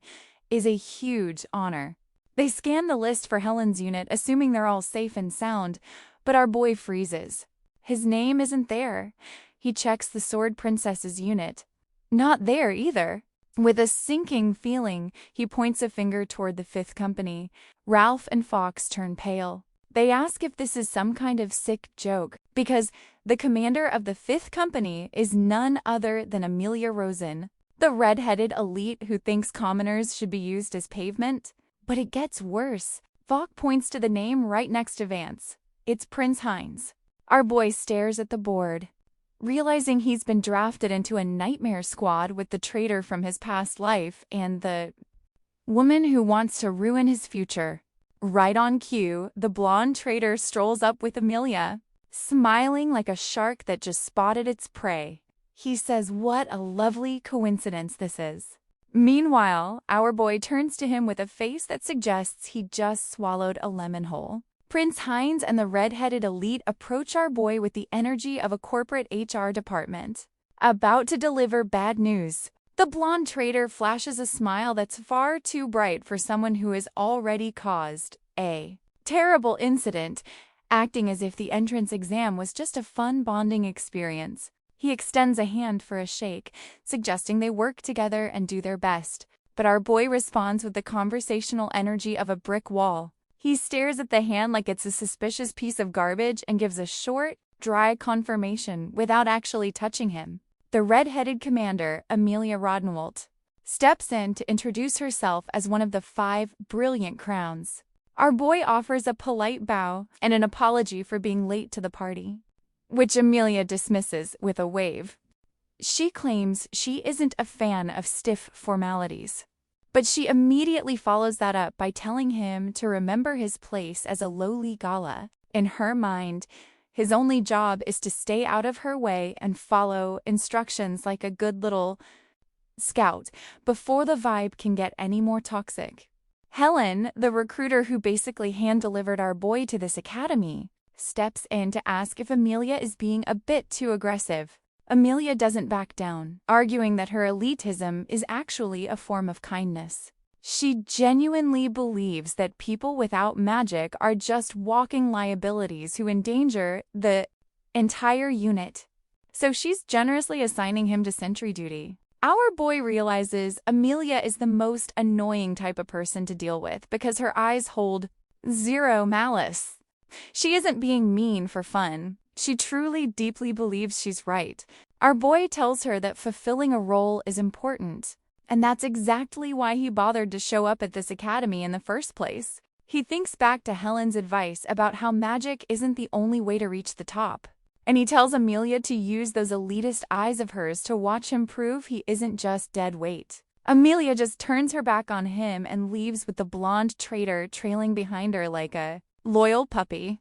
is a huge honor. They scan the list for Helen's unit, assuming they're all safe and sound, but our boy freezes. His name isn't there. He checks the sword princess's unit. Not there either. With a sinking feeling, he points a finger toward the 5th company. Ralph and Fox turn pale. They ask if this is some kind of sick joke, because the commander of the 5th company is none other than Amelia Rosen, the red-headed elite who thinks commoners should be used as pavement. But it gets worse. Falk points to the name right next to Vance. It's Prince Hines. Our boy stares at the board, realizing he's been drafted into a nightmare squad with the traitor from his past life and the woman who wants to ruin his future. Right on cue, the blonde traitor strolls up with Amelia, smiling like a shark that just spotted its prey. He says what a lovely coincidence this is. Meanwhile, our boy turns to him with a face that suggests he just swallowed a lemon whole. Prince Hines and the red-headed elite approach our boy with the energy of a corporate HR department, about to deliver bad news. The blonde traitor flashes a smile that's far too bright for someone who has already caused a terrible incident, acting as if the entrance exam was just a fun bonding experience. He extends a hand for a shake, suggesting they work together and do their best. But our boy responds with the conversational energy of a brick wall. He stares at the hand like it's a suspicious piece of garbage and gives a short, dry confirmation without actually touching him. The red-headed commander, Amelia Rodenwalt, steps in to introduce herself as one of the 5 brilliant crowns. Our boy offers a polite bow and an apology for being late to the party, which Amelia dismisses with a wave. She claims she isn't a fan of stiff formalities, but she immediately follows that up by telling him to remember his place as a lowly gala. In her mind, his only job is to stay out of her way and follow instructions like a good little scout before the vibe can get any more toxic. Helen, the recruiter who basically hand-delivered our boy to this academy, steps in to ask if Amelia is being a bit too aggressive. Amelia doesn't back down, arguing that her elitism is actually a form of kindness. She genuinely believes that people without magic are just walking liabilities who endanger the entire unit. So she's generously assigning him to sentry duty. Our boy realizes Amelia is the most annoying type of person to deal with because her eyes hold zero malice. She isn't being mean for fun. She truly deeply believes she's right. Our boy tells her that fulfilling a role is important, and that's exactly why he bothered to show up at this academy in the first place. He thinks back to Helen's advice about how magic isn't the only way to reach the top. And he tells Amelia to use those elitist eyes of hers to watch him prove he isn't just dead weight. Amelia just turns her back on him and leaves with the blonde traitor trailing behind her like a loyal puppy.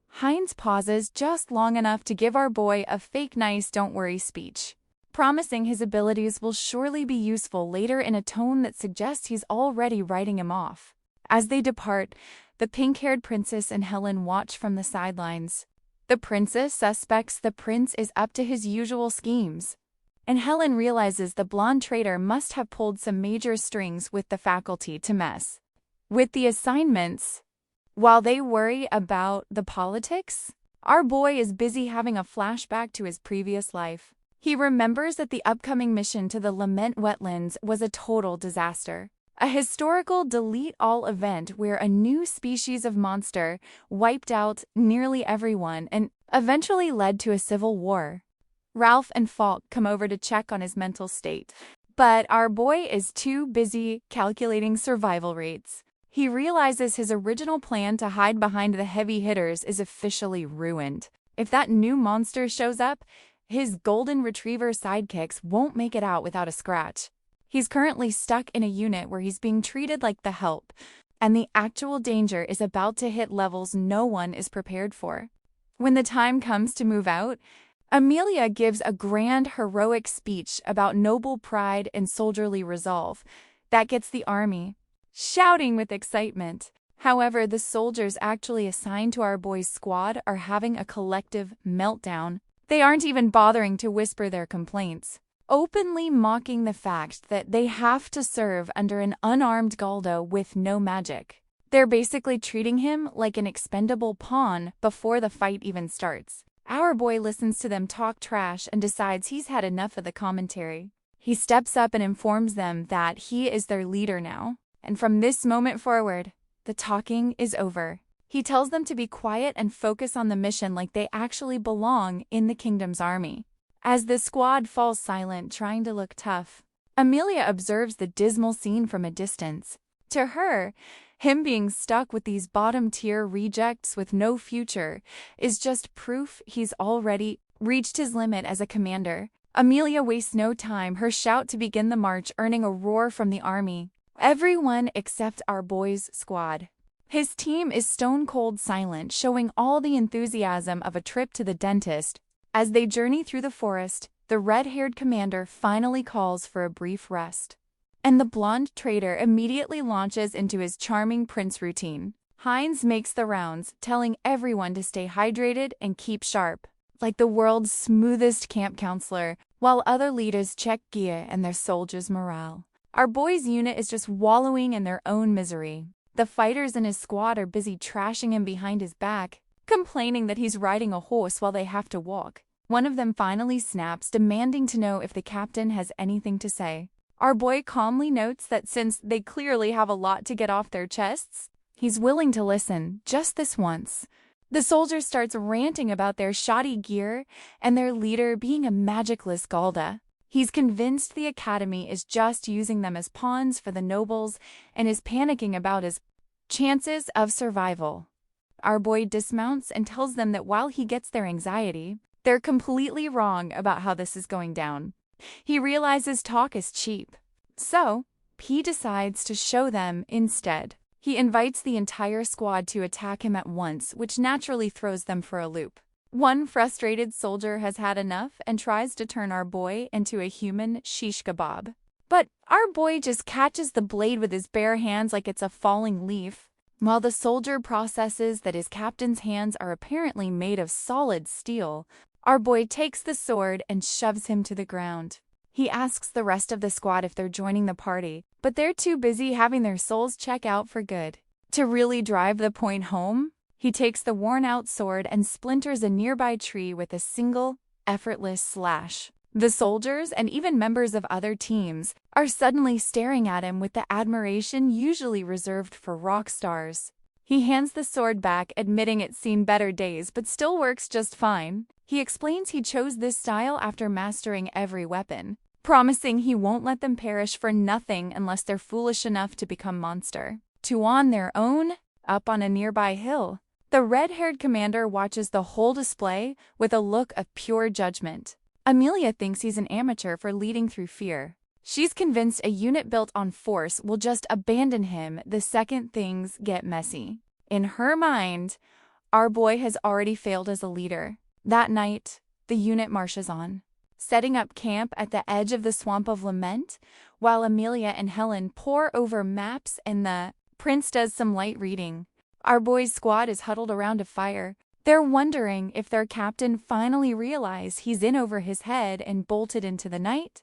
Hines pauses just long enough to give our boy a fake nice don't worry speech, promising his abilities will surely be useful later in a tone that suggests he's already writing him off. As they depart, the pink-haired princess and Helen watch from the sidelines. The princess suspects the prince is up to his usual schemes, and Helen realizes the blonde traitor must have pulled some major strings with the faculty to mess with the assignments. While they worry about the politics, our boy is busy having a flashback to his previous life. He remembers that the upcoming mission to the Lament Wetlands was a total disaster. A historical delete-all event where a new species of monster wiped out nearly everyone and eventually led to a civil war. Ralph and Falk come over to check on his mental state, but our boy is too busy calculating survival rates. He realizes his original plan to hide behind the heavy hitters is officially ruined. If that new monster shows up, his golden retriever sidekicks won't make it out without a scratch. He's currently stuck in a unit where he's being treated like the help, and the actual danger is about to hit levels no one is prepared for. When the time comes to move out, Amelia gives a grand heroic speech about noble pride and soldierly resolve that gets the army shouting with excitement. However, the soldiers actually assigned to our boy's squad are having a collective meltdown. They aren't even bothering to whisper their complaints, openly mocking the fact that they have to serve under an unarmed Galdo with no magic. They're basically treating him like an expendable pawn before the fight even starts. Our boy listens to them talk trash and decides he's had enough of the commentary. He steps up and informs them that he is their leader now, and from this moment forward, the talking is over. He tells them to be quiet and focus on the mission like they actually belong in the kingdom's army. As the squad falls silent, trying to look tough, Amelia observes the dismal scene from a distance. To her, him being stuck with these bottom-tier rejects with no future is just proof he's already reached his limit as a commander. Amelia wastes no time, her shout to begin the march earning a roar from the army. Everyone except our boy's squad. His team is stone-cold silent, showing all the enthusiasm of a trip to the dentist. As they journey through the forest, the red-haired commander finally calls for a brief rest, and the blonde traitor immediately launches into his charming prince routine. Hines makes the rounds, telling everyone to stay hydrated and keep sharp, like the world's smoothest camp counselor, while other leaders check gear and their soldiers' morale. Our boy's unit is just wallowing in their own misery. The fighters in his squad are busy trashing him behind his back, complaining that he's riding a horse while they have to walk. One of them finally snaps, demanding to know if the captain has anything to say. Our boy calmly notes that since they clearly have a lot to get off their chests, he's willing to listen, just this once. The soldier starts ranting about their shoddy gear and their leader being a magicless Galda. He's convinced the academy is just using them as pawns for the nobles and is panicking about his chances of survival. Our boy dismounts and tells them that while he gets their anxiety, they're completely wrong about how this is going down. He realizes talk is cheap, so he decides to show them instead. He invites the entire squad to attack him at once, which naturally throws them for a loop. One frustrated soldier has had enough and tries to turn our boy into a human shish kebab. But our boy just catches the blade with his bare hands like it's a falling leaf. While the soldier processes that his captain's hands are apparently made of solid steel, our boy takes the sword and shoves him to the ground. He asks the rest of the squad if they're joining the party, but they're too busy having their souls check out for good. To really drive the point home, he takes the worn-out sword and splinters a nearby tree with a single, effortless slash. The soldiers and even members of other teams are suddenly staring at him with the admiration usually reserved for rock stars. He hands the sword back, admitting it's seen better days but still works just fine. He explains he chose this style after mastering every weapon, promising he won't let them perish for nothing unless they're foolish enough to become monster. To on their own, up on a nearby hill, the red-haired commander watches the whole display with a look of pure judgment. Amelia thinks he's an amateur for leading through fear. She's convinced a unit built on force will just abandon him the second things get messy. In her mind, our boy has already failed as a leader. That night, the unit marches on, setting up camp at the edge of the Swamp of Lament, while Amelia and Helen pore over maps and the prince does some light reading. Our boy's squad is huddled around a fire. They're wondering if their captain finally realized he's in over his head and bolted into the night.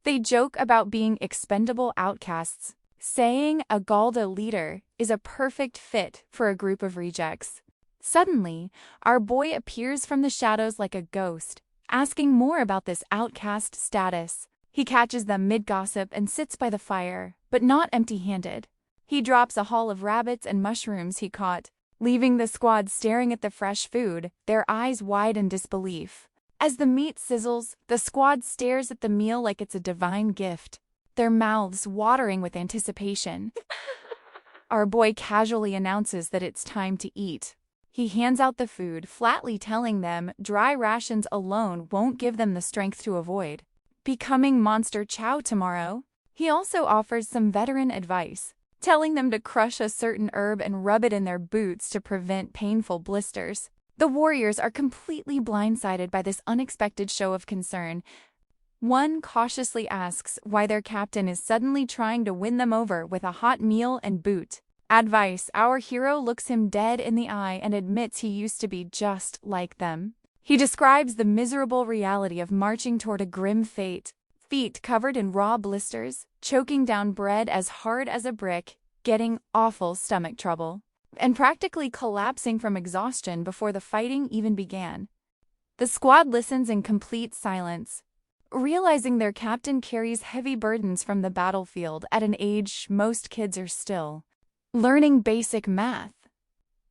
They joke about being expendable outcasts, saying a Galda leader is a perfect fit for a group of rejects. Suddenly, our boy appears from the shadows like a ghost, asking more about this outcast status. He catches them mid-gossip and sits by the fire, but not empty-handed. He drops a haul of rabbits and mushrooms he caught, leaving the squad staring at the fresh food, their eyes wide in disbelief. As the meat sizzles, the squad stares at the meal like it's a divine gift, their mouths watering with anticipation. Our boy casually announces that it's time to eat. He hands out the food, flatly telling them dry rations alone won't give them the strength to avoid becoming monster chow tomorrow. He also offers some veteran advice, telling them to crush a certain herb and rub it in their boots to prevent painful blisters. The warriors are completely blindsided by this unexpected show of concern. One cautiously asks why their captain is suddenly trying to win them over with a hot meal and boot. Advice: our hero looks him dead in the eye and admits he used to be just like them. He describes the miserable reality of marching toward a grim fate. Feet covered in raw blisters, choking down bread as hard as a brick, getting awful stomach trouble, and practically collapsing from exhaustion before the fighting even began. The squad listens in complete silence, realizing their captain carries heavy burdens from the battlefield at an age most kids are still learning basic math.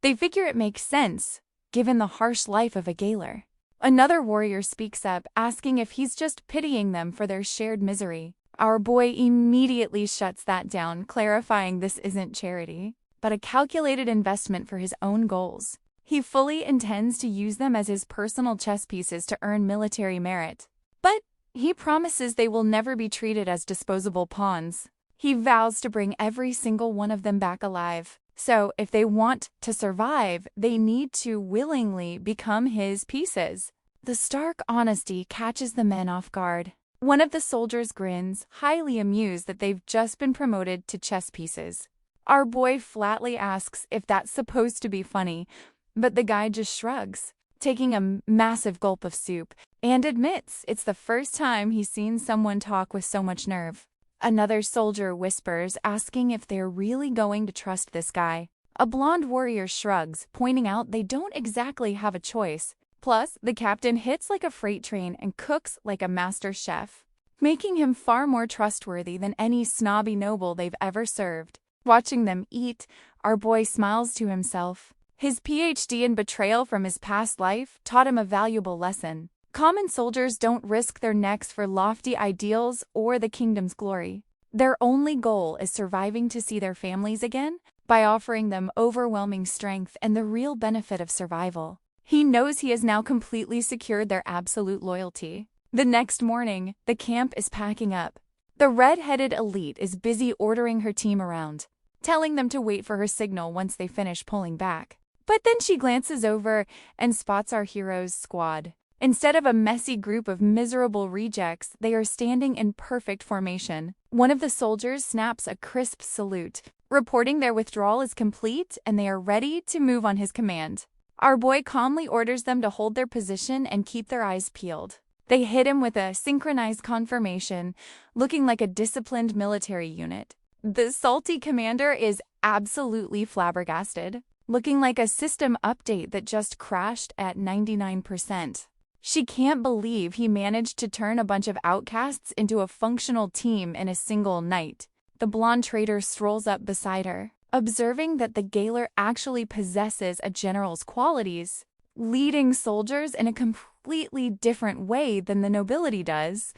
They figure it makes sense, given the harsh life of a gaoler. Another warrior speaks up, asking if he's just pitying them for their shared misery. Our boy immediately shuts that down, clarifying this isn't charity, but a calculated investment for his own goals. He fully intends to use them as his personal chess pieces to earn military merit. But he promises they will never be treated as disposable pawns. He vows to bring every single one of them back alive. So, if they want to survive, they need to willingly become his pieces. The stark honesty catches the men off guard. One of the soldiers grins, highly amused that they've just been promoted to chess pieces. Our boy flatly asks if that's supposed to be funny, but the guy just shrugs, taking a massive gulp of soup, and admits it's the first time he's seen someone talk with so much nerve. Another soldier whispers, asking if they're really going to trust this guy. A blonde warrior shrugs, pointing out they don't exactly have a choice. Plus, the captain hits like a freight train and cooks like a master chef, making him far more trustworthy than any snobby noble they've ever served. Watching them eat, our boy smiles to himself. His PhD in betrayal from his past life taught him a valuable lesson. Common soldiers don't risk their necks for lofty ideals or the kingdom's glory. Their only goal is surviving to see their families again by offering them overwhelming strength and the real benefit of survival. He knows he has now completely secured their absolute loyalty. The next morning, the camp is packing up. The red-headed elite is busy ordering her team around, telling them to wait for her signal once they finish pulling back. But then she glances over and spots our hero's squad. Instead of a messy group of miserable rejects, they are standing in perfect formation. One of the soldiers snaps a crisp salute, reporting their withdrawal is complete and they are ready to move on his command. Our boy calmly orders them to hold their position and keep their eyes peeled. They hit him with a synchronized confirmation, looking like a disciplined military unit. The salty commander is absolutely flabbergasted, looking like a system update that just crashed at 99%. She can't believe he managed to turn a bunch of outcasts into a functional team in a single night. The blonde traitor strolls up beside her, observing that the Gaoler actually possesses a general's qualities, leading soldiers in a completely different way than the nobility does.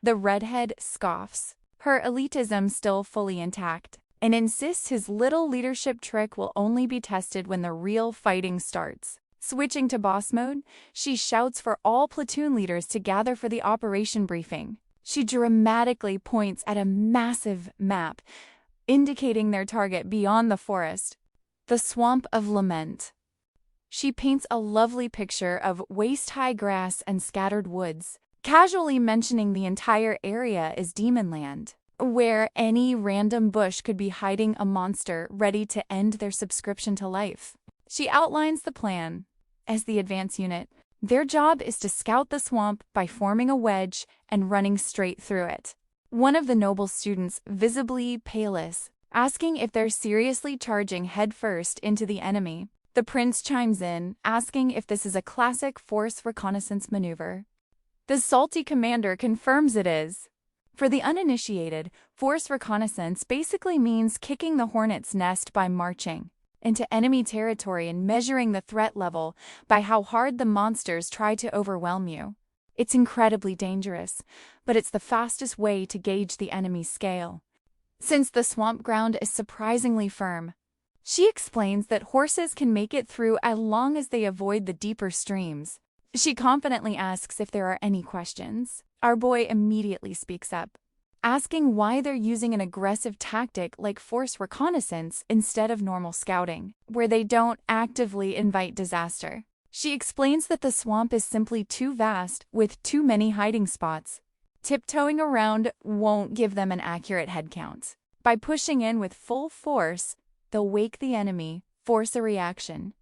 The redhead scoffs, her elitism still fully intact, and insists his little leadership trick will only be tested when the real fighting starts. Switching to boss mode, she shouts for all platoon leaders to gather for the operation briefing. She dramatically points at a massive map, indicating their target beyond the forest, the Swamp of Lament. She paints a lovely picture of waist-high grass and scattered woods, casually mentioning the entire area is Demonland, where any random bush could be hiding a monster ready to end their subscription to life. She outlines the plan. As the advance unit, their job is to scout the swamp by forming a wedge and running straight through it. One of the noble students, visibly palest, asking if they're seriously charging headfirst into the enemy. The prince chimes in, asking if this is a classic force reconnaissance maneuver. The salty commander confirms it is. For the uninitiated, force reconnaissance basically means kicking the hornet's nest by marching into enemy territory and measuring the threat level by how hard the monsters try to overwhelm you. It's incredibly dangerous, but it's the fastest way to gauge the enemy's scale. Since the swamp ground is surprisingly firm, she explains that horses can make it through as long as they avoid the deeper streams. She confidently asks if there are any questions. Our boy immediately speaks up, asking why they're using an aggressive tactic like force reconnaissance instead of normal scouting, where they don't actively invite disaster. She explains that the swamp is simply too vast with too many hiding spots. Tiptoeing around won't give them an accurate head count. By pushing in with full force, they'll wake the enemy, force a reaction,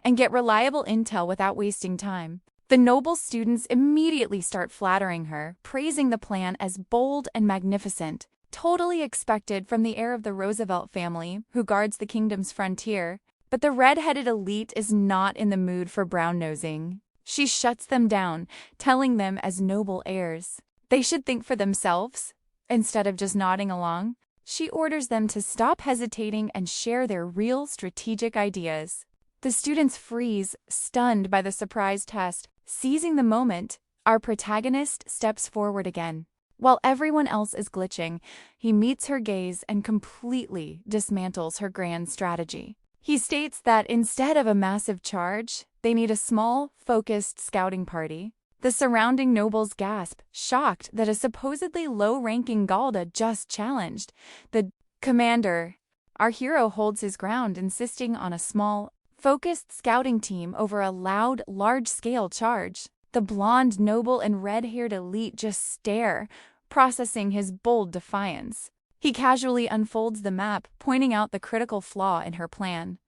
and get reliable intel without wasting time. The noble students immediately start flattering her, praising the plan as bold and magnificent, totally expected from the heir of the Roosevelt family, who guards the kingdom's frontier. But the red-headed elite is not in the mood for brown-nosing. She shuts them down, telling them as noble heirs they should think for themselves, instead of just nodding along. She orders them to stop hesitating and share their real strategic ideas. The students freeze, stunned by the surprise test. Seizing the moment, our protagonist steps forward again. While everyone else is glitching, he meets her gaze and completely dismantles her grand strategy. He states that instead of a massive charge, they need a small, focused scouting party. The surrounding nobles gasp, shocked that a supposedly low-ranking Galda just challenged the commander. Our hero holds his ground, insisting on a small, focused scouting team over a loud, large-scale charge. The blonde noble and red-haired elite just stare, processing his bold defiance. He casually unfolds the map, pointing out the critical flaw in her plan.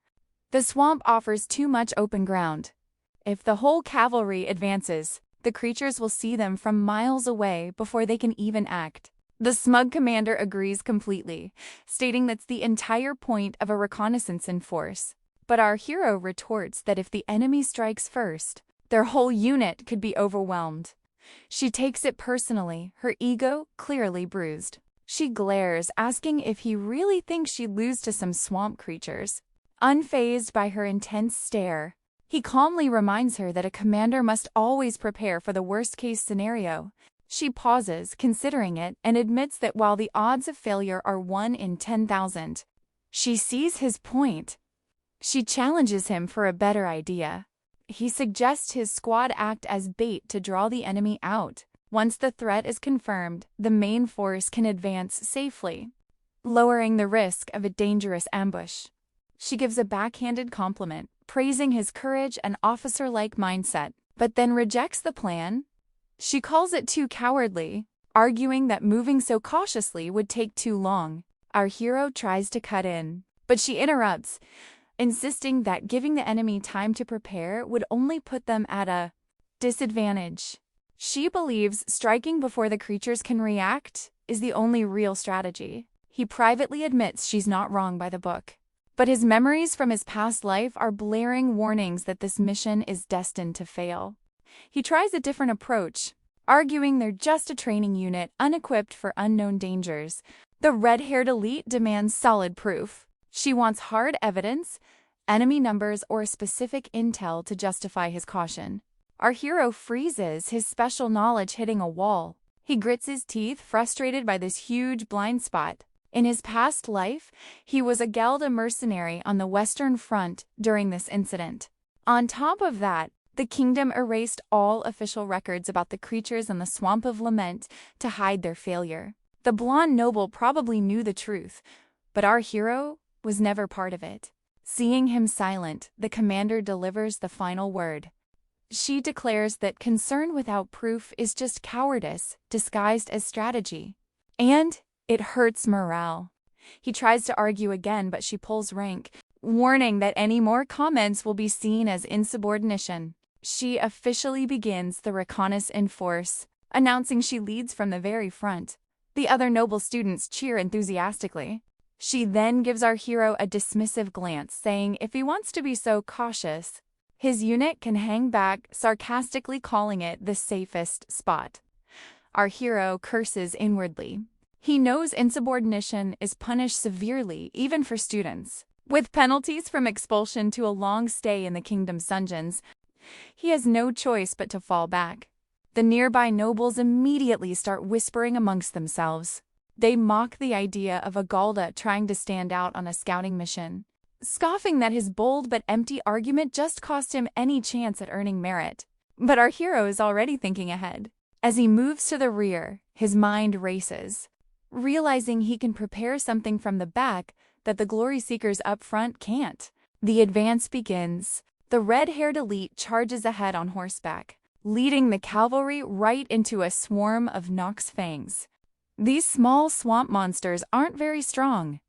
The swamp offers too much open ground. If the whole cavalry advances, the creatures will see them from miles away before they can even act. The smug commander agrees completely, stating that's the entire point of a reconnaissance in force. But our hero retorts that if the enemy strikes first, their whole unit could be overwhelmed. She takes it personally, her ego clearly bruised. She glares, asking if he really thinks she'd lose to some swamp creatures. Unfazed by her intense stare, he calmly reminds her that a commander must always prepare for the worst-case scenario. She pauses, considering it, and admits that while the odds of failure are 1 in 10,000, she sees his point. She challenges him for a better idea. He suggests his squad act as bait to draw the enemy out. Once the threat is confirmed, the main force can advance safely, lowering the risk of a dangerous ambush. She gives a backhanded compliment, praising his courage and officer-like mindset, but then rejects the plan. She calls it too cowardly, arguing that moving so cautiously would take too long. Our hero tries to cut in, but she interrupts, insisting that giving the enemy time to prepare would only put them at a disadvantage. She believes striking before the creatures can react is the only real strategy. He privately admits she's not wrong by the book, but his memories from his past life are blaring warnings that this mission is destined to fail. He tries a different approach, arguing they're just a training unit unequipped for unknown dangers. The red-haired elite demands solid proof. She wants hard evidence, enemy numbers, or specific intel to justify his caution. Our hero freezes, his special knowledge hitting a wall. He grits his teeth, frustrated by this huge blind spot. In his past life, he was a Gelda mercenary on the Western Front during this incident. On top of that, the kingdom erased all official records about the creatures in the Swamp of Lament to hide their failure. The blonde noble probably knew the truth, but our hero was never part of it. Seeing him silent, the commander delivers the final word. She declares that concern without proof is just cowardice disguised as strategy. And it hurts morale. He tries to argue again, but she pulls rank, warning that any more comments will be seen as insubordination. She officially begins the reconnaissance in force, announcing she leads from the very front. The other noble students cheer enthusiastically. She then gives our hero a dismissive glance, saying if he wants to be so cautious, his unit can hang back, sarcastically calling it the safest spot. Our hero curses inwardly. He knows insubordination is punished severely, even for students, with penalties from expulsion to a long stay in the kingdom's dungeons. He has no choice but to fall back. The nearby nobles immediately start whispering amongst themselves. They mock the idea of a Galda trying to stand out on a scouting mission, scoffing that his bold but empty argument just cost him any chance at earning merit. But our hero is already thinking ahead. As he moves to the rear, his mind races, realizing he can prepare something from the back that the glory seekers up front can't. The advance begins. The red-haired elite charges ahead on horseback, leading the cavalry right into a swarm of Nox fangs. These small swamp monsters aren't very strong,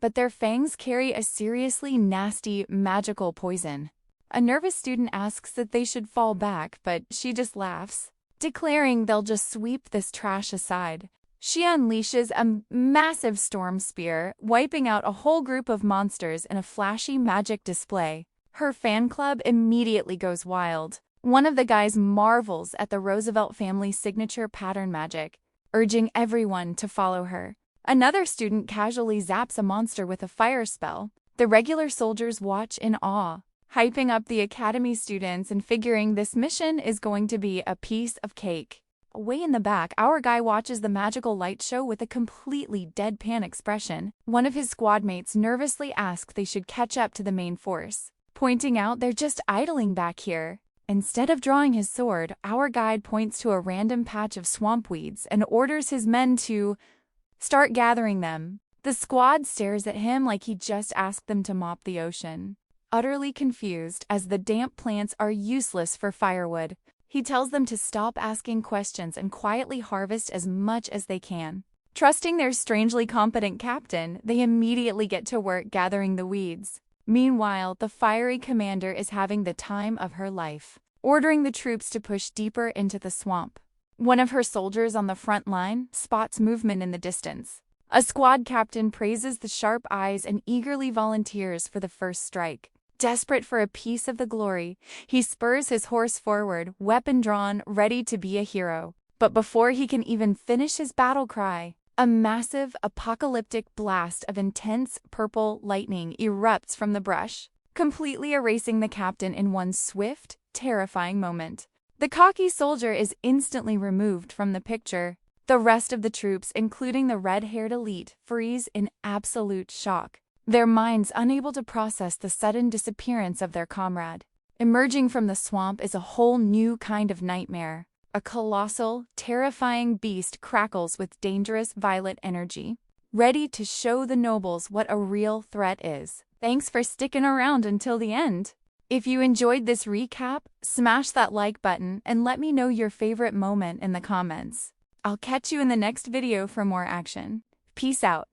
but their fangs carry a seriously nasty magical poison. A nervous student asks that they should fall back, but she just laughs, declaring they'll just sweep this trash aside. She unleashes a massive storm spear, wiping out a whole group of monsters in a flashy magic display. Her fan club immediately goes wild. One of the guys marvels at the Roosevelt family's signature pattern magic, urging everyone to follow her. Another student casually zaps a monster with a fire spell. The regular soldiers watch in awe, hyping up the academy students and figuring this mission is going to be a piece of cake. Way in the back, our guy watches the magical light show with a completely deadpan expression. One of his squad mates nervously asks they should catch up to the main force, pointing out they're just idling back here. Instead of drawing his sword, our guide points to a random patch of swamp weeds and orders his men to start gathering them. The squad stares at him like he just asked them to mop the ocean, utterly confused as the damp plants are useless for firewood. He tells them to stop asking questions and quietly harvest as much as they can. Trusting their strangely competent captain, they immediately get to work gathering the weeds. Meanwhile, the fiery commander is having the time of her life, ordering the troops to push deeper into the swamp. One of her soldiers on the front line spots movement in the distance. A squad captain praises the sharp eyes and eagerly volunteers for the first strike. Desperate for a piece of the glory, he spurs his horse forward, weapon drawn, ready to be a hero. But before he can even finish his battle cry, a massive, apocalyptic blast of intense purple lightning erupts from the brush, completely erasing the captain in one swift, terrifying moment. The cocky soldier is instantly removed from the picture. The rest of the troops, including the red-haired elite, freeze in absolute shock, their minds unable to process the sudden disappearance of their comrade. Emerging from the swamp is a whole new kind of nightmare. A colossal, terrifying beast crackles with dangerous violet energy, ready to show the nobles what a real threat is. Thanks for sticking around until the end. If you enjoyed this recap, smash that like button and let me know your favorite moment in the comments. I'll catch you in the next video for more action. Peace out.